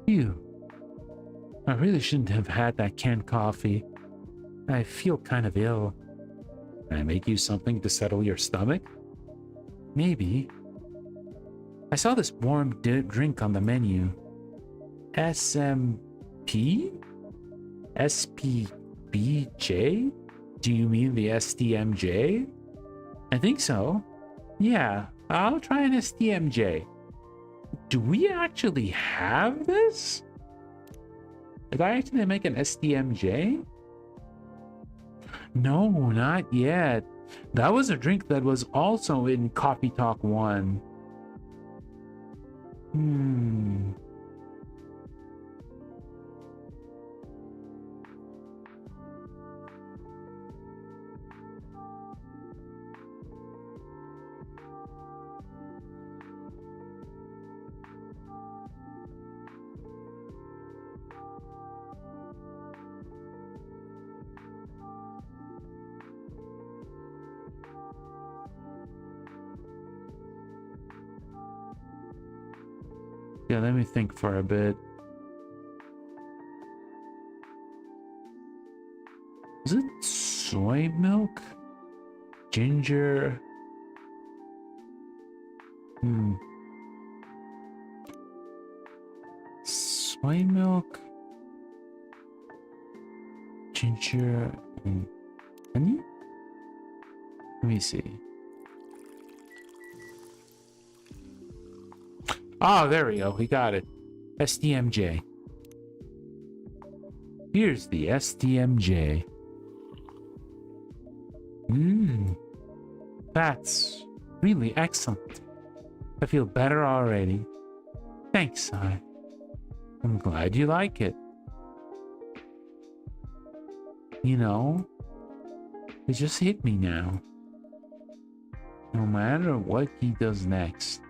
Phew. I really shouldn't have had that canned coffee. I feel kind of ill. Can I make you something to settle your stomach? Maybe. I saw this warm drink on the menu. SMP? SPBJ? Do you mean the STMJ? I think so. Yeah, I'll try an STMJ. Do we actually have this? Did I actually make an STMJ? No, not yet. That was a drink that was also in Coffee Talk 1. Yeah, let me think for a bit. Is it soy milk? Ginger? Soy milk? Ginger and honey? me see. Oh, there we go. We got it. STMJ. Here's the STMJ. That's really excellent. I feel better already. Thanks, Sai. I'm glad you like it. You know, it just hit me now. No matter what he does next.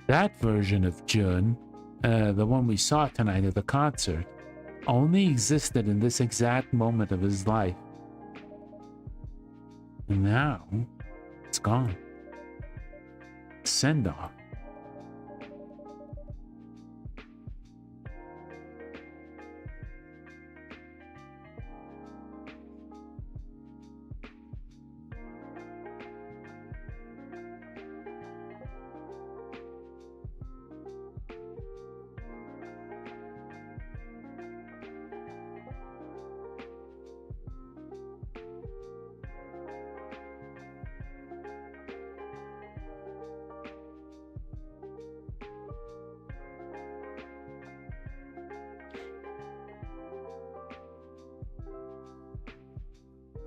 That version of Jun, the one we saw tonight at the concert, only existed in this exact moment of his life. And now, it's gone. Send off.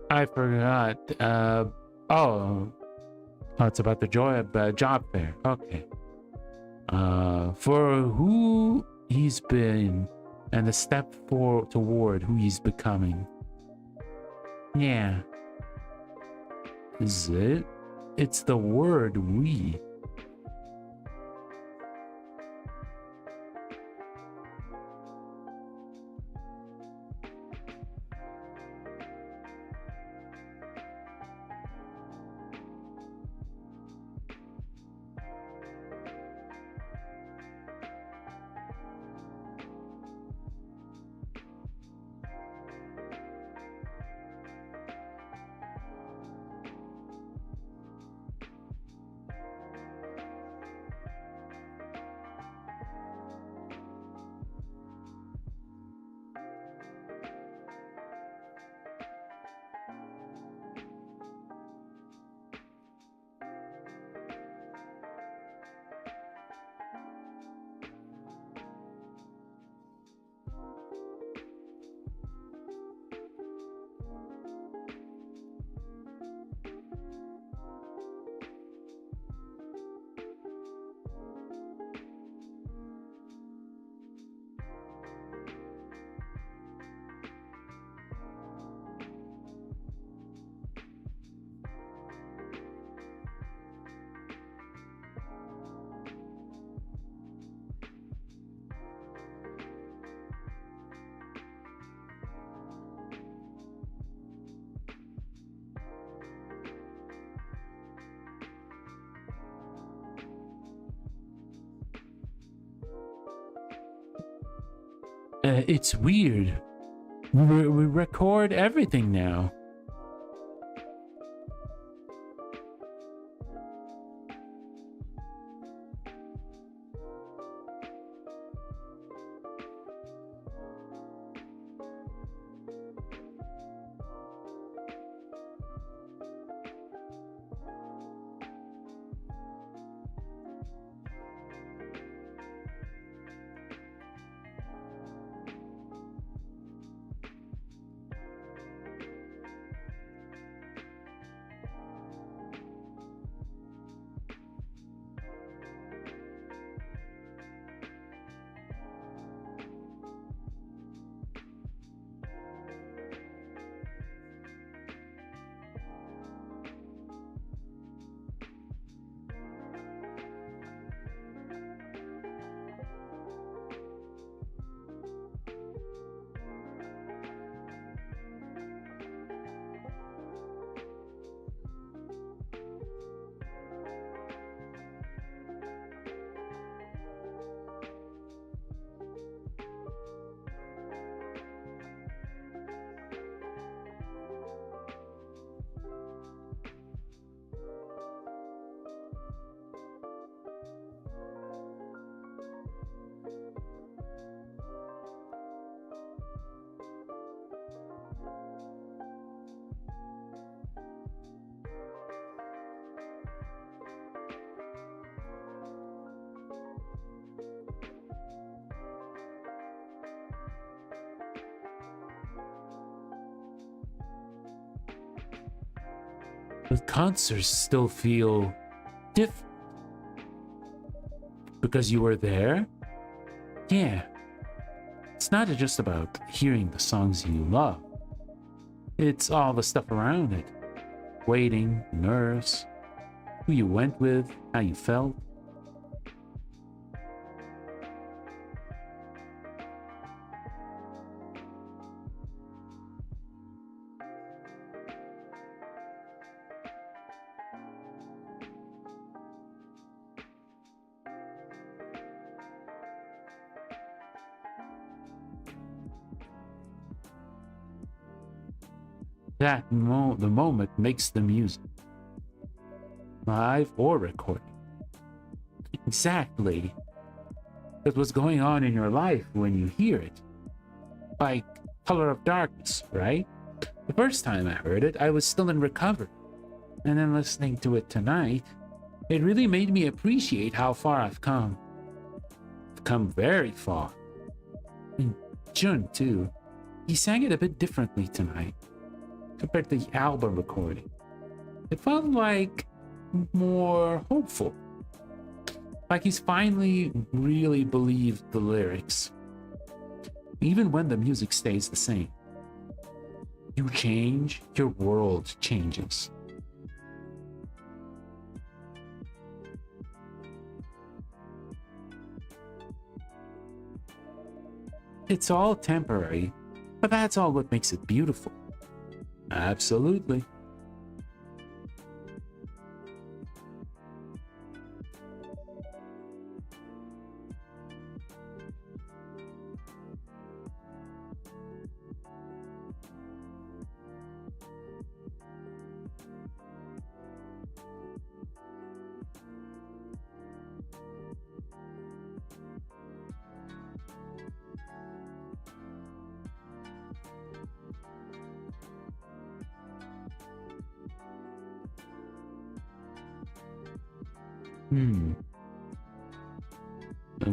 I forgot. Oh, it's about the job fair. Okay. For who he's been and the step toward who he's becoming. Yeah. Is it? It's the word we. It's weird. We record everything now. But concerts still feel different. Because you were there? Yeah. It's not just about hearing the songs you love. It's all the stuff around it. Waiting, nerves, who you went with, how you felt. The moment makes the music, live or recorded. Exactly. That's what's going on in your life when you hear it. Like Color of Darkness, right? The first time I heard it, I was still in recovery. And then listening to it tonight, it really made me appreciate how far I've come. I've come very far. And Jun, too. He sang it a bit differently tonight compared to the album recording. It felt like more hopeful. Like he's finally really believed the lyrics. Even when the music stays the same. You change, your world changes. It's all temporary, but that's all what makes it beautiful. Absolutely.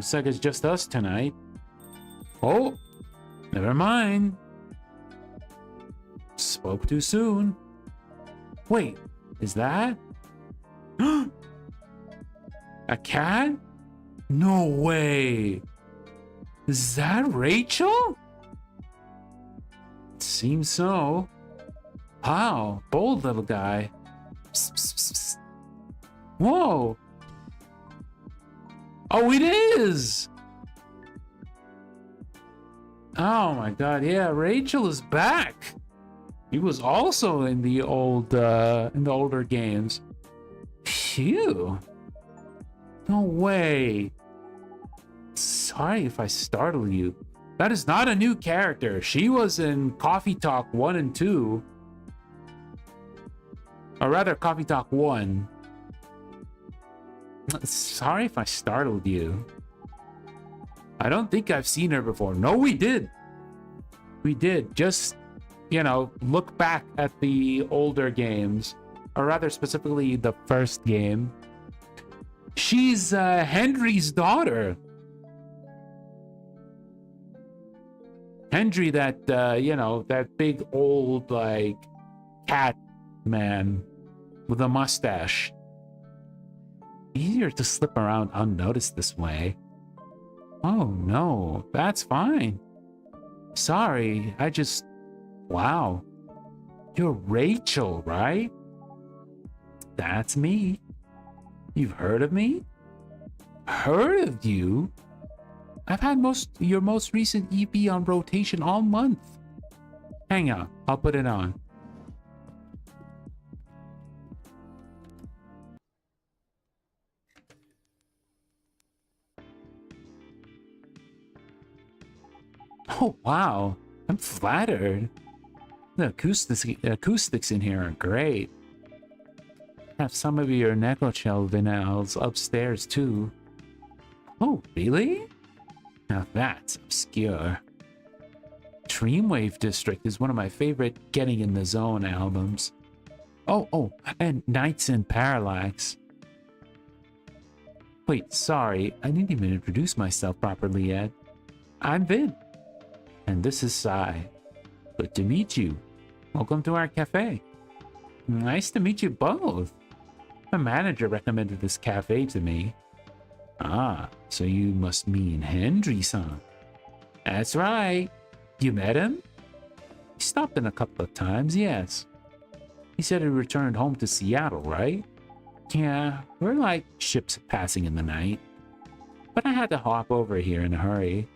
Looks like it's just us tonight. Oh, never mind. Spoke too soon. Wait, is that? A cat? No way. Is that Rachel? It seems so. Wow, bold little guy. Psst, psst, psst, psst. Whoa. Oh, it is! Oh my god, yeah, Rachel is back. He was also in the older games. Phew. No way. Sorry if I startled you. That is not a new character. She was in Coffee Talk 1 and 2. Or rather, Coffee Talk 1. Sorry if I startled you. I don't think I've seen her before. No, we did. We did. Just, look back at the older games. Or rather, specifically, the first game. She's Henry's daughter. Henry, that, that big old, cat man with a mustache. Easier to slip around unnoticed this way. Oh no, that's fine. Sorry, wow. You're Rachel, right? That's me. You've heard of me? Heard of you? I've had your most recent EP on rotation all month. Hang on, I'll put it on. Oh, wow. I'm flattered. The acoustics in here are great. Have some of your Nekochel vinyls upstairs, too. Oh, really? Now that's obscure. Dreamwave District is one of my favorite Getting in the Zone albums. Oh, and Nights in Parallax. Wait, sorry. I didn't even introduce myself properly yet. I'm Vid. And this is Sai. Good to meet you. Welcome to our cafe. Nice to meet you both. My manager recommended this cafe to me. Ah, so you must mean Henry-san. That's right. You met him? He stopped in a couple of times, yes. He said he returned home to Seattle, right? Yeah, we're like ships passing in the night. But I had to hop over here in a hurry.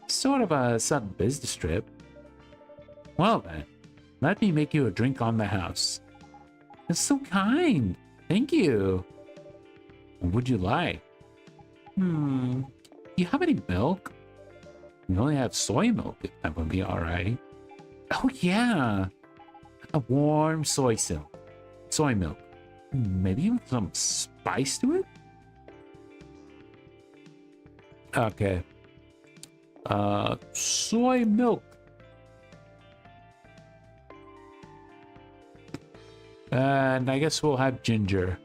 Sort of a sudden business trip. Well then, let me make you a drink on the house. That's so kind. Thank you. What would you like? Do you have any milk? We only have soy milk, if that would be alright. Oh yeah. A warm soy milk. Maybe with some spice to it? Okay. Soy milk. And I guess we'll have ginger.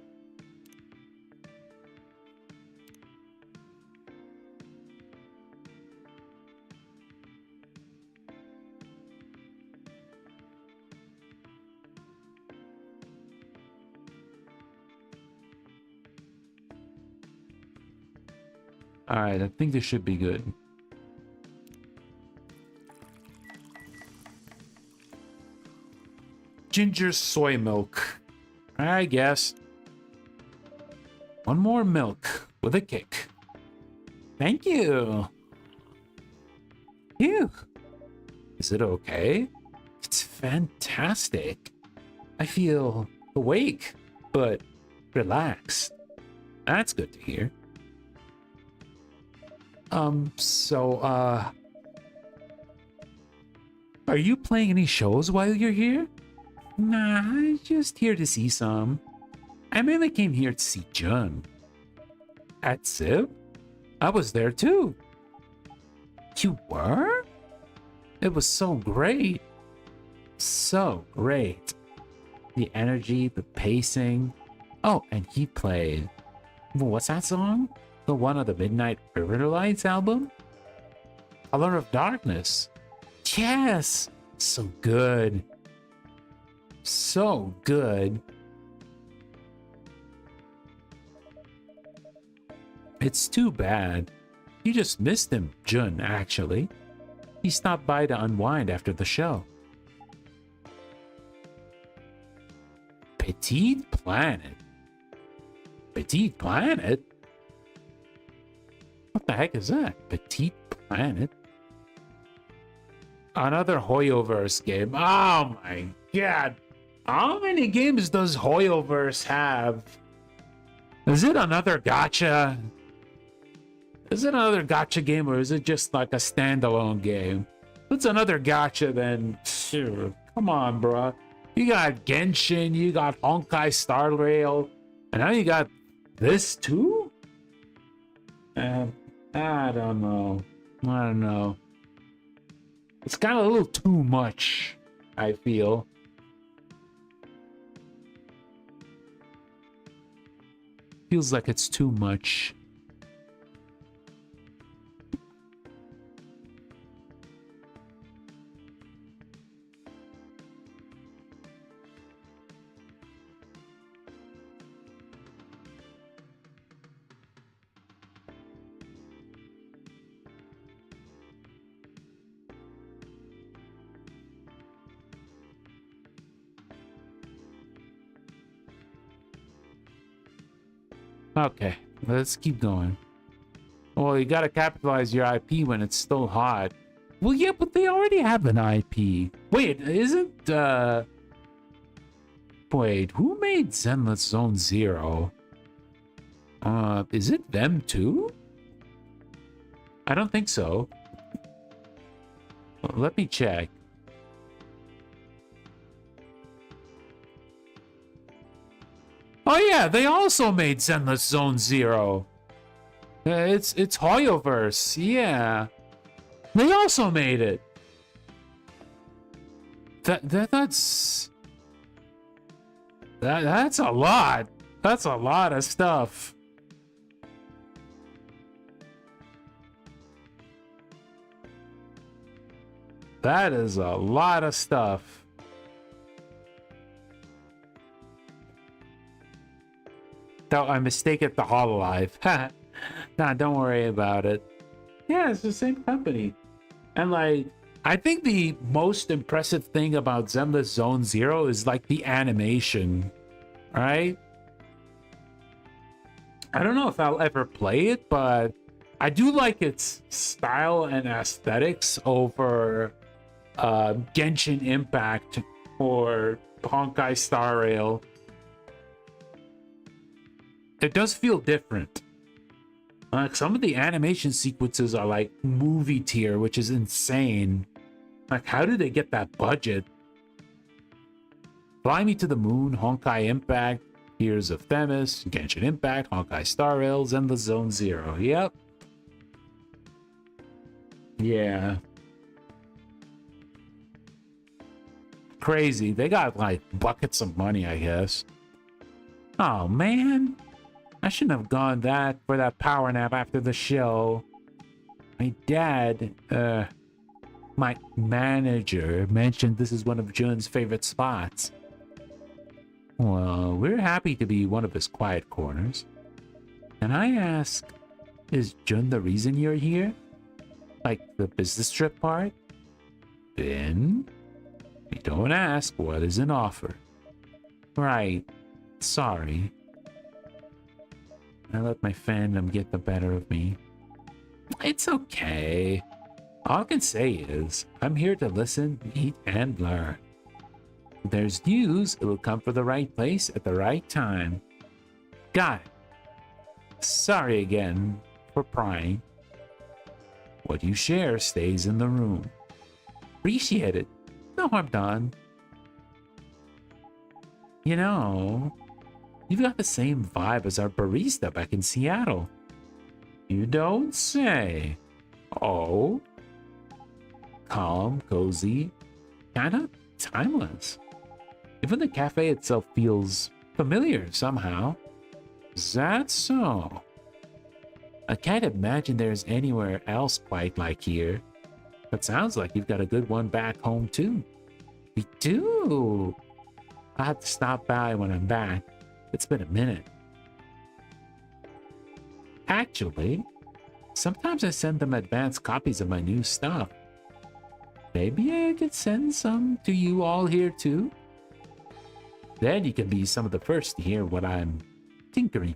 Alright, I think this should be good. Ginger soy milk. I guess. One more milk with a kick. Thank you. Phew. Is it okay? It's fantastic. I feel awake, but relaxed. That's good to hear. Are you playing any shows while you're here? Nah, I'm just here to see some. I mainly came here to see Jun. At Civ? I was there too. You were? It was so great. So great. The energy, the pacing. Oh, and he played. What's that song? The one of the Midnight River Lights album? Color of Darkness. Yes! So good. So good. It's too bad. You just missed him, Jun, actually. He stopped by to unwind after the show. Petite Planet? Petite Planet? What the heck is that? Petite Planet? Another Hoyoverse game. Oh my god. How many games does Hoyoverse have? Is it another gacha? Is it another gacha game, or is it just like a standalone game? If it's another gacha, then sure. Come on, bro. You got Genshin, you got Honkai Star Rail, and now you got this too? I don't know. I don't know. It's kind of a little too much, I feel. Feels like it's too much. Okay, let's keep going. Well, you gotta capitalize your IP when it's still hot. Well, yeah, but they already have an IP. Wait, isn't, Wait, who made Zenless Zone Zero? Is it them too? I don't think so. Well, let me check. Oh yeah, they also made Zenless Zone Zero. It's Hoyoverse, yeah. They also made it. That's a lot. That's a lot of stuff. That is a lot of stuff. Though I mistake it the Hololive. Nah, don't worry about it. Yeah, it's the same company. And like, I think the most impressive thing about Zenless Zone Zero is like the animation, right? I don't know if I'll ever play it, but I do like its style and aesthetics over Genshin Impact or Honkai Star Rail. It does feel different. Like some of the animation sequences are like movie tier, which is insane. Like, how did they get that budget? Fly Me to the Moon, Honkai Impact, Heroes of Themis, Genshin Impact, Honkai Star Rails, and the Zone Zero. Yep. Yeah. Crazy. They got like buckets of money, I guess. Oh man. I shouldn't have gone for that power nap after the show. My dad, my manager mentioned this is one of Jun's favorite spots. Well, we're happy to be one of his quiet corners. Can I ask, is Jun the reason you're here? Like the business trip part? Then, we don't ask what is an offer. Right, sorry. I let my fandom get the better of me. It's okay. All I can say is, I'm here to listen, eat, and learn. If there's news, it will come from the right place at the right time. Got it. Sorry again for prying. What you share stays in the room. Appreciate it. No harm done. You know, you've got the same vibe as our barista back in Seattle. You don't say. Oh. Calm, cozy, kinda timeless. Even the cafe itself feels familiar somehow. Is that so? I can't imagine there's anywhere else quite like here. But sounds like you've got a good one back home too. We do. I'll have to stop by when I'm back. It's been a minute. Actually, sometimes I send them advanced copies of my new stuff. Maybe I could send some to you all here too? Then you can be some of the first to hear what I'm tinkering.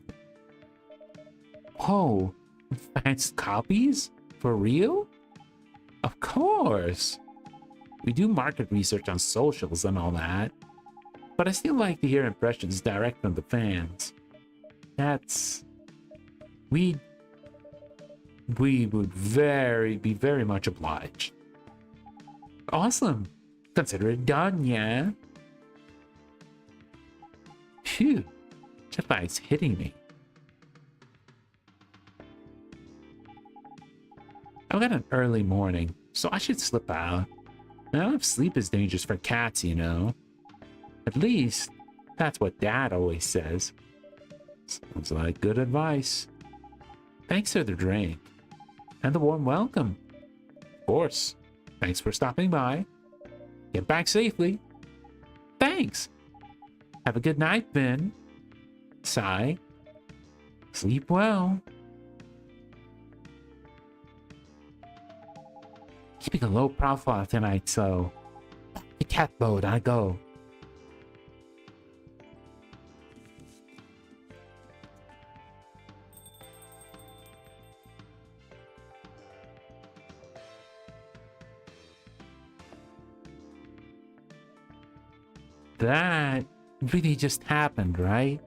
Oh, advanced copies? For real? Of course. We do market research on socials and all that. But I still like to hear impressions direct from the fans. We would be very much obliged. Awesome. Consider it done, yeah? Phew. Jetlight's hitting me. I've got an early morning, so I should slip out. Now, if sleep is dangerous for cats, you know. At least, that's what Dad always says. Sounds like good advice. Thanks for the drink. And the warm welcome. Of course. Thanks for stopping by. Get back safely. Thanks. Have a good night, Vin. Sigh. Sleep well. Keeping a low profile tonight, so the cat mode, I go. That really just happened, right?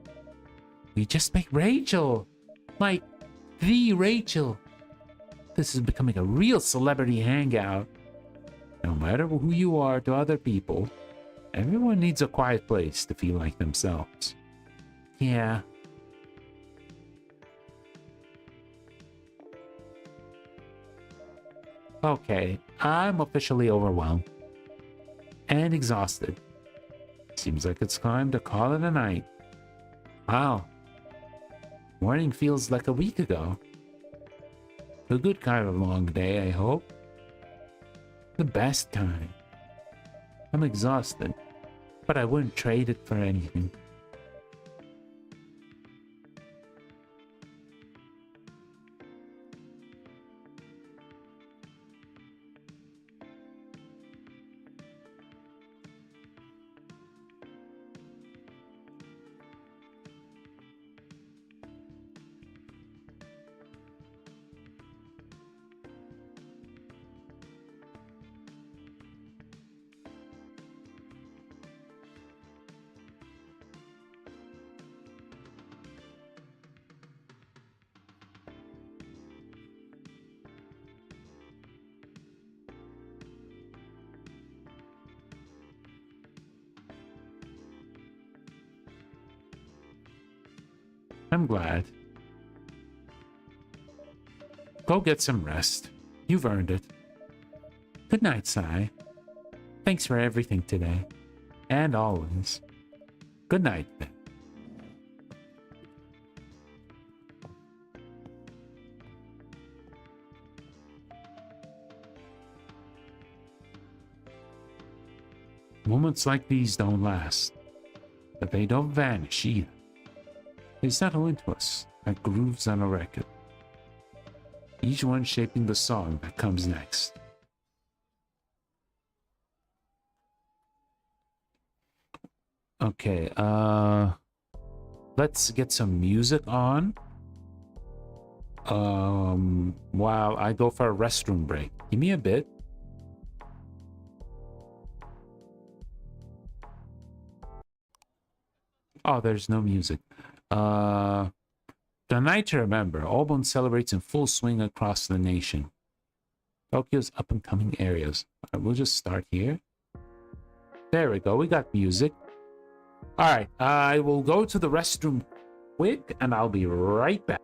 We just met Rachel. Like, the Rachel. This is becoming a real celebrity hangout. No matter who you are to other people, everyone needs a quiet place to feel like themselves. Yeah. Okay, I'm officially overwhelmed. And exhausted. Seems like it's time to call it a night. Wow. Morning feels like a week ago. A good kind of long day, I hope. The best kind. I'm exhausted, but I wouldn't trade it for anything. I'm glad. Go get some rest. You've earned it. Good night, Sai. Thanks for everything today. And always. Good night, then. Moments like these don't last, but they don't vanish either. They settle into us like grooves on a record, each one shaping the song that comes next. Okay, let's get some music on while I go for a restroom break. Give me a bit. Oh, there's no music. The night to remember. Obon celebrates in full swing across the nation. Tokyo's up-and-coming areas. We'll just start here. There we go. We got music. All right. I will go to the restroom quick, and I'll be right back.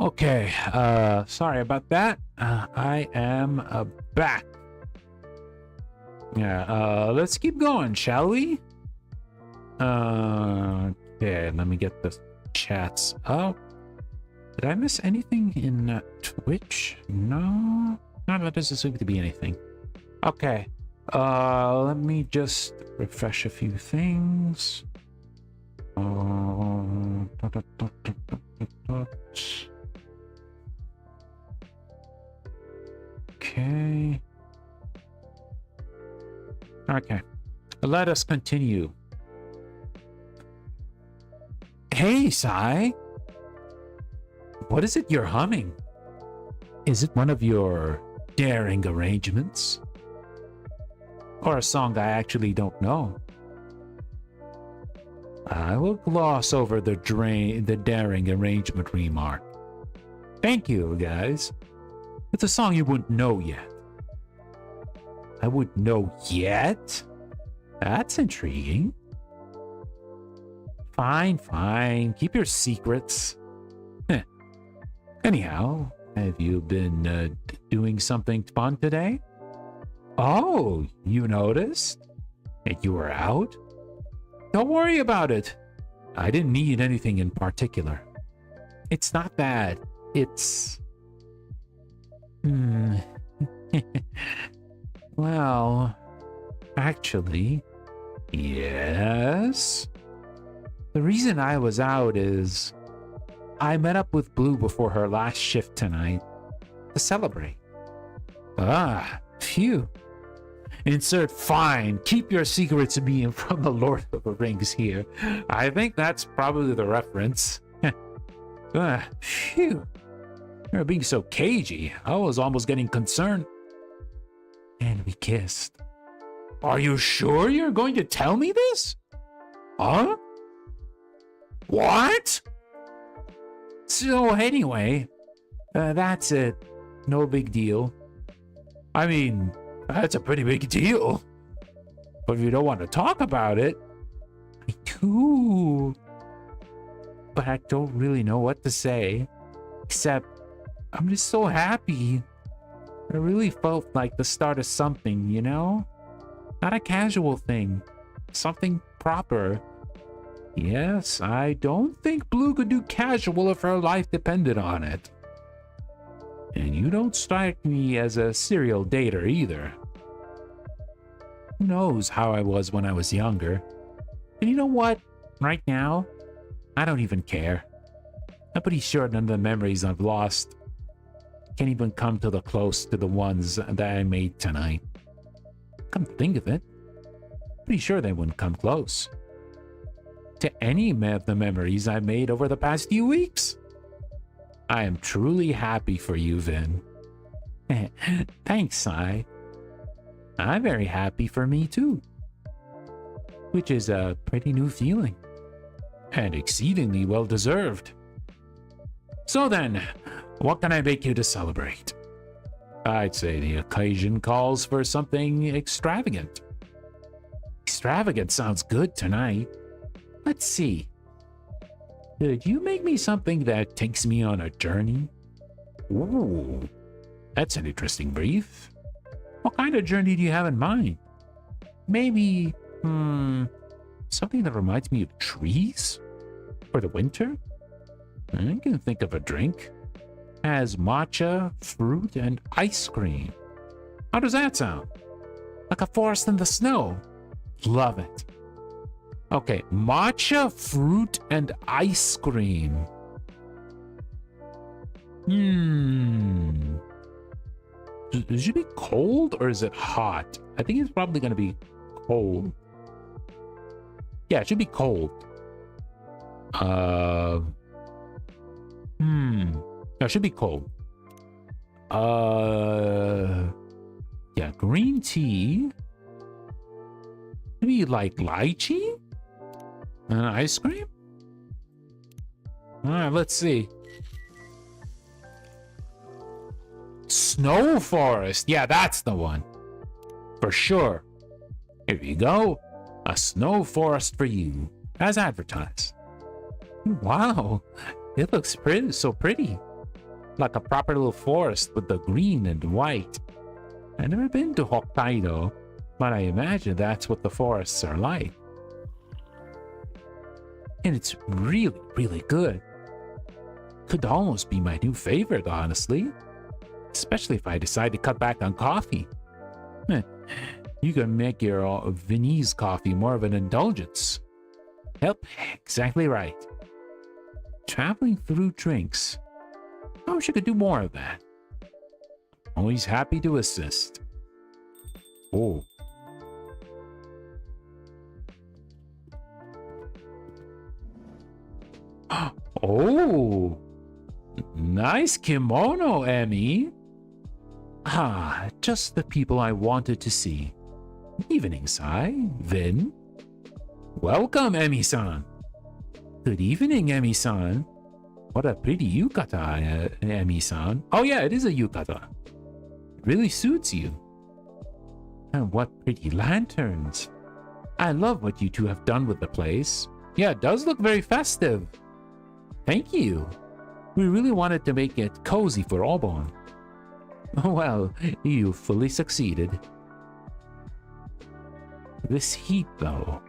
Okay, sorry about that. I am back. Yeah, let's keep going, shall we? Okay, let me get the chats up. Did I miss anything in Twitch? No, that doesn't seem to be anything. Okay, let me just refresh a few things. Okay. Okay. Let us continue. Hey, Sai. What is it you're humming? Is it one of your daring arrangements? Or a song I actually don't know? I will gloss over the daring arrangement remark. Thank you, guys. It's a song you wouldn't know yet. I wouldn't know yet? That's intriguing. Fine. Keep your secrets. Anyhow, have you been doing something fun today? Oh, you noticed? And you were out? Don't worry about it. I didn't need anything in particular. It's not bad. It's... Well, actually, yes. The reason I was out is I met up with Blue before her last shift tonight to celebrate. Ah, phew. Insert fine. Keep your secrets to me from the Lord of the Rings here. I think that's probably the reference. Phew. You're being so cagey. I was almost getting concerned. And we kissed. Are you sure you're going to tell me this? Huh? What? So anyway, that's it. No big deal. I mean, that's a pretty big deal. But if you don't want to talk about it, I do. But I don't really know what to say. Except, I'm just so happy. It really felt like the start of something, you know? Not a casual thing. Something proper. Yes, I don't think Blue could do casual if her life depended on it. And you don't strike me as a serial dater either. Who knows how I was when I was younger? And you know what? Right now, I don't even care. I'm pretty sure none of the memories I've lost can't even come to the close to the ones that I made tonight. Come to think of it, pretty sure they wouldn't come close to any of the memories I made over the past few weeks. I am truly happy for you, Vin. Thanks, Sai. I'm very happy for me too. Which is a pretty new feeling. And exceedingly well deserved. So then, what can I make you to celebrate? I'd say the occasion calls for something extravagant. Extravagant sounds good tonight. Let's see. Could you make me something that takes me on a journey? Ooh, that's an interesting brief. What kind of journey do you have in mind? Maybe, something that reminds me of trees? Or the winter? I can think of a drink. Has matcha, fruit, and ice cream. How does that sound? Like a forest in the snow. Love it. Okay, matcha, fruit, and ice cream. It should be cold or is it hot? I think it's probably going to be cold. Yeah, it should be cold. No, it should be cold. Yeah, green tea. Maybe like lychee? Ice cream? Alright, let's see. Snow forest. Yeah, that's the one. For sure. Here you go. A snow forest for you, as advertised. Wow, it looks pretty, so pretty. like a proper little forest with the green and white. I've never been to Hokkaido, but I imagine that's what the forests are like. And it's really, really good. Could almost be my new favorite, honestly. Especially if I decide to cut back on coffee. You can make your Viennese coffee more of an indulgence. Yep, exactly right. Traveling through drinks. I wish I could do more of that. Always happy to assist. Oh. Oh. Nice kimono, Emmy. Ah, just the people I wanted to see. Evening, Sai. Vin. Welcome, Emmy-san. Good evening, Emmy-san. What a pretty yukata, Emmy-san. Oh yeah, it is a yukata. It really suits you. And what pretty lanterns. I love what you two have done with the place. Yeah, it does look very festive. Thank you. We really wanted to make it cozy for Obon. Well, you fully succeeded. This heat, though.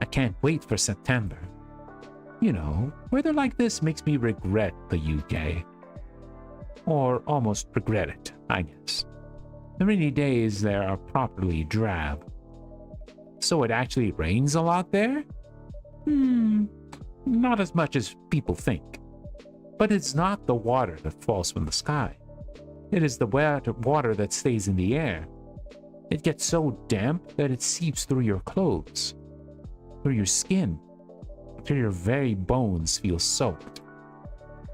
I can't wait for September. You know, weather like this makes me regret the UK. Or almost regret it, I guess. The rainy days there are properly drab. So it actually rains a lot there? Not as much as people think. But it's not the water that falls from the sky. It is the water that stays in the air. It gets so damp that it seeps through your clothes, through your skin, until your very bones feel soaked.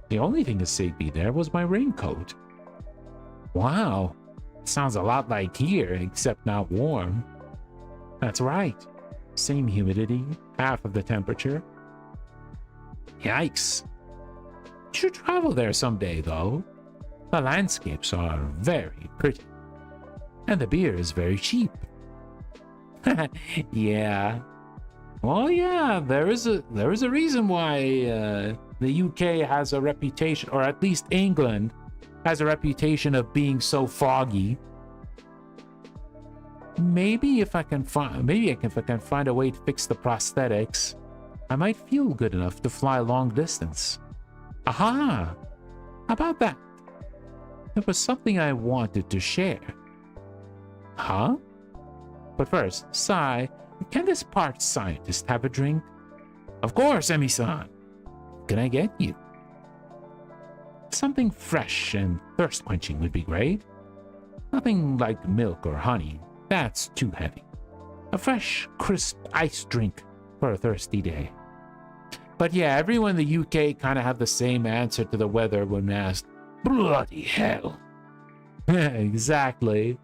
The only thing that saved me there was my raincoat. Wow, sounds a lot like here, except not warm. That's right, same humidity, half of the temperature. Yikes. You should travel there someday, though. The landscapes are very pretty. And the beer is very cheap. Yeah. Well, yeah, there is a reason why the UK has a reputation, or at least England has a reputation of being so foggy. Maybe if I can find a way to fix the prosthetics, I might feel good enough to fly long distance. Aha! How about that? There was something I wanted to share. Huh? But first, Sai, can this part scientist have a drink? Of course, Emi-san. What can I get you? Something fresh and thirst-quenching would be great. Nothing like milk or honey. That's too heavy. A fresh, crisp iced drink for a thirsty day. But yeah, everyone in the UK kind of have the same answer to the weather when asked, bloody hell. Exactly.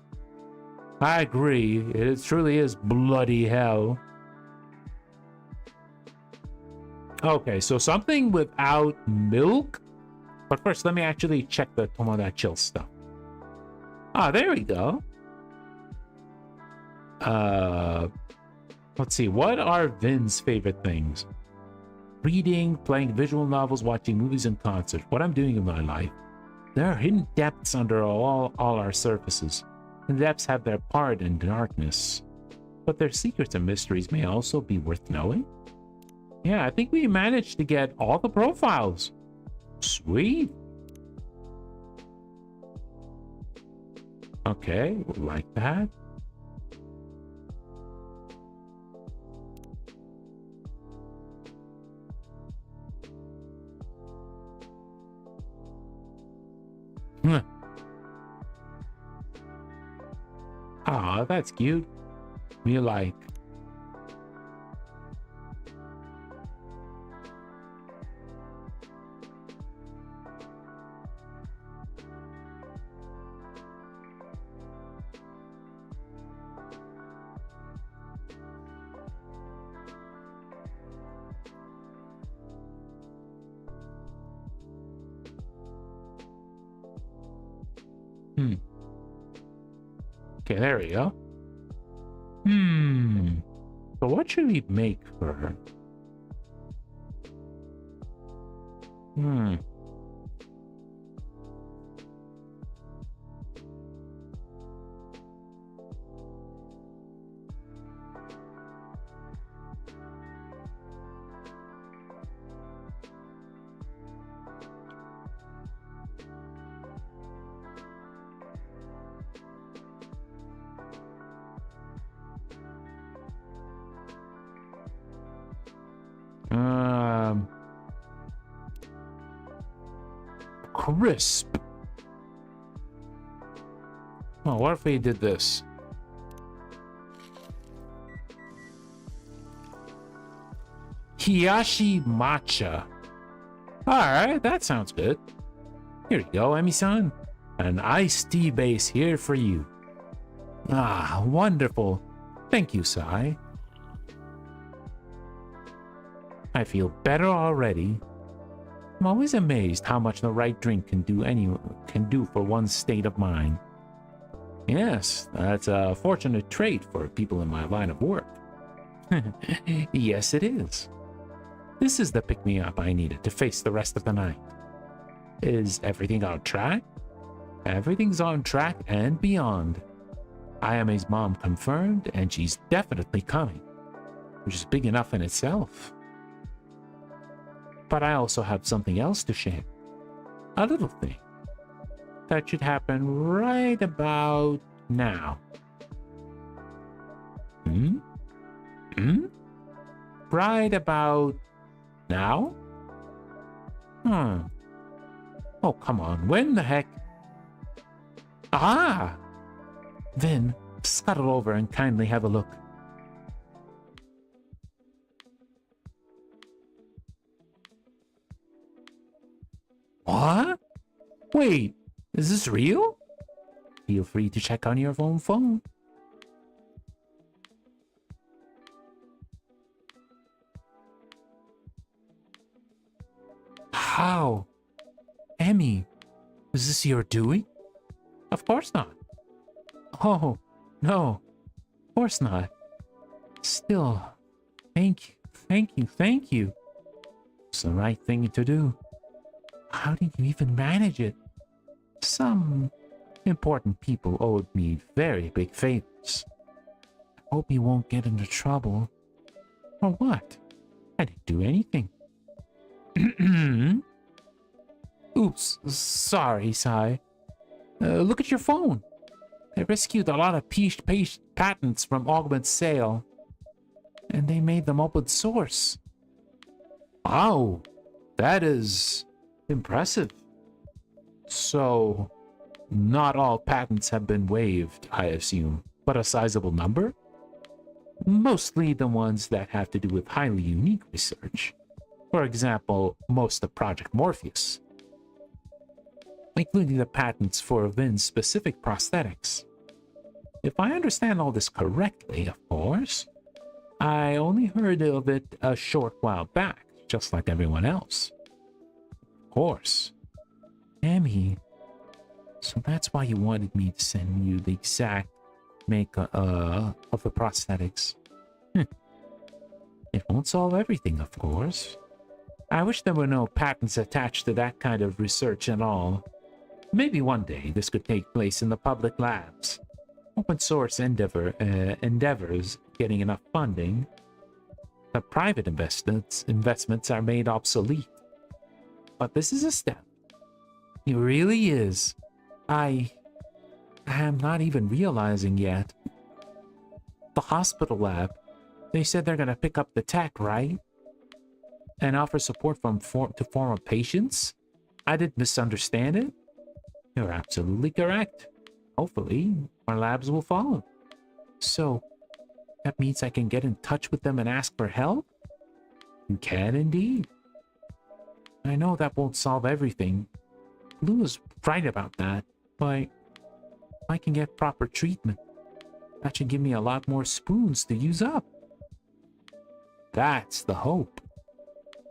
I agree. It truly is bloody hell. Okay, so something without milk? But first, let me actually check the Tomodachi stuff. Ah, there we go. Let's see. What are Vin's favorite things? Reading, playing visual novels, watching movies and concerts. What I'm doing in my life. There are hidden depths under all our surfaces. And depths have their part in darkness. But their secrets and mysteries may also be worth knowing. Yeah, I think we managed to get all the profiles. Sweet. Okay, like that. Aw, that's cute. We like. Okay, there we go. So what should we make for her? Crisp. Oh, what if we did this? Hiyashi matcha. Alright, that sounds good. Here you go, Emi-san. An iced tea base here for you. Ah, wonderful. Thank you, Sai. I feel better already. I'm always amazed how much the right drink can do for one's state of mind. Yes, that's a fortunate trait for people in my line of work. Yes, it is. This is the pick-me-up I needed to face the rest of the night. Is everything on track? Everything's on track and beyond. Ayame's mom confirmed, and she's definitely coming, which is big enough in itself. But I also have something else to share. A little thing that should happen right about now. Right about now? Oh, come on. When the heck? Ah! Then, scuttle over and kindly have a look. What? Wait, is this real? Feel free to check on your own phone. How? Emmy, is this your doing? Of course not. Oh, no, of course not. Still, thank you. It's the right thing to do. How did you even manage it? Some important people owed me very big favors. I hope you won't get into trouble. Or what? I didn't do anything. Oops, sorry, Sai. Look at your phone. They rescued a lot of patents from Augment's sale, and they made them open source. Wow, that is impressive. So, not all patents have been waived, I assume, but a sizable number? Mostly the ones that have to do with highly unique research. For example, most of Project Morpheus, including the patents for Vin's specific prosthetics. If I understand all this correctly, of course, I only heard of it a short while back, just like everyone else. Of course. Emmy, so that's why you wanted me to send you the exact make of the prosthetics. It won't solve everything, of course. I wish there were no patents attached to that kind of research at all. Maybe one day this could take place in the public labs. Open source endeavors getting enough funding. The private investments are made obsolete. But this is a step. It really is. I am not even realizing yet. The hospital lab, they said they're gonna pick up the tech, right? And offer support to former patients? I didn't misunderstand it? You're absolutely correct. Hopefully, our labs will follow. So, that means I can get in touch with them and ask for help? You can indeed. I know that won't solve everything. Blue is right about that, but I can get proper treatment. That should give me a lot more spoons to use up. That's the hope.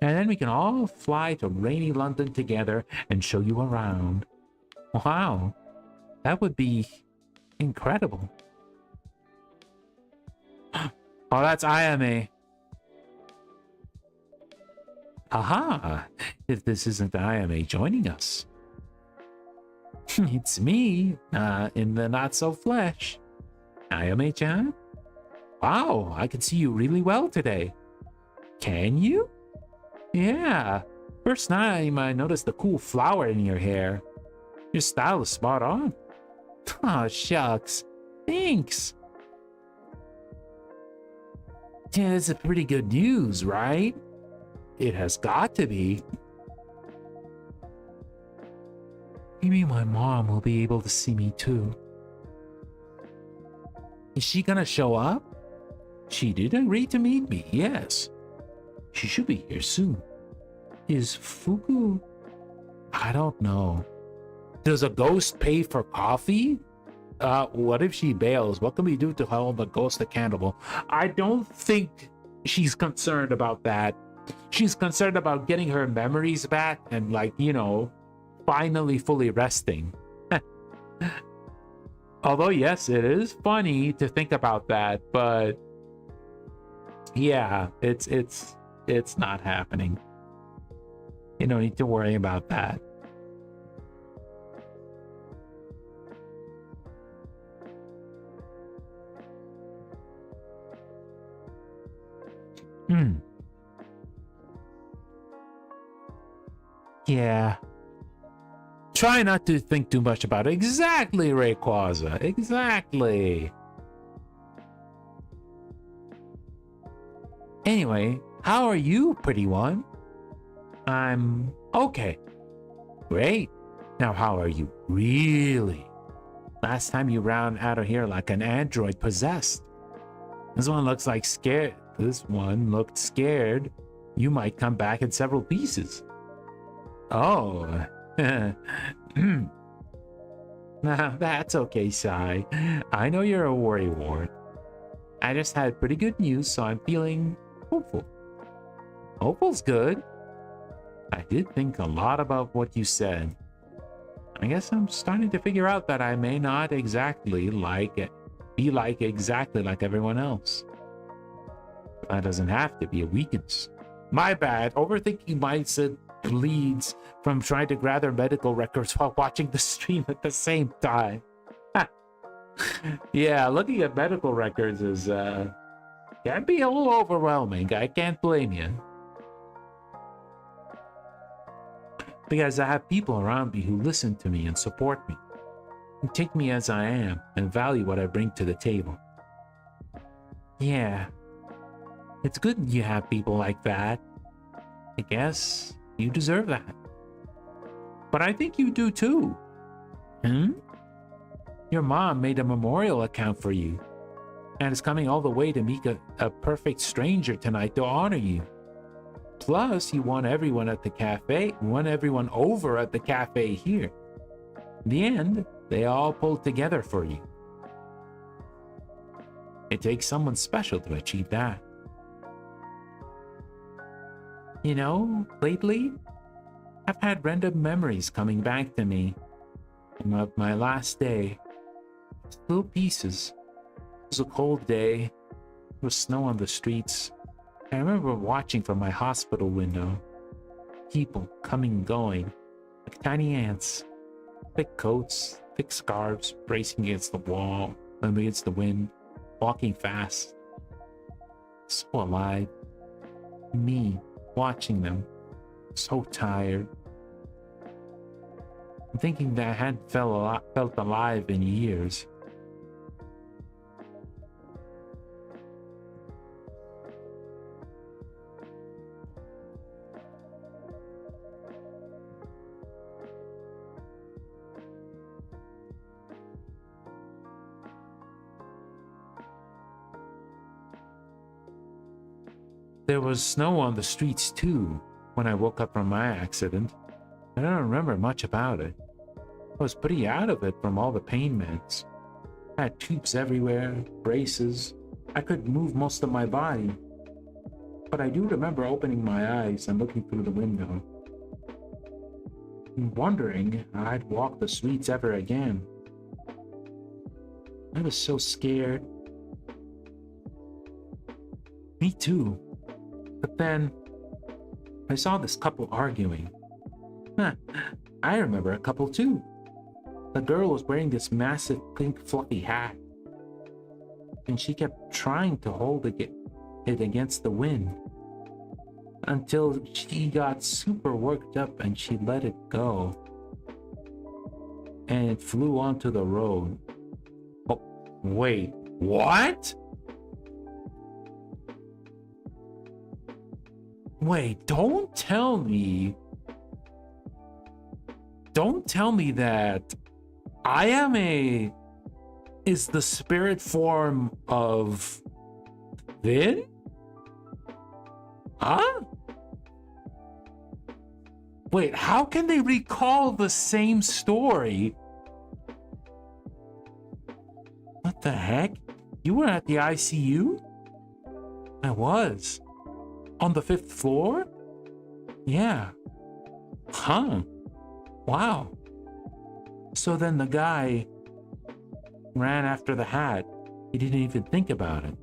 And then we can all fly to rainy London together and show you around. Wow, that would be incredible. Oh, that's Ayame. Aha, if this isn't Ayame joining us. It's me, in the not-so-flesh. Ayame-chan? Wow, I can see you really well today. Can you? Yeah, first time I noticed the cool flower in your hair. Your style is spot on. Oh, shucks. Thanks. Yeah, that's a pretty good news, right? it has got to be. Maybe my mom will be able to see me too. Is she gonna show up? She did agree to meet me, yes. She should be here soon. Is Fuku? I don't know. Does a ghost pay for coffee? What if she bails? What can we do to hold the ghost accountable? I don't think she's concerned about that. She's concerned about getting her memories back and, like, you know, finally fully resting. Although, yes, it is funny to think about that, but yeah, it's not happening. You don't need to worry about that. Yeah. Try not to think too much about it. Exactly, Rayquaza. Exactly. Anyway, how are you, pretty one? I'm okay. Great. Now, how are you really? Last time you ran out of here like an android possessed. This one looks like scared. This one looked scared. You might come back in several pieces. Oh. Nah, that's okay, Sai. I know you're a worrywart. I just had pretty good news, so I'm feeling hopeful. Hopeful's good. I did think a lot about what you said. I guess I'm starting to figure out that I may not exactly be exactly like everyone else. But that doesn't have to be a weakness. My bad. Overthinking mindset bleeds from trying to gather medical records while watching the stream at the same time. Yeah, looking at medical records is can be a little overwhelming. I can't blame you. Because I have people around me who listen to me and support me, who take me as I am and value what I bring to the table. Yeah, it's good you have people like that. I guess you deserve that. But I think you do too. Your mom made a memorial account for you and is coming all the way to meet a perfect stranger tonight to honor you. Plus, you won everyone over at the cafe here. In the end, they all pulled together for you. It takes someone special to achieve that. You know, lately, I've had random memories coming back to me of my last day. Just little pieces. It was a cold day. There was snow on the streets. I remember watching from my hospital window. People coming and going, like tiny ants. Thick coats, thick scarves, bracing against the wall, against the wind, walking fast. So alive. Me, watching them, so tired. I'm thinking that I hadn't felt alive in years. There was snow on the streets too when I woke up from my accident. I don't remember much about it. I was pretty out of it from all the pain meds. I had tubes everywhere, braces. I couldn't move most of my body. But I do remember opening my eyes and looking through the window, and wondering if I'd walk the streets ever again. I was so scared. Me too. But then, I saw this couple arguing. I remember a couple too. The girl was wearing this massive pink fluffy hat, and she kept trying to hold it against the wind until she got super worked up and she let it go. And it flew onto the road. Oh, wait, what? Wait, don't tell me that Ayame is the spirit form of Vin? Huh? Wait, how can they recall the same story? What the heck? You were at the ICU? I was. On the 5th floor? Yeah. Huh. Wow. So then the guy ran after the hat. He didn't even think about it.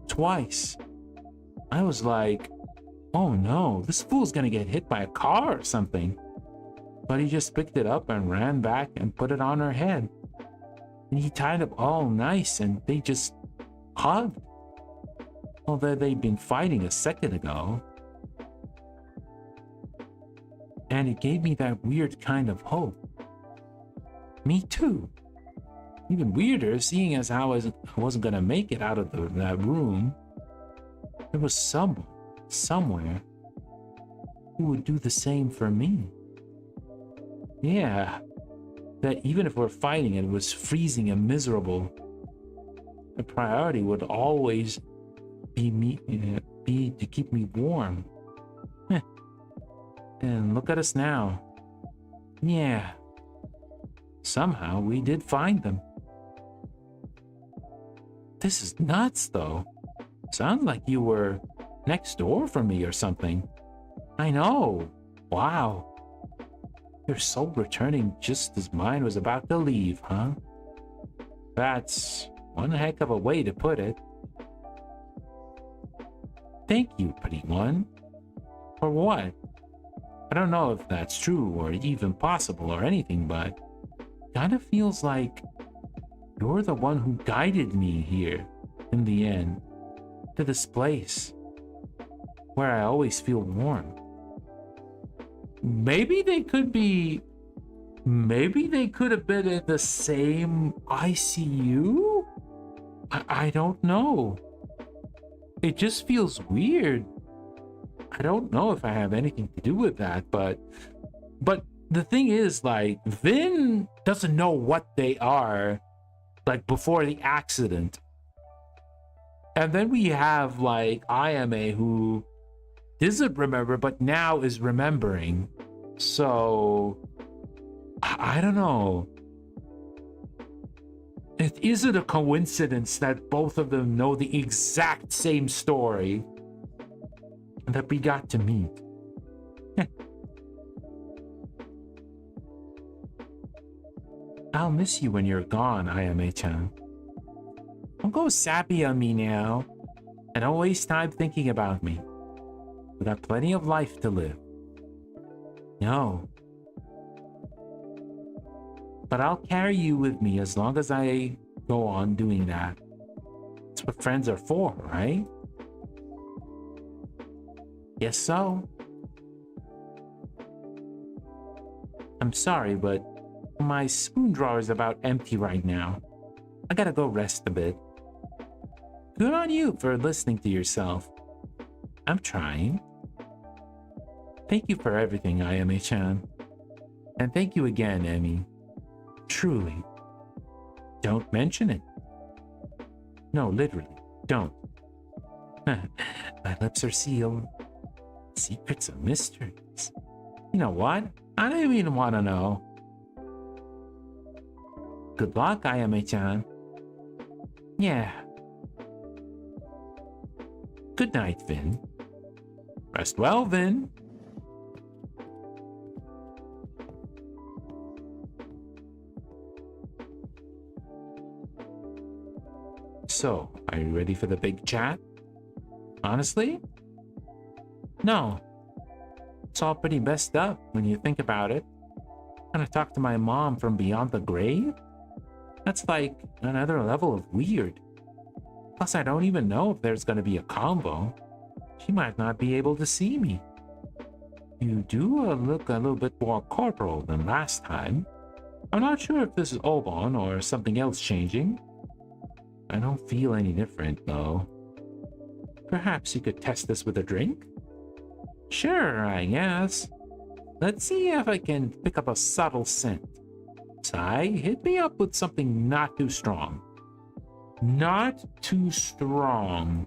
Twice. I was like, oh no, this fool's gonna get hit by a car or something. But he just picked it up and ran back and put it on her head. And he tied up all nice and they just hugged. Although they'd been fighting a second ago. And it gave me that weird kind of hope. Me too. Even weirder, seeing as how I wasn't gonna make it out of that room. There was someone, somewhere, who would do the same for me. Yeah, that even if we're fighting and it was freezing and miserable, the priority would always be to keep me warm. And look at us now. Yeah. Somehow we did find them. This is nuts, though. Sounds like you were next door from me or something. I know. Wow. Your soul returning just as mine was about to leave, huh? That's one heck of a way to put it. Thank you, pretty one. For what? I don't know if that's true or even possible or anything, but kind of feels like you're the one who guided me here in the end to this place where I always feel warm. Maybe they could have been in the same ICU? I don't know. It just feels weird. I don't know if I have anything to do with that, but the thing is, like, Vin doesn't know what they are, like, before the accident. And then we have, like, Ayame, who doesn't remember, but now is remembering. So, I don't know. It isn't a coincidence that both of them know the exact same story that we got to meet. I'll miss you when you're gone, Ayame-chan. Don't go sappy on me now, and don't waste time thinking about me. We got plenty of life to live. No. But I'll carry you with me as long as I go on doing that. That's what friends are for, right? Guess so. I'm sorry, but my spoon drawer is about empty right now. I gotta go rest a bit. Good on you for listening to yourself. I'm trying. Thank you for everything, Ayame-chan. And thank you again, Emmy. Truly. Don't mention it. No, literally, don't. My lips are sealed. Secrets and mysteries. You know what? I don't even want to know. Good luck, Ayame-chan. Yeah. Good night, Vin. Rest well, Vin. So, are you ready for the big chat? Honestly? No. It's all pretty messed up when you think about it. Gonna talk to my mom from beyond the grave? That's like another level of weird. Plus, I don't even know if there's gonna be a combo. She might not be able to see me. You do look a little bit more corporal than last time. I'm not sure if this is Obon or something else changing. I don't feel any different, though. Perhaps you could test this with a drink? Sure, I guess. Let's see if I can pick up a subtle scent. Sai, hit me up with something not too strong. Not too strong.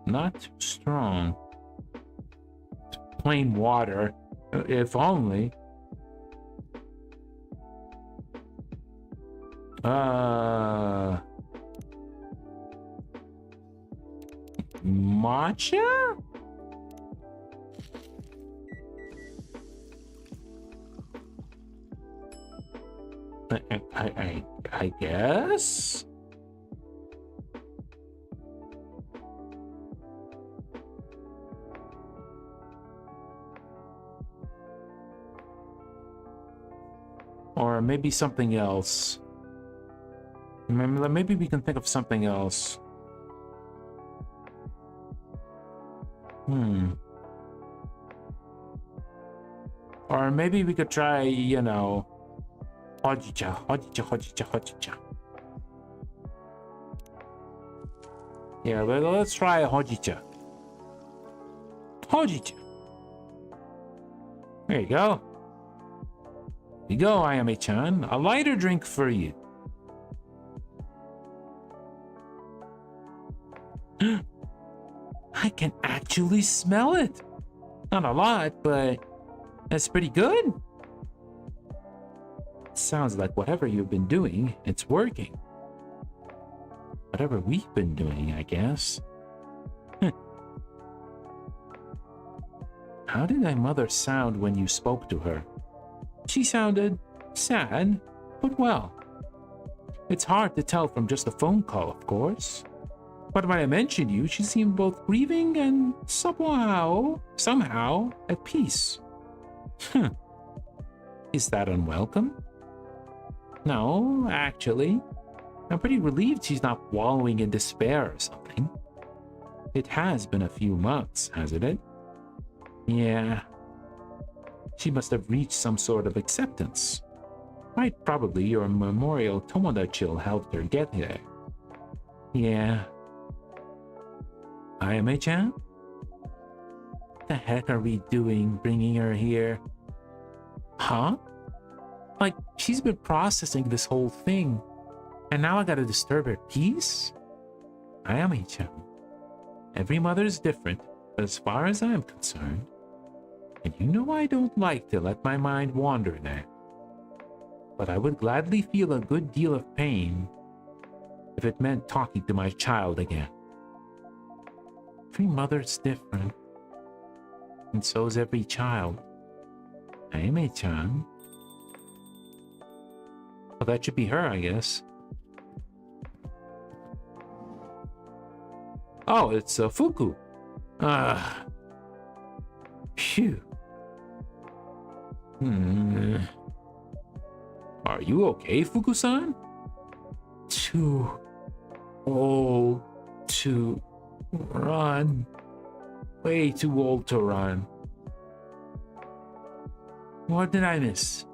Not too strong. Plain water, if only. Matcha? I guess? Or maybe something else. Maybe we can think of something else. Or maybe we could try, you know, hojicha. Yeah, let's try hojicha. Hojicha. There you go. Here you go, Ayame-chan. A lighter drink for you. I can actually smell it. Not a lot, but that's pretty good. Sounds like whatever you've been doing, it's working. Whatever we've been doing, I guess. How did my mother sound when you spoke to her? She sounded sad, but well. It's hard to tell from just a phone call, of course. But when I mentioned you, she seemed both grieving and somehow at peace. Is that unwelcome? No, actually. I'm pretty relieved she's not wallowing in despair or something. It has been a few months, hasn't it? Yeah. She must have reached some sort of acceptance. Quite probably your memorial Tomoda chill helped her get there. Yeah. Ayame-chan? What the heck are we doing bringing her here? Huh? Like, she's been processing this whole thing, and now I gotta disturb her peace? Ayame-chan. Every mother's different, but as far as I'm concerned, and you know I don't like to let my mind wander there, but I would gladly feel a good deal of pain if it meant talking to my child again. Every mother's different, and so's every child. Ayame-chan. Well, that should be her, I guess. Oh, it's Fuku. Phew. Are you okay, Fuku-san? Too old to run. Way too old to run. What did I miss?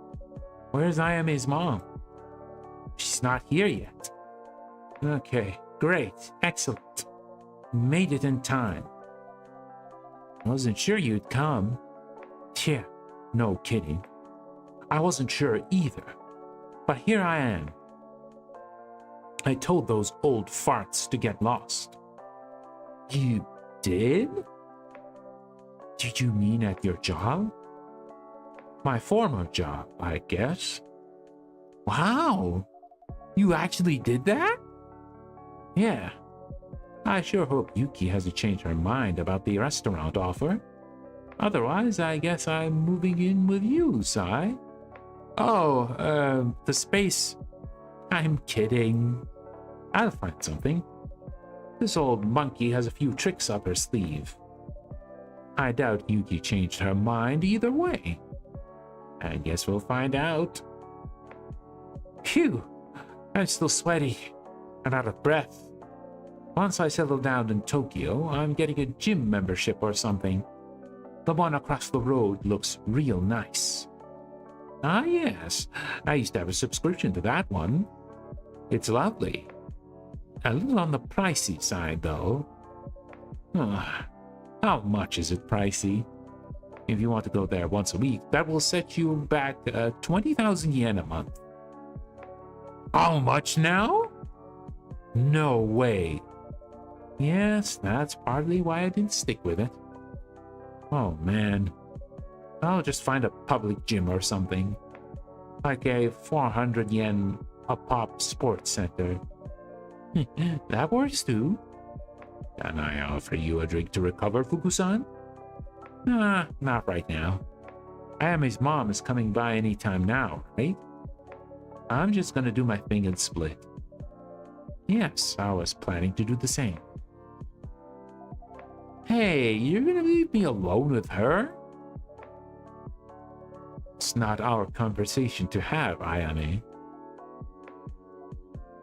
Where's Ayame's mom? She's not here yet. Okay, great, excellent. Made it in time. Wasn't sure you'd come. Yeah, no kidding. I wasn't sure either. But here I am. I told those old farts to get lost. You did? Did you mean at your job? My former job, I guess. Wow! You actually did that? Yeah. I sure hope Yuki hasn't changed her mind about the restaurant offer. Otherwise, I guess I'm moving in with you, Sai. Oh, the space. I'm kidding. I'll find something. This old monkey has a few tricks up her sleeve. I doubt Yuki changed her mind either way. I guess we'll find out. Phew! I'm still sweaty and out of breath. Once I settle down in Tokyo, I'm getting a gym membership or something. The one across the road looks real nice. Ah, yes. I used to have a subscription to that one. It's lovely. A little on the pricey side, though. How much is it pricey? If you want to go there once a week, that will set you back 20,000 yen a month. How much now? No way. Yes, that's partly why I didn't stick with it. Oh man. I'll just find a public gym or something. Like a 400 yen a pop sports center. That works too. Can I offer you a drink to recover, Fuku-san? Nah, not right now. Ayame's mom is coming by anytime now, right? I'm just gonna do my thing and split. Yes, I was planning to do the same. Hey, you're gonna leave me alone with her? It's not our conversation to have, Ayame.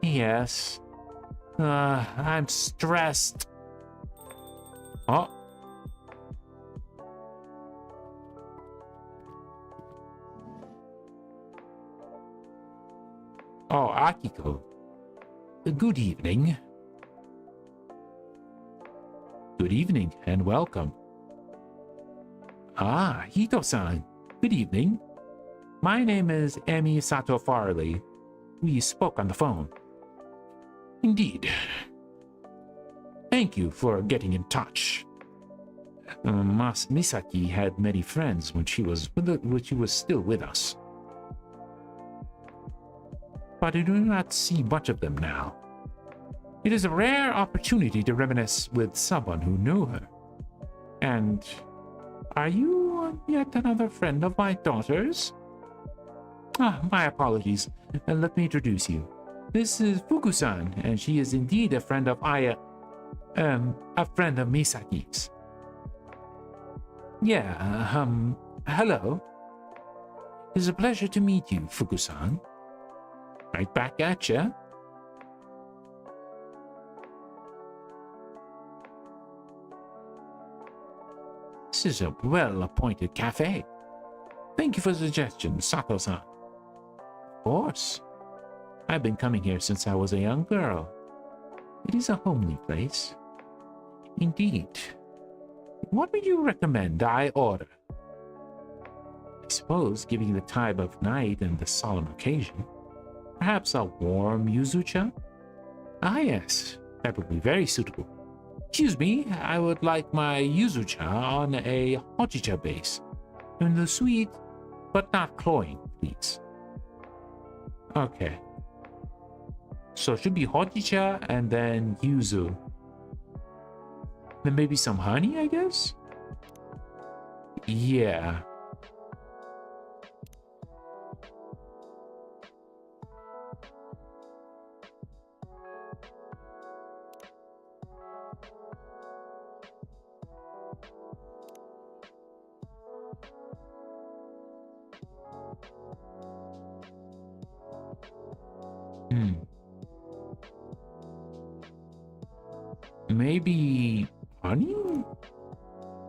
Yes. I'm stressed. Oh. Oh, Akiko. Good evening. Good evening and welcome. Ah, Hito-san. Good evening. My name is Emi Sato Farley. We spoke on the phone. Indeed. Thank you for getting in touch. Misaki had many friends when she was still with us. But I do not see much of them now. It is a rare opportunity to reminisce with someone who knew her. And are you yet another friend of my daughter's? Ah, my apologies. Let me introduce you. This is Fuku-san, and she is indeed a friend of a friend of Misaki's. Yeah, hello. It's a pleasure to meet you, Fuku-san. Right back at ya. This is a well-appointed cafe. Thank you for the suggestion, Sato-san. Of course. I've been coming here since I was a young girl. It is a homely place. Indeed. What would you recommend I order? I suppose, given the time of night and the solemn occasion, perhaps a warm yuzu-cha? Ah, yes. That would be very suitable. Excuse me, I would like my yuzu-cha on a hojicha base. In the sweet, but not cloying, please. Okay. So it should be hojicha and then yuzu. Then maybe some honey, I guess? Yeah. Maybe honey?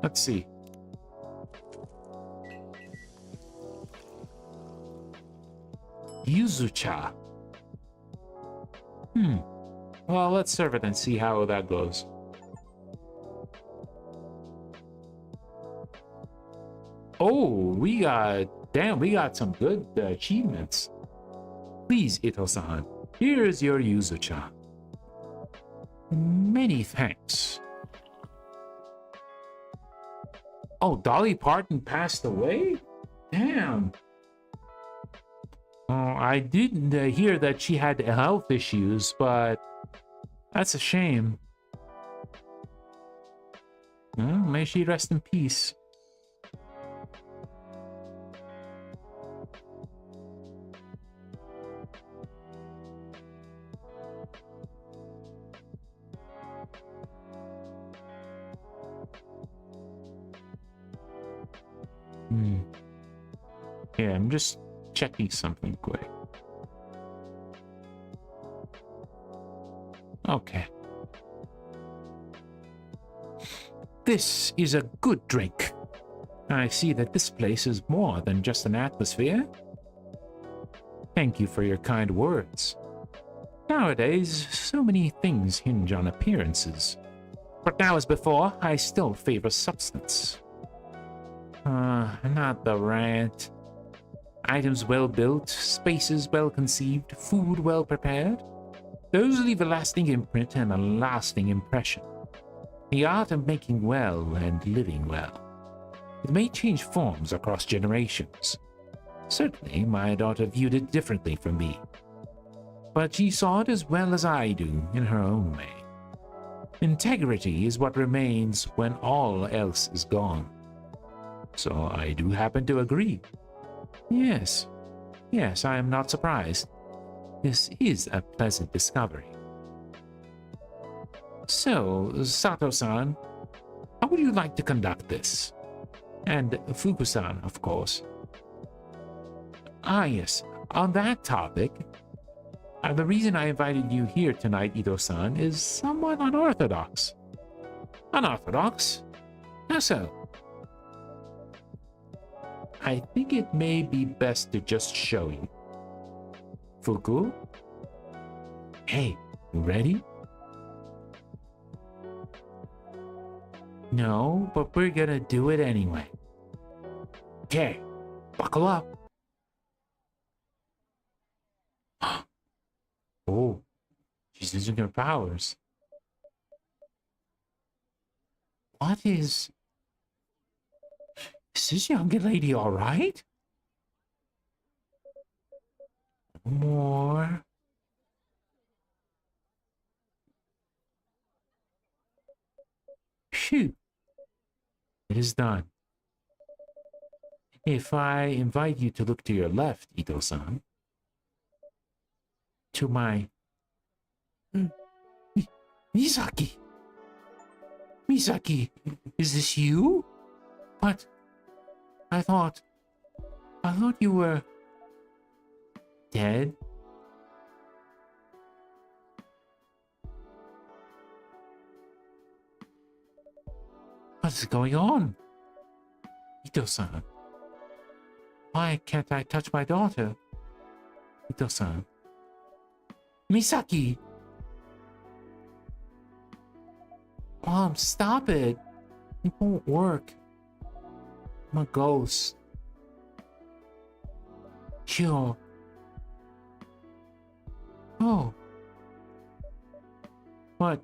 Let's see. Yuzu-cha. Well, let's serve it and see how that goes. Oh, we got some good achievements. Please, Ito-san, here's your yuzu-cha. Many thanks. Oh, Dolly Parton passed away? Damn. Oh, I didn't hear that she had health issues, but that's a shame. Well, may she rest in peace. Yeah, I'm just checking something quick. Okay. This is a good drink. I see that this place is more than just an atmosphere. Thank you for your kind words. Nowadays, so many things hinge on appearances. But now as before, I still favor substance. Not the rant. Items well built, spaces well conceived, food well prepared. Those leave a lasting imprint and a lasting impression. The art of making well and living well. It may change forms across generations. Certainly, my daughter viewed it differently from me. But she saw it as well as I do in her own way. Integrity is what remains when all else is gone. So I do happen to agree. Yes, I am not surprised. This is a pleasant discovery. So, Sato-san, how would you like to conduct this? And Fuku-san, of course. Ah, yes, on that topic, the reason I invited you here tonight, Ito-san, is somewhat unorthodox. Unorthodox? How so? I think it may be best to just show you. Fuku? Hey, ready? No, but we're gonna do it anyway. Okay, buckle up. Oh, she's using her powers. What is... Is this young lady alright? More... Phew. It is done. If I invite you to look to your left, Ito-san. To my... Misaki! Misaki, is this you? But... I thought you were... dead? What's going on? Ito-san. Why can't I touch my daughter? Ito-san. Misaki! Mom, stop it. It won't work. I'm a ghost. Sure. Oh. What?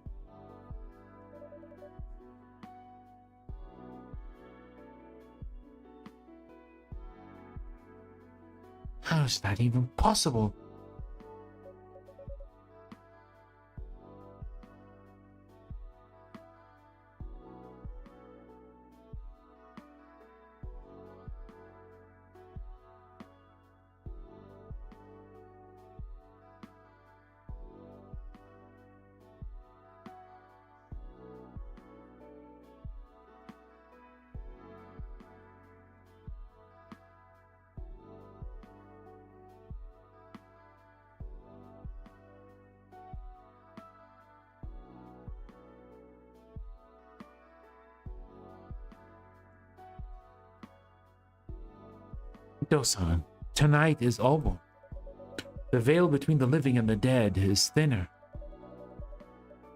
How is that even possible? Ito-san, tonight is over. The veil between the living and the dead is thinner.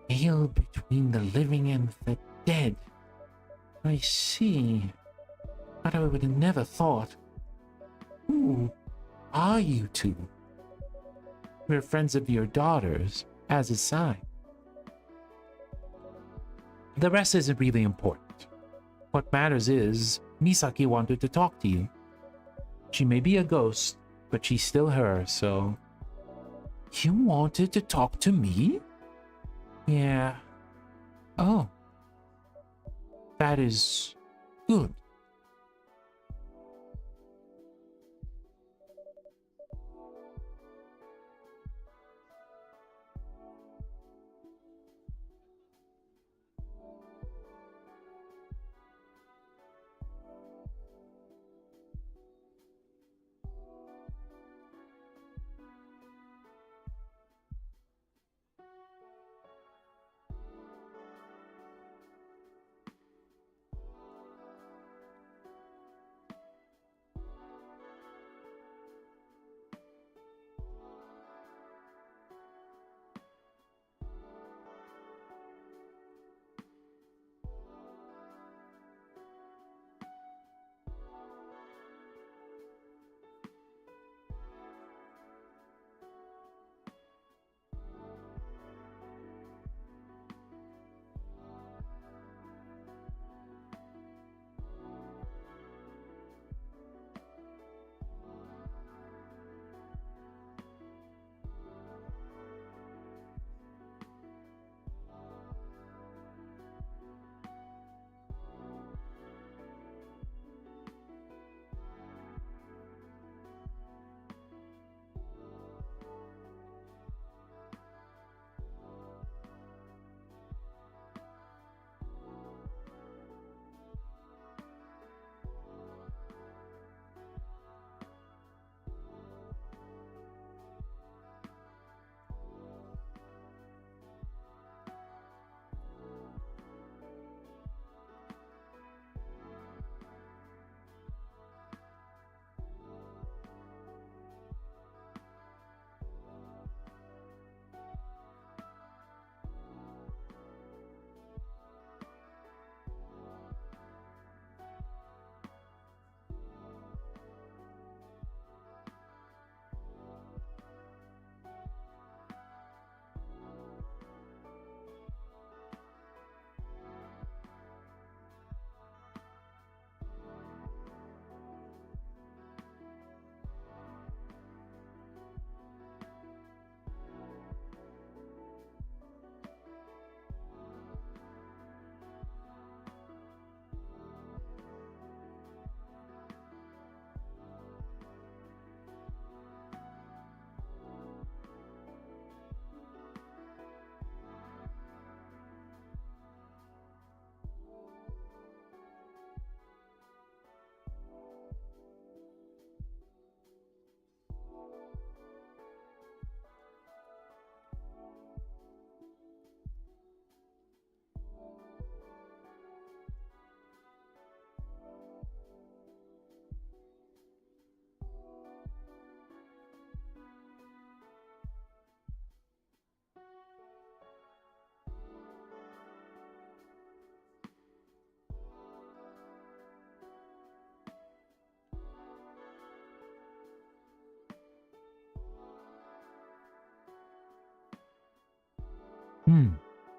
Veil between the living and the dead. I see. But I would have never thought. Who are you two? We're friends of your daughters, as is Sai. The rest isn't really important. What matters is, Misaki wanted to talk to you. She may be a ghost, but she's still her, so... You wanted to talk to me? Yeah. Oh. That is... good.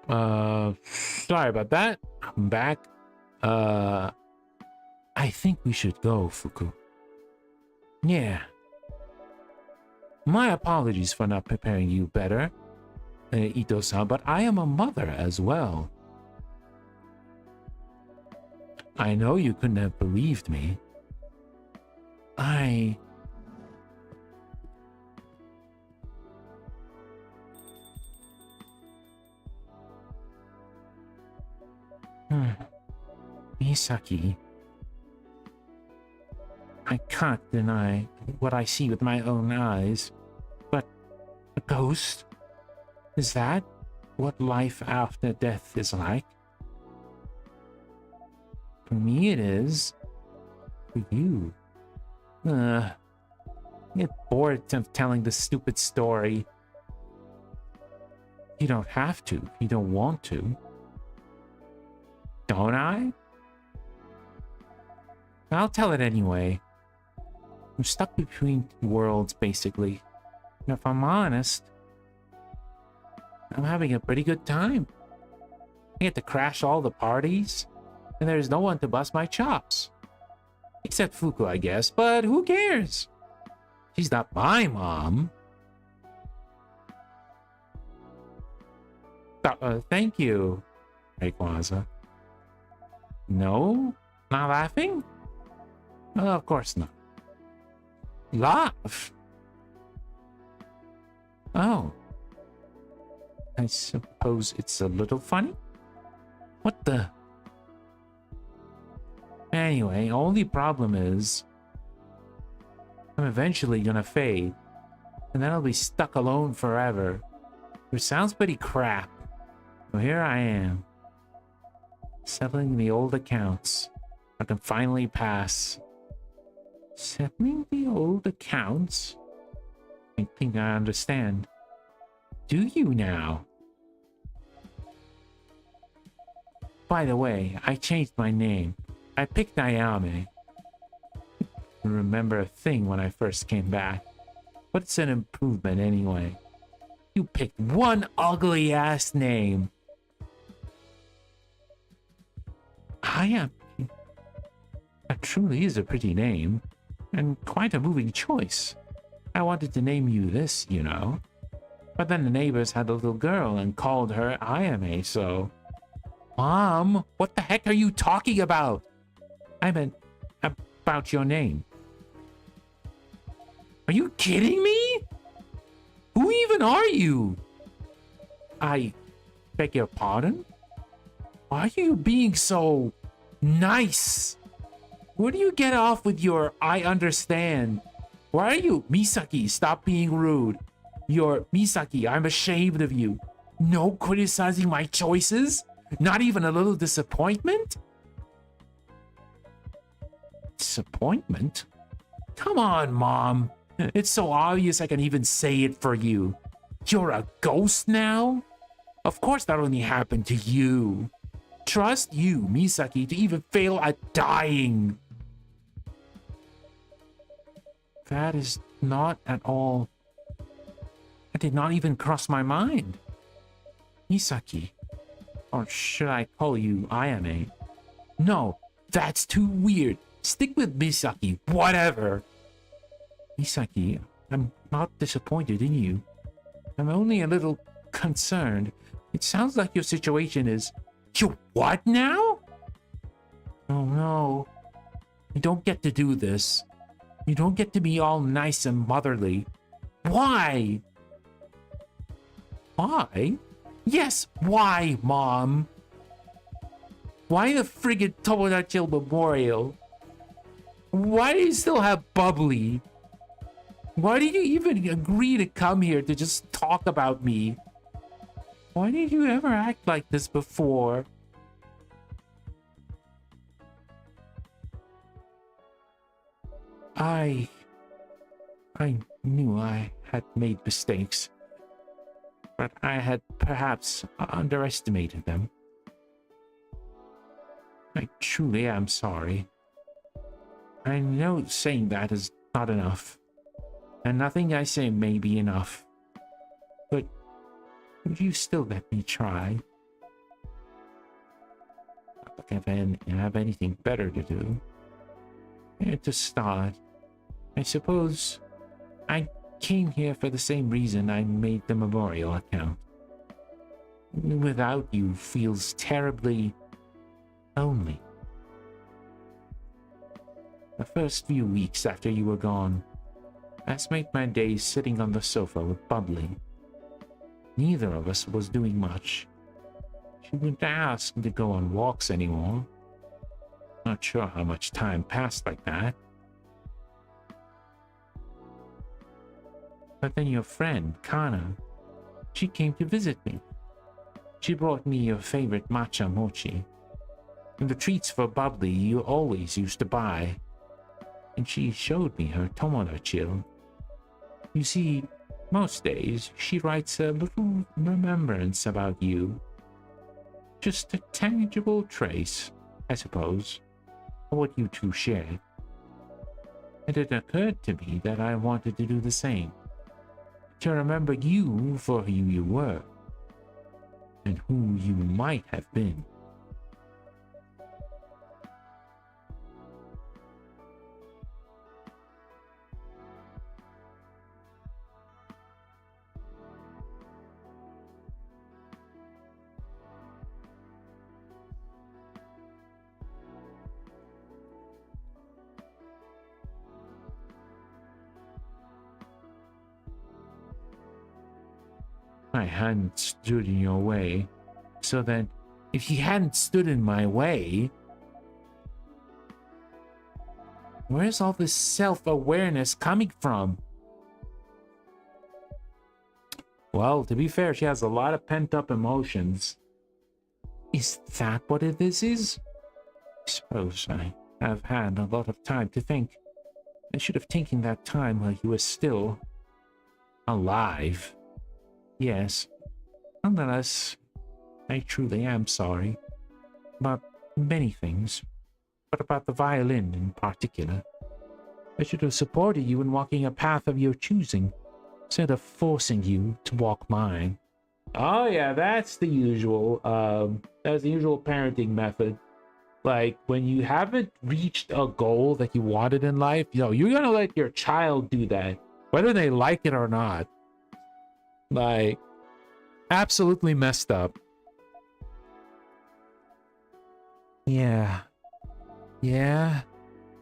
Sorry about that. I'm back. I think we should go, Fuku. Yeah. My apologies for not preparing you better, Ito-san, but I am a mother as well. I know you couldn't have believed me. Misaki. I can't deny what I see with my own eyes. But a ghost? Is that what life after death is like? For me it is. For you. I get bored of telling this stupid story. You don't have to if you don't want to. Don't I? I'll tell it anyway. I'm stuck between worlds, basically. And if I'm honest, I'm having a pretty good time. I get to crash all the parties, and there's no one to bust my chops. Except Fuku, I guess, but who cares? She's not my mom. Thank you, Rayquaza. No? Not laughing? Of course not. Laugh? Oh. I suppose it's a little funny? What the? Anyway, only problem is I'm eventually gonna fade, and then I'll be stuck alone forever. Which sounds pretty crap. So here I am, settling the old accounts. I can finally pass. Settling the old accounts? I think I understand. Do you now? By the way, I changed my name. I picked Ayame. I didn't remember a thing when I first came back. But it's an improvement anyway. You picked one ugly-ass name. Ayame. That truly is a pretty name. And quite a moving choice. I wanted to name you this, you know. But then the neighbors had a little girl and called her Ayame, so... Mom, what the heck are you talking about? I meant about your name. Are you kidding me? Who even are you? I beg your pardon? Why are you being so nice? Where do you get off with your I understand? Why are you... Misaki, stop being rude. You're... Misaki, I'm ashamed of you. No criticizing my choices? Not even a little disappointment? Disappointment? Come on, Mom. It's so obvious I can even say it for you. You're a ghost now? Of course that only happened to you. Trust you, Misaki, to even fail at dying. That is not at all... That did not even cross my mind. Misaki. Or should I call you Ayame? No, that's too weird. Stick with Misaki, whatever. Misaki, I'm not disappointed in you. I'm only a little concerned. It sounds like your situation is... You what now? Oh no. You don't get to do this. You don't get to be all nice and motherly. Why? Why? Yes, why, Mom? Why the friggin' Tomodachi Memorial? Why do you still have Bubbly? Why did you even agree to come here to just talk about me? Why did you ever act like this before? I knew I had made mistakes, but I had perhaps underestimated them. I truly am sorry. I know saying that is not enough, and nothing I say may be enough. But Would you still let me try? Not like I have anything better to do. And to start, I suppose I came here for the same reason I made the memorial account. Without you feels terribly lonely. The first few weeks after you were gone, I spent my days sitting on the sofa with Bubbly. Neither of us was doing much. She wouldn't ask to go on walks anymore. Not sure how much time passed like that. But then your friend, Kana, she came to visit me. She brought me your favorite matcha mochi, and the treats for Bubbly you always used to buy. And she showed me her Tomodachi. You see, most days she writes a little remembrance about you. Just a tangible trace, I suppose, of what you two shared. And it occurred to me that I wanted to do the same. To remember you for who you were, and who you might have been. I hadn't stood in your way, so then, if he hadn't stood in my way, where's all this self-awareness coming from? Well, to be fair, she has a lot of pent-up emotions. Is that what this is? I suppose I have had a lot of time to think. I should have taken that time while you were still alive. Yes. Nonetheless, I truly am sorry. About many things, but about the violin in particular. I should have supported you in walking a path of your choosing, instead of forcing you to walk mine. Oh yeah, that's the usual parenting method. Like, when you haven't reached a goal that you wanted in life, you're gonna let your child do that, whether they like it or not. Like, absolutely messed up. Yeah,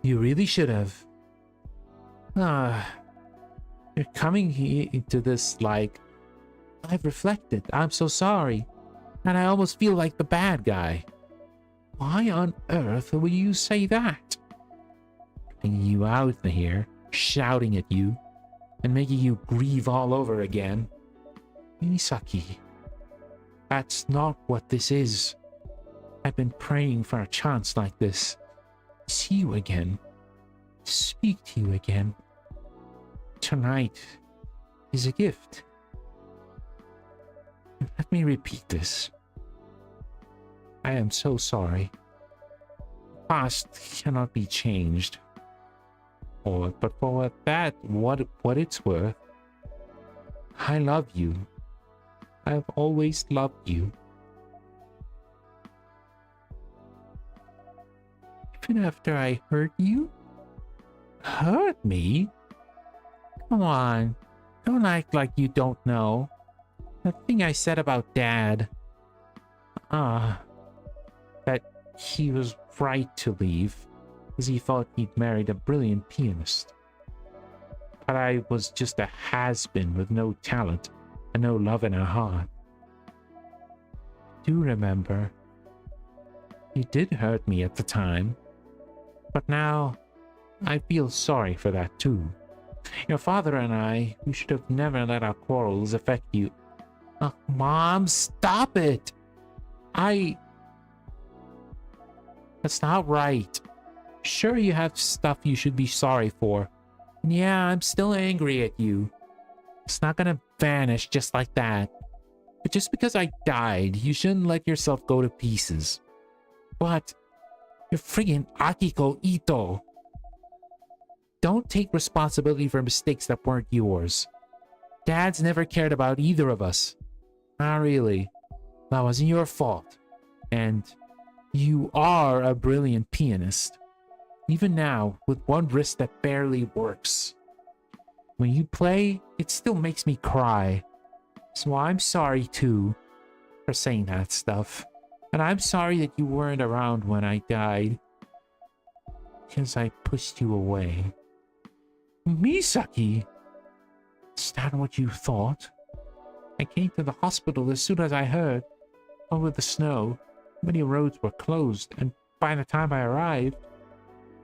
you really should have. You're coming into this like, I've reflected, I'm so sorry, and I almost feel like the bad guy. Why on earth would you say that? Bringing you out here, shouting at you, and making you grieve all over again. Misaki, that's not what this is. I've been praying for a chance like this. See you again. Speak to you again. Tonight is a gift. Let me repeat this. I am so sorry. Past cannot be changed. But for what it's worth, I love you. I've always loved you. Even after I hurt you? Hurt me? Come on. Don't act like you don't know. That thing I said about Dad. That he was right to leave, because he thought he'd married a brilliant pianist. But I was just a has-been with no talent and no love in her heart. Do remember, you did hurt me at the time, but now I feel sorry for that too. Your father and I, we should have never let our quarrels affect you. Mom, stop it! That's not right. Sure, you have stuff you should be sorry for. And yeah, I'm still angry at you. It's not gonna vanish just like that. But just because I died, you shouldn't let yourself go to pieces. But you're friggin' Akiko Ito. Don't take responsibility for mistakes that weren't yours. Dad's never cared about either of us. Not really. That wasn't your fault. And you are a brilliant pianist. Even now, with one wrist that barely works. When you play, it still makes me cry. So I'm sorry too for saying that stuff. And I'm sorry that you weren't around when I died. Because I pushed you away. Misaki! Is that what you thought? I came to the hospital as soon as I heard. Over the snow, many roads were closed, and by the time I arrived,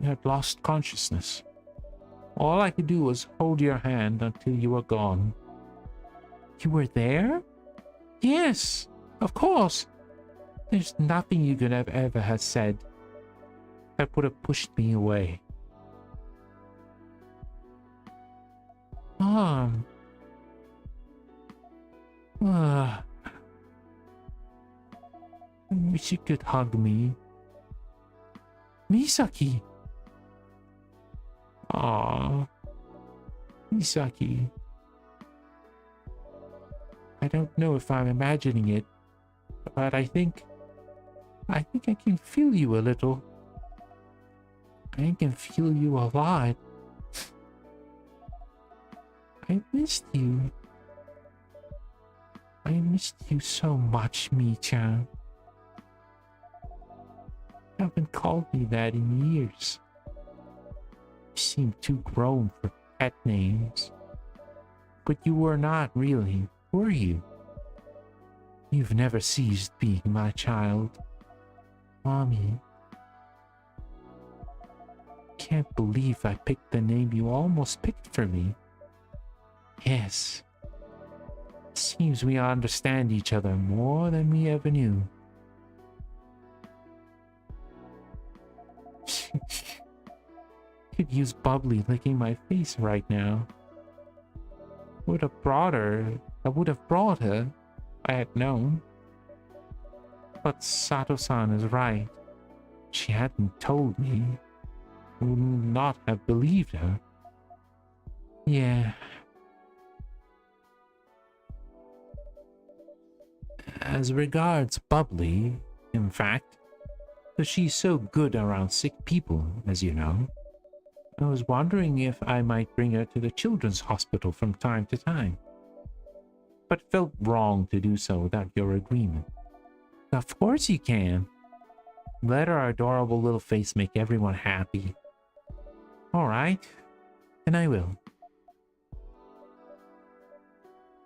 you had lost consciousness. All I could do was hold your hand until you were gone. You were there? Yes, of course. There's nothing you could have ever have said that would have pushed me away. Mom. I wish you could hug me. Misaki. Aww. Misaki. I don't know if I'm imagining it, but I think I can feel you a little. I can feel you a lot. I missed you. I missed you so much, Mi-chan. You haven't called me that in years. You seem too grown for pet names. But you were not really, were you? You've never ceased being my child. Mommy. Can't believe I picked the name you almost picked for me. Yes. Seems we understand each other more than we ever knew. Could use Bubbly licking my face right now. I would have brought her if I had known. But Sato-san is right. She hadn't told me. I would not have believed her. Yeah. As regards Bubbly, in fact, she's so good around sick people, as you know. I was wondering if I might bring her to the children's hospital from time to time. But it felt wrong to do so without your agreement. Of course you can. Let her adorable little face make everyone happy. Alright, then I will.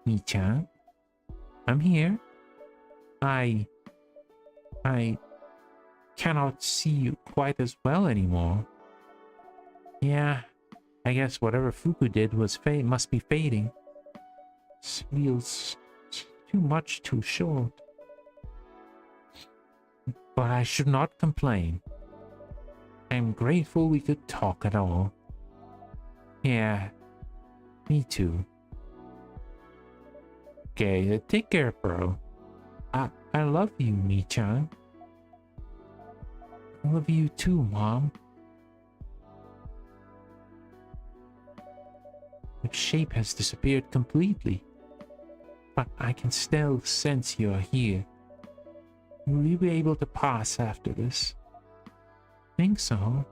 Mi-chan, I'm here. I cannot see you quite as well anymore. Yeah, I guess whatever Fuku did must be fading. This feels too much too short. But I should not complain. I'm grateful we could talk at all. Yeah, me too. Okay, take care, bro. I love you, Mi-chan. I love you too, Mom. The shape has disappeared completely, but I can still sense you are here. Will you be able to pass after this? Think so?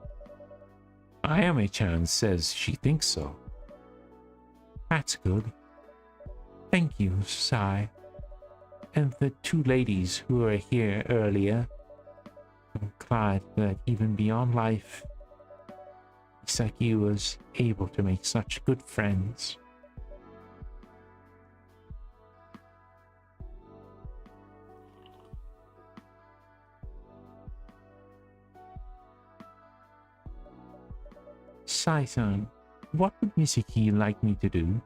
Ayame-chan says she thinks so. That's good. Thank you, Sai. And the two ladies who were here earlier. I'm glad that even beyond life, Misaki was able to make such good friends. Sai-san, what would Misaki like me to do?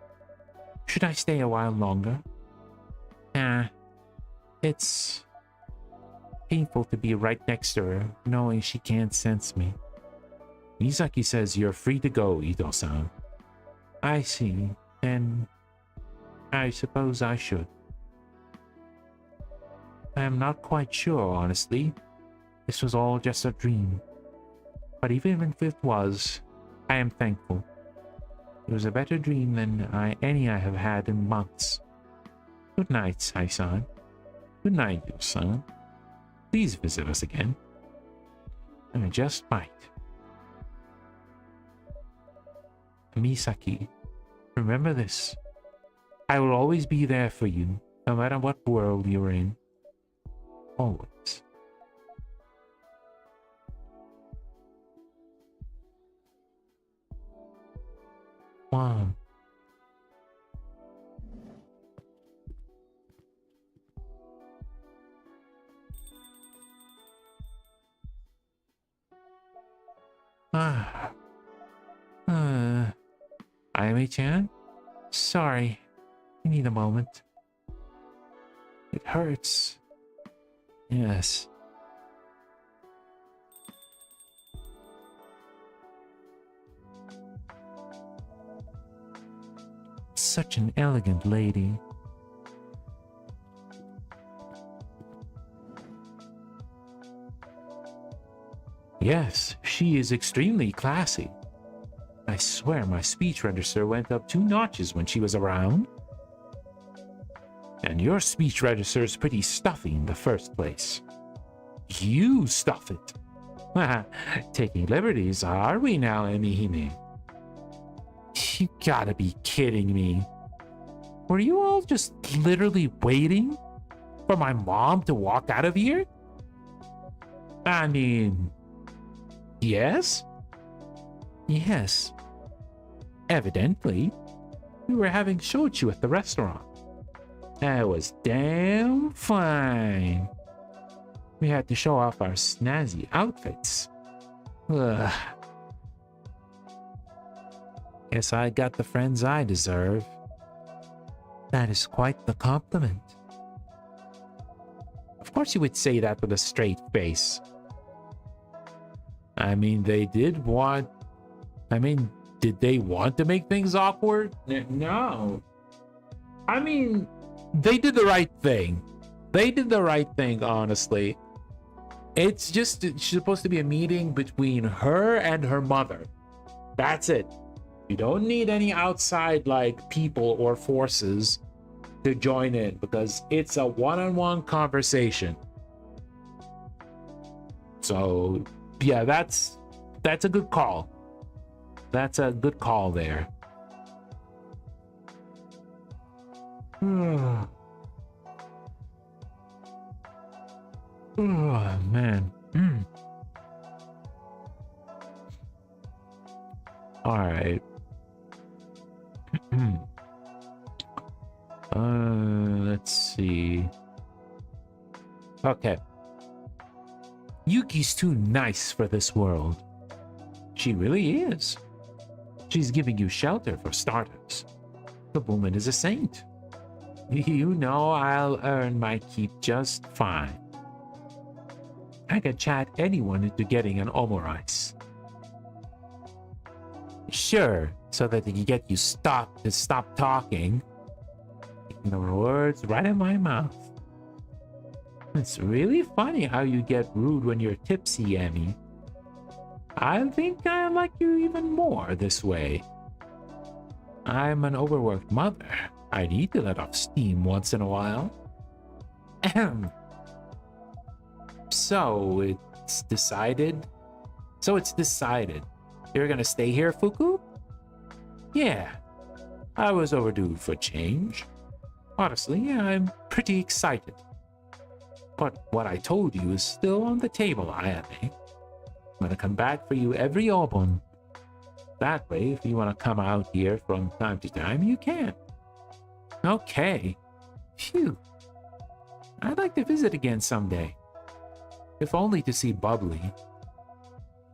Should I stay a while longer? It's painful to be right next to her, knowing she can't sense me. Misaki says you're free to go, Ito-san. I see. Then I suppose I should. I am not quite sure, honestly. This was all just a dream. But even if it was, I am thankful. It was a better dream than any I have had in months. Good night, Sai-san. Good night, dear son. Please visit us again. I just might. Misaki, remember this. I will always be there for you, no matter what world you're in. Always. Mom. Ayame-chan? Sorry. I need a moment. It hurts. Yes. Such an elegant lady. Yes, she is extremely classy. I swear my speech register went up 2 notches when she was around. And your speech register is pretty stuffy in the first place. You stuff it. Taking liberties, are we now, Emihime? You gotta be kidding me. Were you all just literally waiting for my mom to walk out of here? I mean, yes? Yes. Evidently, we were having shochu at the restaurant. That was damn fine. We had to show off our snazzy outfits. Ugh. Guess I got the friends I deserve. That is quite the compliment. Of course you would say that with a straight face. I mean, did they want to make things awkward? No. I mean, they did the right thing. They did the right thing, honestly. It's supposed to be a meeting between her and her mother. That's it. You don't need any outside, like, people or forces to join in, because it's a one-on-one conversation. So, yeah, that's a good call. That's a good call there. Oh, man. All right. Let's see. Okay. Yuki's too nice for this world. She really is. She's giving you shelter for starters. The woman is a saint. You know I'll earn my keep just fine. I can chat anyone into getting an omurice. Sure, so that they can get you to stop talking. Taking the words right in my mouth. It's really funny how you get rude when you're tipsy, Emmy. I think I like you even more this way. I'm an overworked mother. I need to let off steam once in a while. Ahem. So it's decided. You're gonna stay here, Fuku? Yeah. I was overdue for change. Honestly, yeah, I'm pretty excited. But what I told you is still on the table, Ayane. I'm gonna come back for you every Obon. That way, if you want to come out here from time to time, you can. Okay. Phew. I'd like to visit again someday. If only to see Bubbly.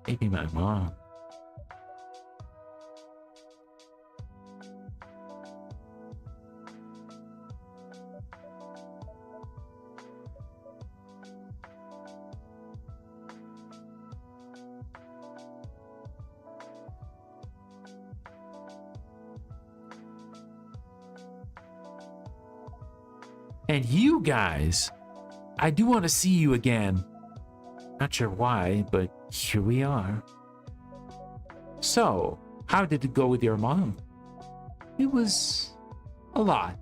Maybe my mom. And you guys, I do want to see you again. Not sure why, but here we are. So, how did it go with your mom? It was a lot.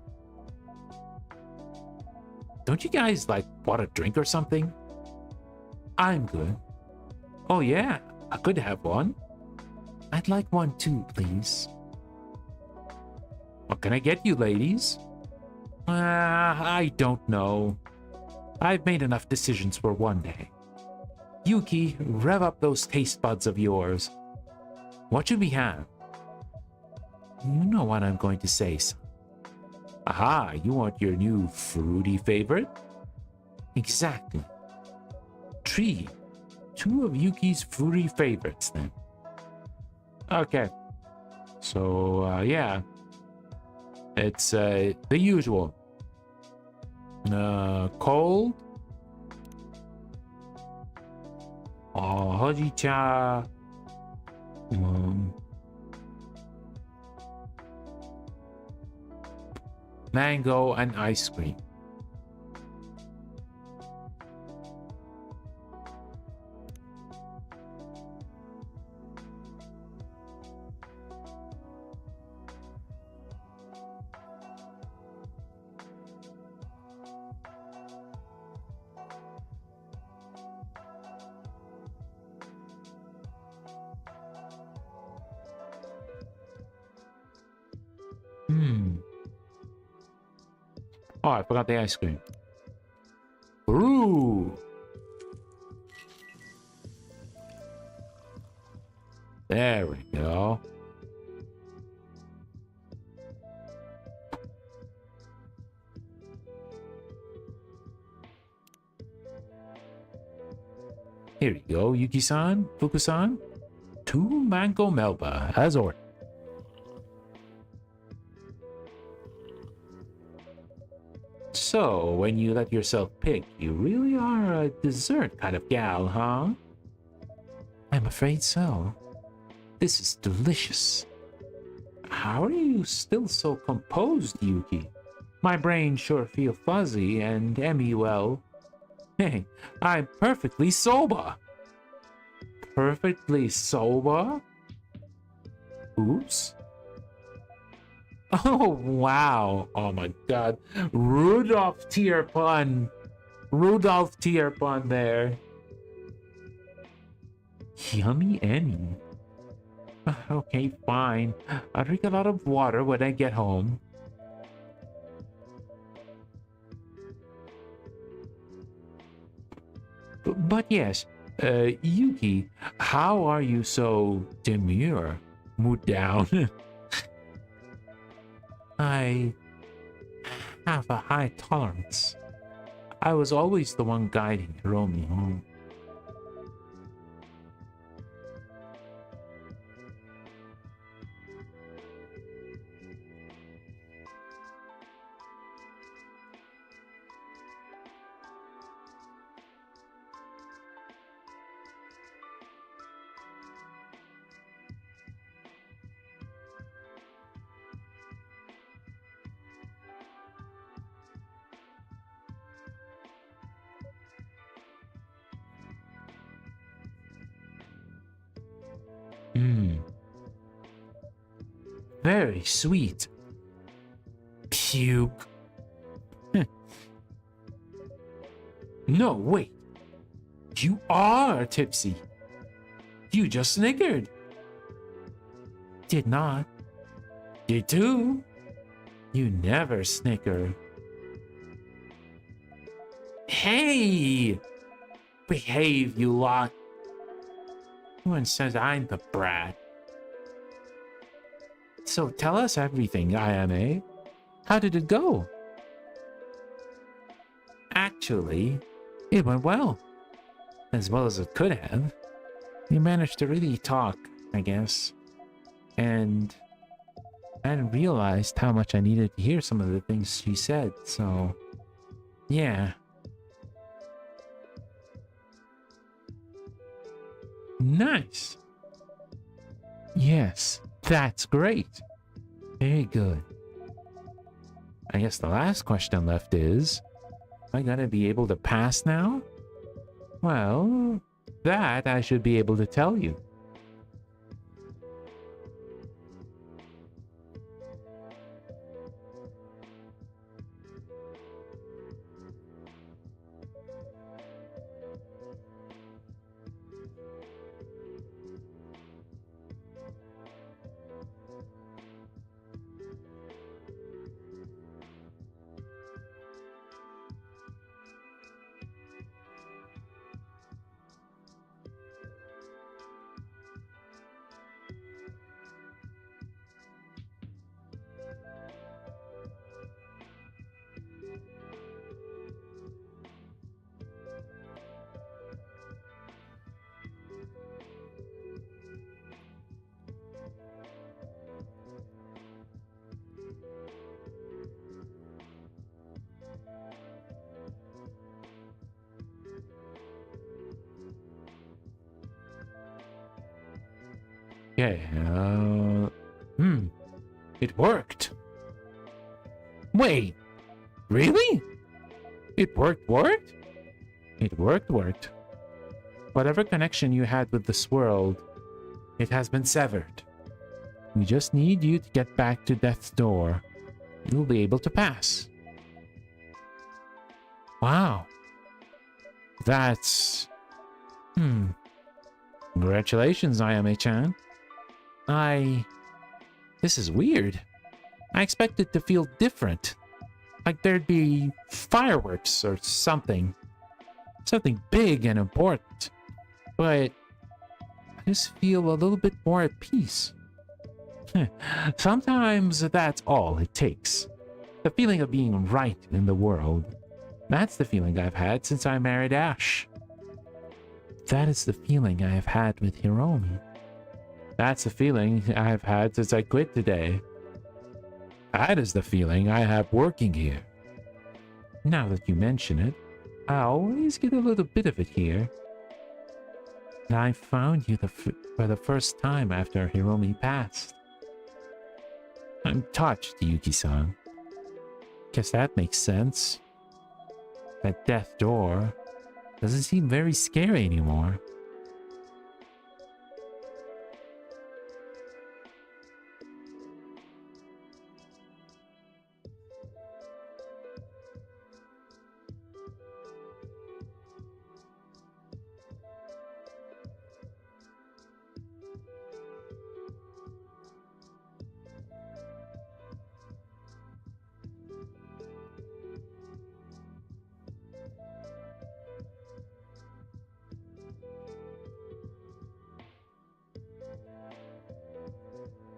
don't you guys like want a drink or something? I'm good. Oh yeah, I could have one. I'd like one too, please. What can I get you, ladies? I don't know. I've made enough decisions for one day. Yuki, rev up those taste buds of yours. What should we have? You know what I'm going to say, son. Aha, you want your new fruity favorite? Exactly. Tree. 2 of Yuki's fruity favorites, then. Okay. So, yeah. It's, the usual. Cold. Hojicha. Mango and ice cream. Oh, I forgot the ice cream. Ooh. There we go. Here you go, Yuki-san, Fuku-san. 2 mango melba, as ordered. So, when you let yourself pick, you really are a dessert kind of gal, huh? I'm afraid so. This is delicious. How are you still so composed, Yuki? My brain sure feel fuzzy, and Emmy, well... Hey, I'm perfectly sober. Perfectly sober? Oops. Oh, wow. Oh, my God. Rudolph tier pun. Rudolph tier pun there. Yummy Emmy. Okay, fine. I'll drink a lot of water when I get home. But yes, Yuki, how are you so demure? Mood down. I have a high tolerance. I was always the one guiding Hiromi home. Very sweet. Puke. No, wait. You are tipsy. You just snickered. Did not. Did too. You never snicker. Hey! Behave, you lot. No one says I'm the brat. So tell us everything, IMA. How did it go? Actually, it went well. As well as it could have. You managed to really talk, I guess. And I hadn't realized how much I needed to hear some of the things she said, so... yeah. Nice. Yes, that's great. Very good. I guess the last question left is, am I gonna be able to pass now? Well, that I should be able to tell you. Okay. It worked. Wait. Really? It worked? It worked. Whatever connection you had with this world, it has been severed. We just need you to get back to death's door. You'll be able to pass. Wow. That's... Congratulations, Ayame-chan. This is weird. I expected to feel different. Like there'd be fireworks or something. Something big and important. But I just feel a little bit more at peace. Sometimes that's all it takes. The feeling of being right in the world. That's the feeling I've had since I married Ash. That is the feeling I have had with Hiromi. That's the feeling I have had since I quit today. That is the feeling I have working here. Now that you mention it, I always get a little bit of it here. I found you for the first time after Hiromi passed. I'm touched, Yuki-san. Guess that makes sense. That death door doesn't seem very scary anymore.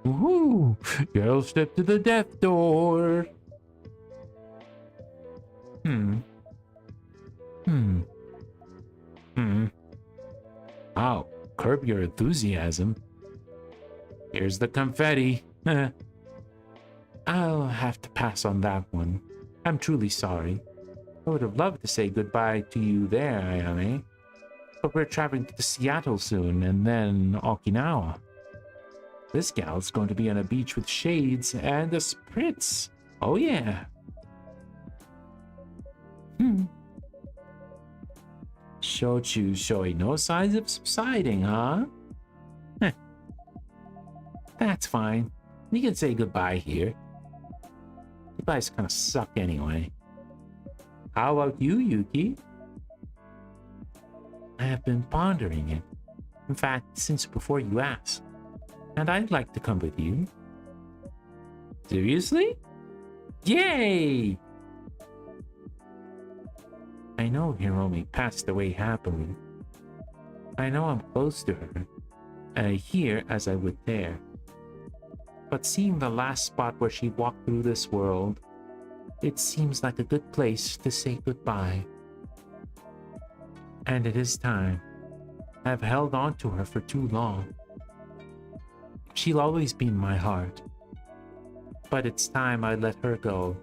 Woohoo! Girl, step to the death door. Wow, curb your enthusiasm. Here's the confetti. I'll have to pass on that one. I'm truly sorry. I would have loved to say goodbye to you there, Ayame. But we're traveling to Seattle soon, and then Okinawa. This gal's going to be on a beach with shades and a spritz. Oh yeah. Shochu showing no signs of subsiding, huh? That's fine. You can say goodbye here. Goodbyes kind of suck anyway. How about you, Yuki? I have been pondering it. In fact, since before you asked. And I'd like to come with you. Seriously? Yay! I know Hiromi passed away happily. I know I'm close to her, and I hear as I would there. But seeing the last spot where she walked through this world, it seems like a good place to say goodbye. And it is time. I've held on to her for too long. She'll always be in my heart. But it's time I let her go.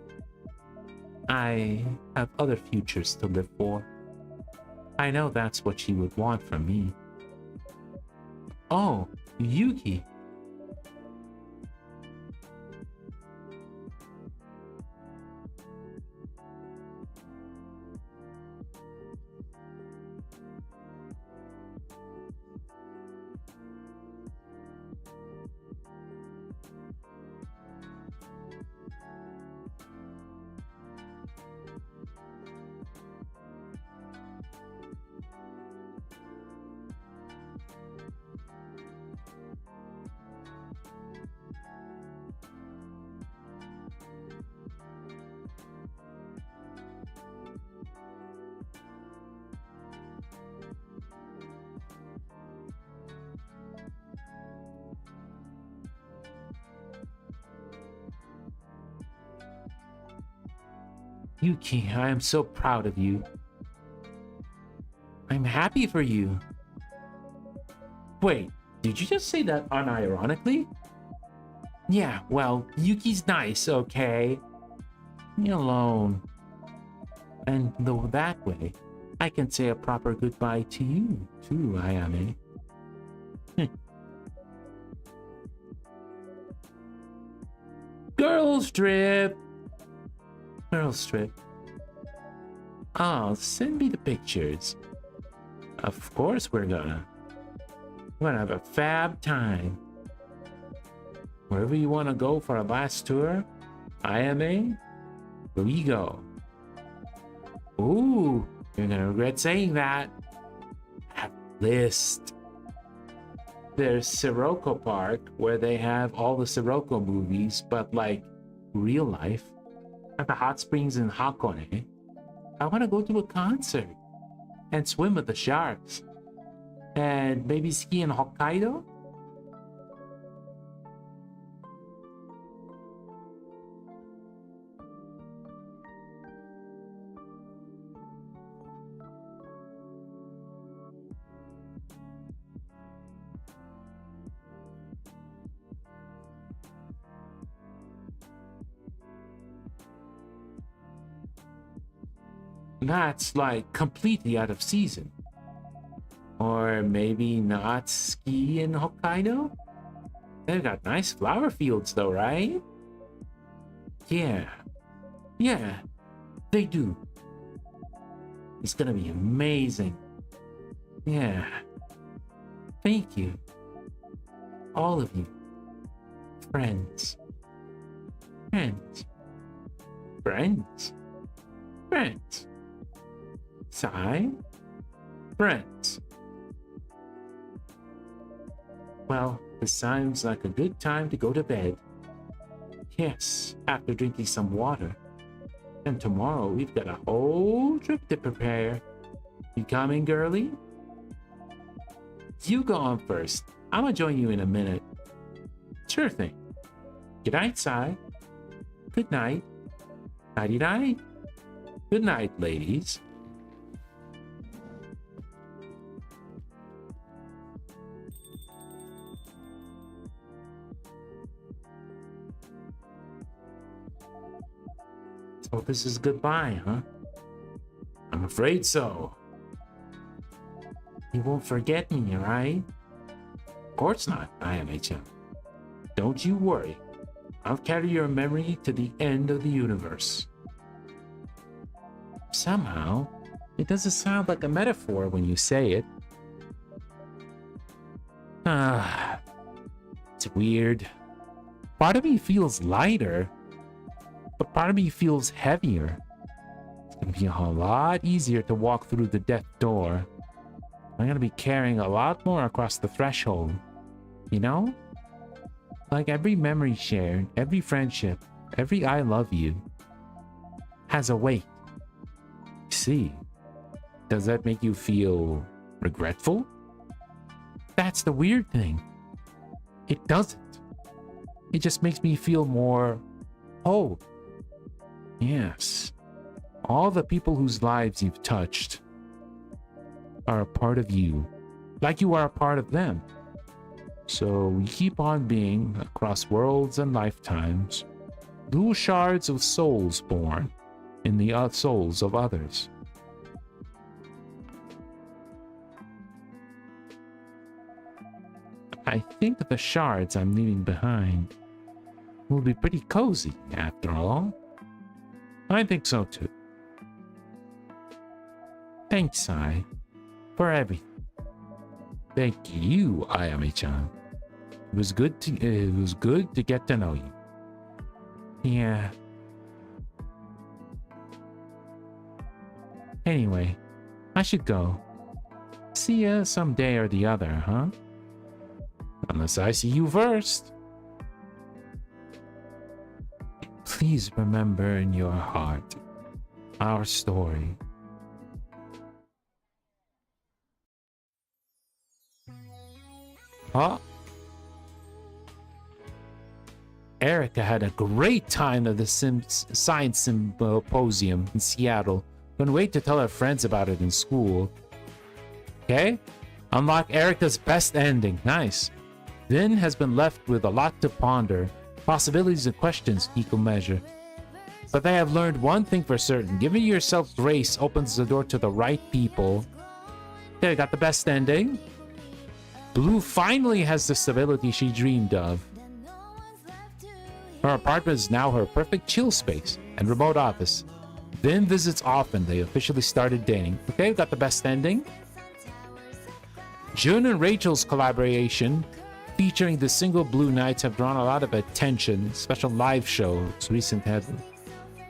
I have other futures to live for. I know that's what she would want from me. Oh, Yuki. Yuki, I am so proud of you. I'm happy for you. Wait, did you just say that unironically? Yeah, well, Yuki's nice, okay? Leave me alone. And though that way, I can say a proper goodbye to you, too, Ayame. Girls trip. Girls trip. Oh, send me the pictures. Of course we're gonna have a fab time. Wherever you want to go for a last tour, IMA, we go. Ooh, you're gonna regret saying that. Have a list. There's Sirocco Park, where they have all the Sirocco movies, but like real life. At the hot springs in Hakone. I want to go to a concert and swim with the sharks. And maybe ski in Hokkaido? That's like completely out of season. Or maybe not ski in Hokkaido? They've got nice flower fields though, right? Yeah, they do. It's gonna be amazing. Yeah. Thank you. All of you. Friends. Friends. Friends. Friends. Sai? Friends. Well, this sounds like a good time to go to bed. Yes, after drinking some water. And tomorrow we've got a whole trip to prepare. You coming, girlie? You go on first. I'm gonna join you in a minute. Sure thing. Good night, Sai. Good night. Nighty night. Good night, ladies. So this is goodbye, huh? I'm afraid so. You won't forget me, right? Of course not, IMHM. Don't you worry. I'll carry your memory to the end of the universe. Somehow, it doesn't sound like a metaphor when you say it. It's weird. Part of me feels lighter, but part of me feels heavier. It's gonna be a whole lot easier to walk through the death door. I'm gonna be carrying a lot more across the threshold. You know? Like every memory shared, every friendship, every I love you has a weight. See, does that make you feel regretful? That's the weird thing. It doesn't. It just makes me feel more hope. Yes. All the people whose lives you've touched are a part of you, like you are a part of them. So we keep on being, across worlds and lifetimes, little shards of souls born in the souls of others. I think the shards I'm leaving behind will be pretty cozy, after all. I think so too. Thanks, Sai, for everything. Thank you, Ayame-chan. It was good to get to know you. Yeah. Anyway, I should go. See ya someday or the other, huh? Unless I see you first. Please remember in your heart our story. Huh? Erica had a great time at the Science Symposium in Seattle. Couldn't wait to tell her friends about it in school. Okay? Unlock Erica's best ending. Nice. Vin has been left with a lot to ponder. Possibilities and questions equal measure. But they have learned one thing for certain. Giving yourself grace opens the door to the right people. Okay, got the best ending. Blue finally has the stability she dreamed of. Her apartment is now her perfect chill space and remote office. Vin visits often. They officially started dating. Okay, we got the best ending. June and Rachel's collaboration featuring the single Blue Knights have drawn a lot of attention. Special live shows recent had.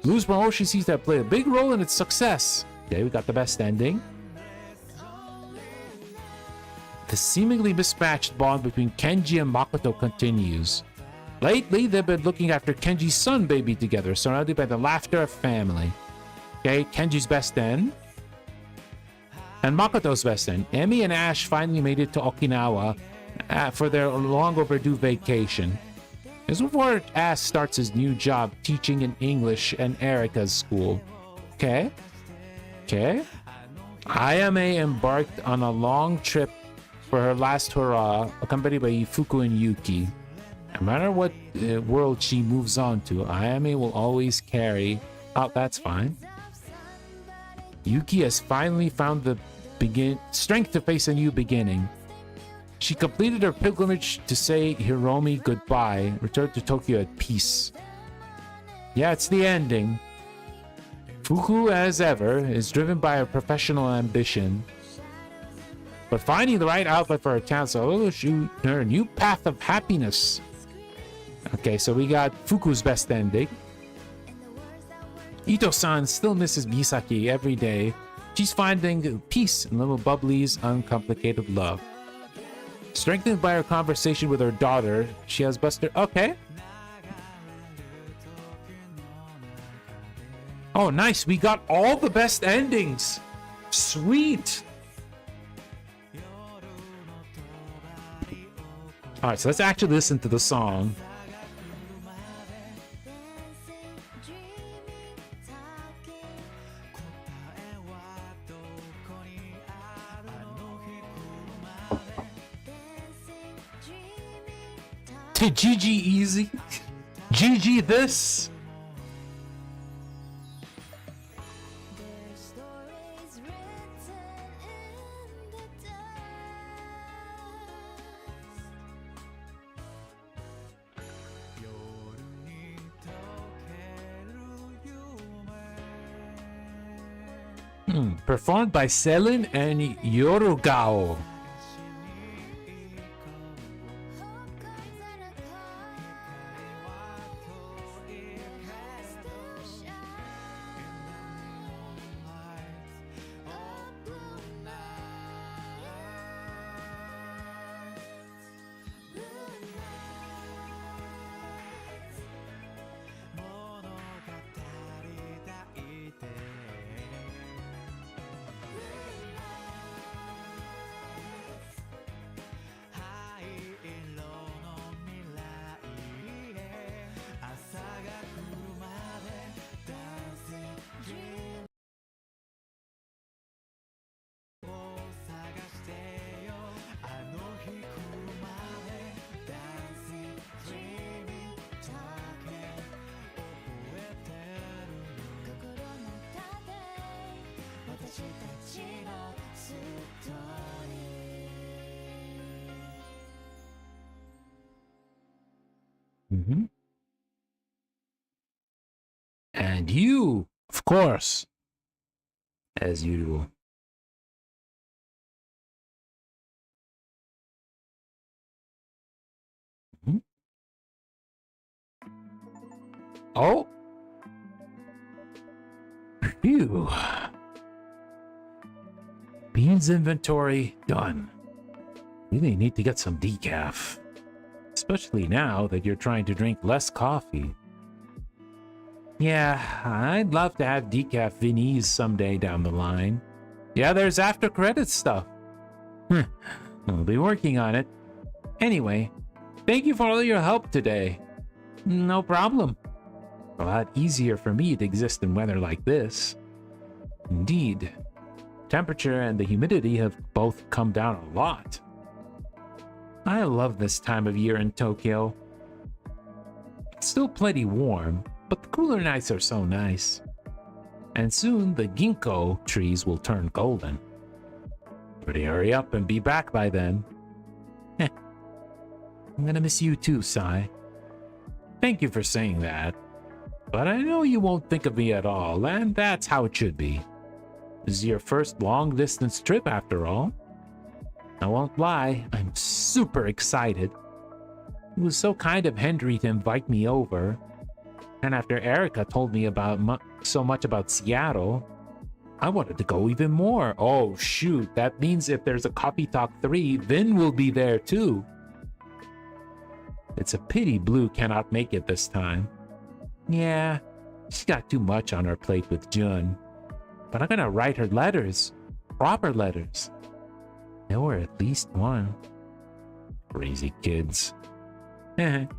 Blue's promotion seems to have played a big role in its success. Okay, we got the best ending. The seemingly mismatched bond between Kenji and Makoto continues. Lately, they've been looking after Kenji's son baby together, surrounded by the laughter of family. Okay, Kenji's best end. And Makoto's best end. Emi and Ash finally made it to Okinawa for their long overdue vacation. This is before Ash starts his new job teaching in English in Erika's school. Okay. Okay. Ayame embarked on a long trip for her last hurrah, accompanied by Fuku and Yuki. No matter what world she moves on to, Ayame will always carry... Oh, that's fine. Yuki has finally found the strength to face a new beginning. She completed her pilgrimage to say Hiromi goodbye, returned to Tokyo at peace. Yeah, it's the ending. Fuku, as ever, is driven by her professional ambition. But finding the right outlet for her talents will shoot her a new path of happiness. Okay, so we got Fuku's best ending. Ito-san still misses Misaki every day. She's finding peace in little Bubbly's uncomplicated love. Strengthened by her conversation with her daughter, she has busted... Okay. Oh, nice. We got all the best endings. Sweet. All right, so let's actually listen to the song. To GG easy. GG this. Performed by Selin and Yorugao. And you, of course, as usual. Oh. Phew. Beans inventory done. Really need to get some decaf. Especially now that you're trying to drink less coffee. Yeah, I'd love to have decaf Viennese someday down the line. Yeah, there's after credits stuff. I'll be working on it. Anyway, thank you for all your help today. No problem. A lot easier for me to exist in weather like this. Indeed. Temperature and the humidity have both come down a lot. I love this time of year in Tokyo. It's still plenty warm, but the cooler nights are so nice. And soon the ginkgo trees will turn golden. Better hurry up and be back by then. I'm gonna miss you too, Sai. Thank you for saying that. But I know you won't think of me at all, and that's how it should be. This is your first long-distance trip, after all. I won't lie, I'm super excited. It was so kind of Henry to invite me over. And after Erica told me about so much about Seattle, I wanted to go even more. Oh, shoot. That means if there's a Coffee Talk 3, Vin will be there too. It's a pity Blue cannot make it this time. Yeah, she's got too much on her plate with Jun. But I'm gonna write her letters. Proper letters. Or at least one. Crazy kids. It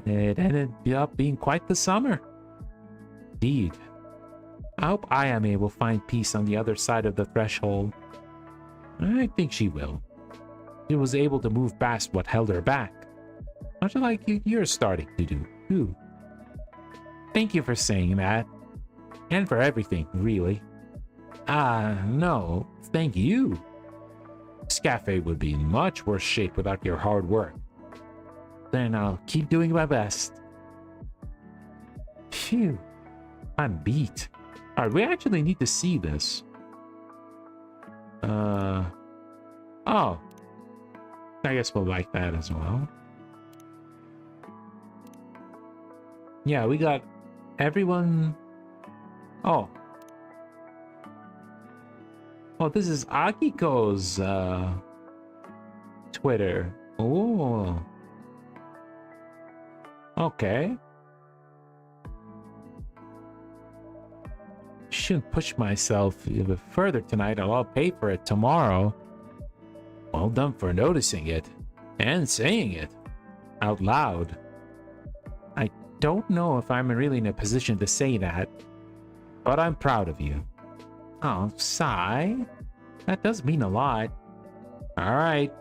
ended up being quite the summer. Indeed. I hope Ayame will find peace on the other side of the threshold. I think she will. She was able to move past what held her back. Much like you're starting to do, too. Thank you for saying that. And for everything, really. No, thank you. This cafe would be in much worse shape without your hard work. Then I'll keep doing my best. Phew, I'm beat. Alright, we actually need to see this. Oh. I guess we'll like that as well. Yeah, we got everyone. Oh. Oh, this is Akiko's Twitter. Oh. Okay. Shouldn't push myself even further tonight, or I'll pay for it tomorrow. Well done for noticing it and saying it out loud. I don't know if I'm really in a position to say that, but I'm proud of you. Oh, sigh. That does mean a lot. Alright,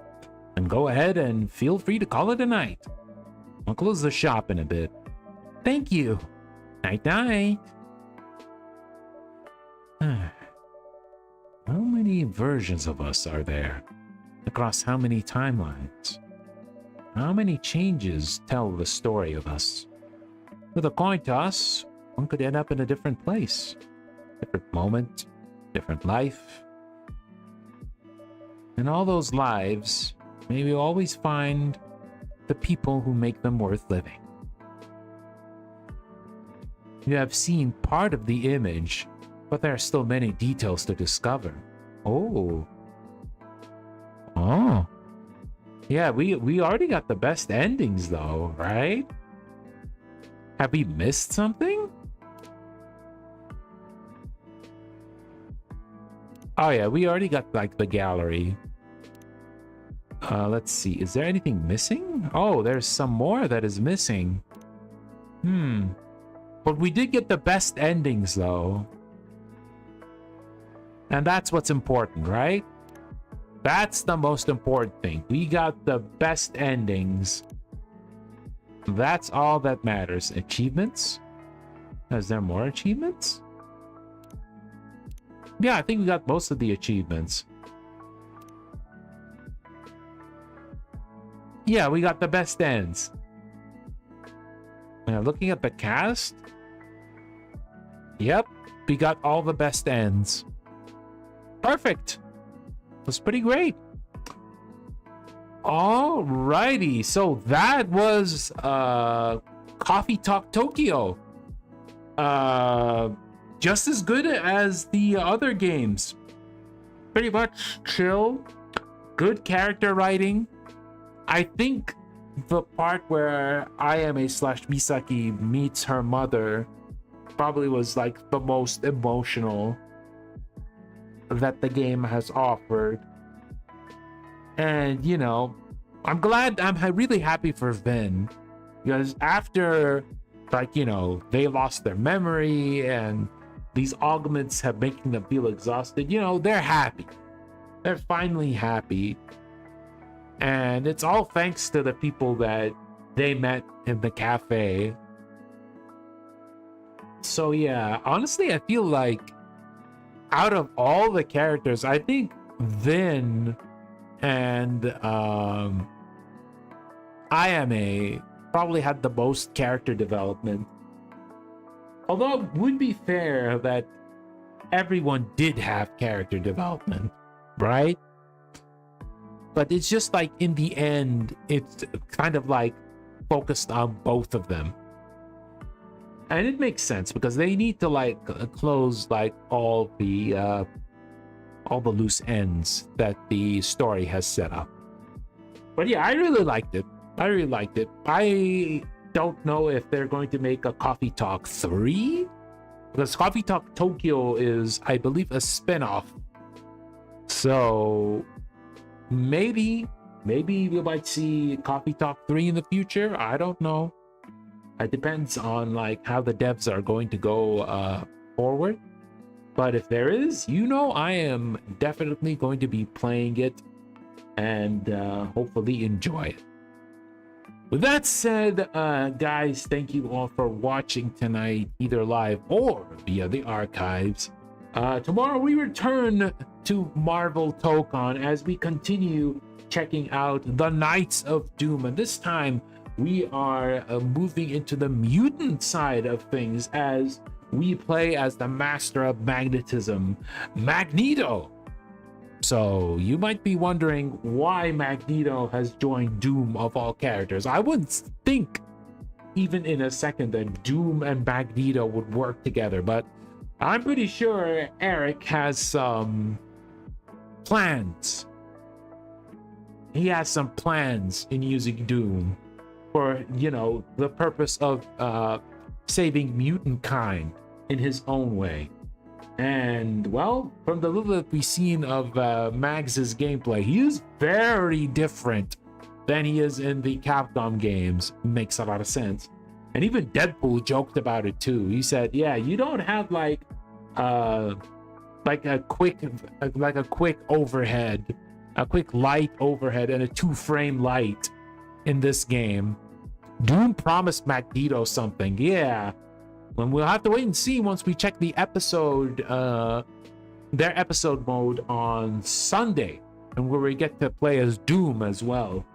then go ahead and feel free to call it a night. I'll close the shop in a bit. Thank you. Night-night. How many versions of us are there? Across how many timelines? How many changes tell the story of us? With a coin toss, one could end up in a different place. Different moment, different life. In all those lives, may we always find the people who make them worth living. You have seen part of the image, but there are still many details to discover. Oh. Oh. Yeah, we already got the best endings though, right? Have we missed something? Oh yeah, we already got like the gallery. Let's see. Is there anything missing? Oh, there's some more that is missing. But we did get the best endings though. And that's what's important, right? That's the most important thing. We got the best endings. That's all that matters. Achievements? Is there more achievements? Yeah, I think we got most of the achievements. Yeah, we got the best ends. Now, looking at the cast. Yep, we got all the best ends. Perfect. Was pretty great. Alrighty, so that was Coffee Talk Tokyo. Just as good as the other games. Pretty much chill. Good character writing. I think the part where Ayame/Misaki meets her mother probably was like the most emotional that the game has offered. And you know, I'm really happy for Vin, because after, like, you know, they lost their memory and these augments have making them feel exhausted, you know, they're happy. They're finally happy. And it's all thanks to the people that they met in the cafe. So yeah, honestly, I feel like out of all the characters, I think Vin and Ayame probably had the most character development. Although it would be fair that everyone did have character development, right? But it's just like in the end, it's kind of like focused on both of them. And it makes sense because they need to like close like all the loose ends that the story has set up. But yeah, I really liked it. I don't know if they're going to make a Coffee Talk 3, because Coffee Talk Tokyo is, I believe, a spin-off. So maybe we might see Coffee Talk 3 in the future. I don't know. It depends on like how the devs are going to go forward. But if there is, I am definitely going to be playing it and hopefully enjoy it. With that said, guys, thank you all for watching tonight, either live or via the archives. Tomorrow we return to Marvel Tokon as we continue checking out the Knights of Doom. And this time we are moving into the mutant side of things as we play as the Master of Magnetism, Magneto. So you might be wondering why Magneto has joined Doom of all characters. I wouldn't think even in a second that Doom and Magneto would work together, but I'm pretty sure Eric has some plans. He has some plans in using Doom for, the purpose of saving mutant kind in his own way. And well, from the little that we've seen of Mags's gameplay, he is very different than he is in the Capcom games. Makes a lot of sense. And even Deadpool joked about it too. He said, yeah, you don't have like a quick overhead, a quick light overhead and a 2-frame light in this game. Doom promised Magneto something. Yeah. And we'll have to wait and see once we check the episode, their episode mode on Sunday, and where we get to play as Doom as well.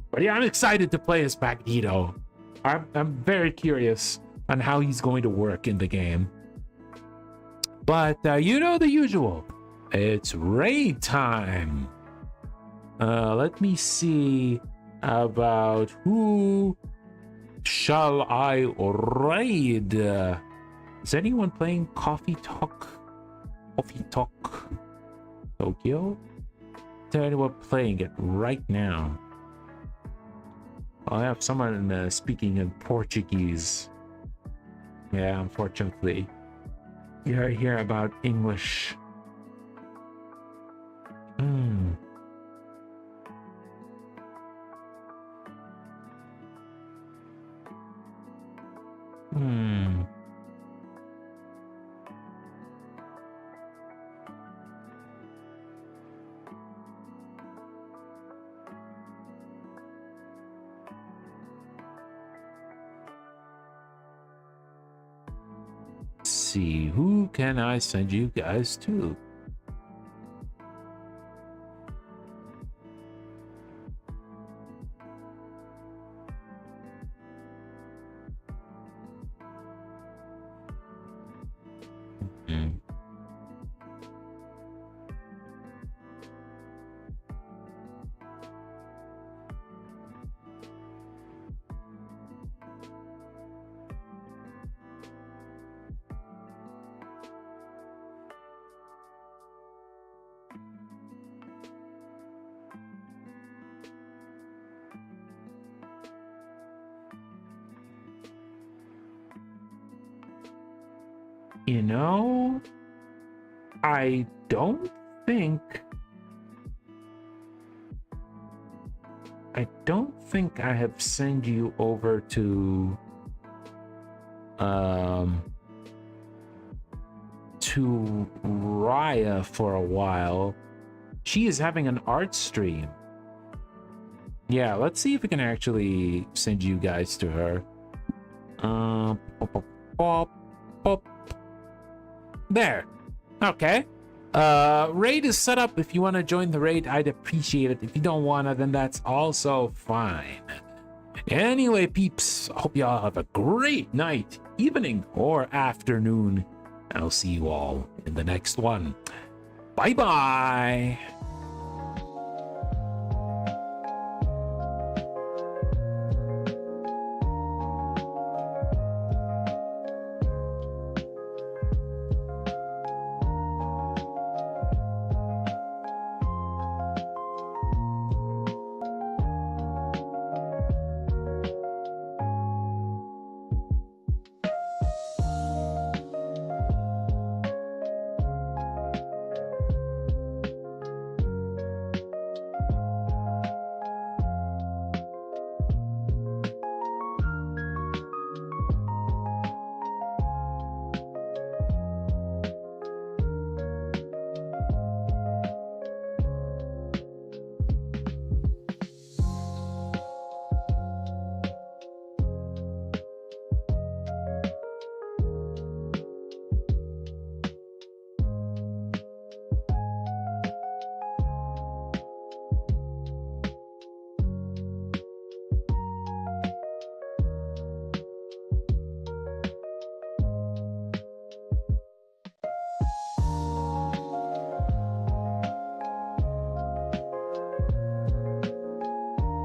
But yeah, I'm excited to play as Magneto. I'm very curious on how he's going to work in the game. But the usual. It's raid time. Let me see about who shall I raid? Is anyone playing Coffee Talk Tokyo? Is there anyone playing it right now? I have someone speaking in Portuguese. Yeah, unfortunately. You hear about English. See, who can I send you guys to? I don't think I have sent you over to Raya for a while. She is having an art stream. Yeah, let's see if we can actually send you guys to her. There. Okay. Raid is set up. If you want to join the raid, I'd appreciate it. If you don't want to, then that's also fine. Anyway, peeps, I hope you all have a great night, evening, or afternoon. I'll see you all in the next one. Bye bye.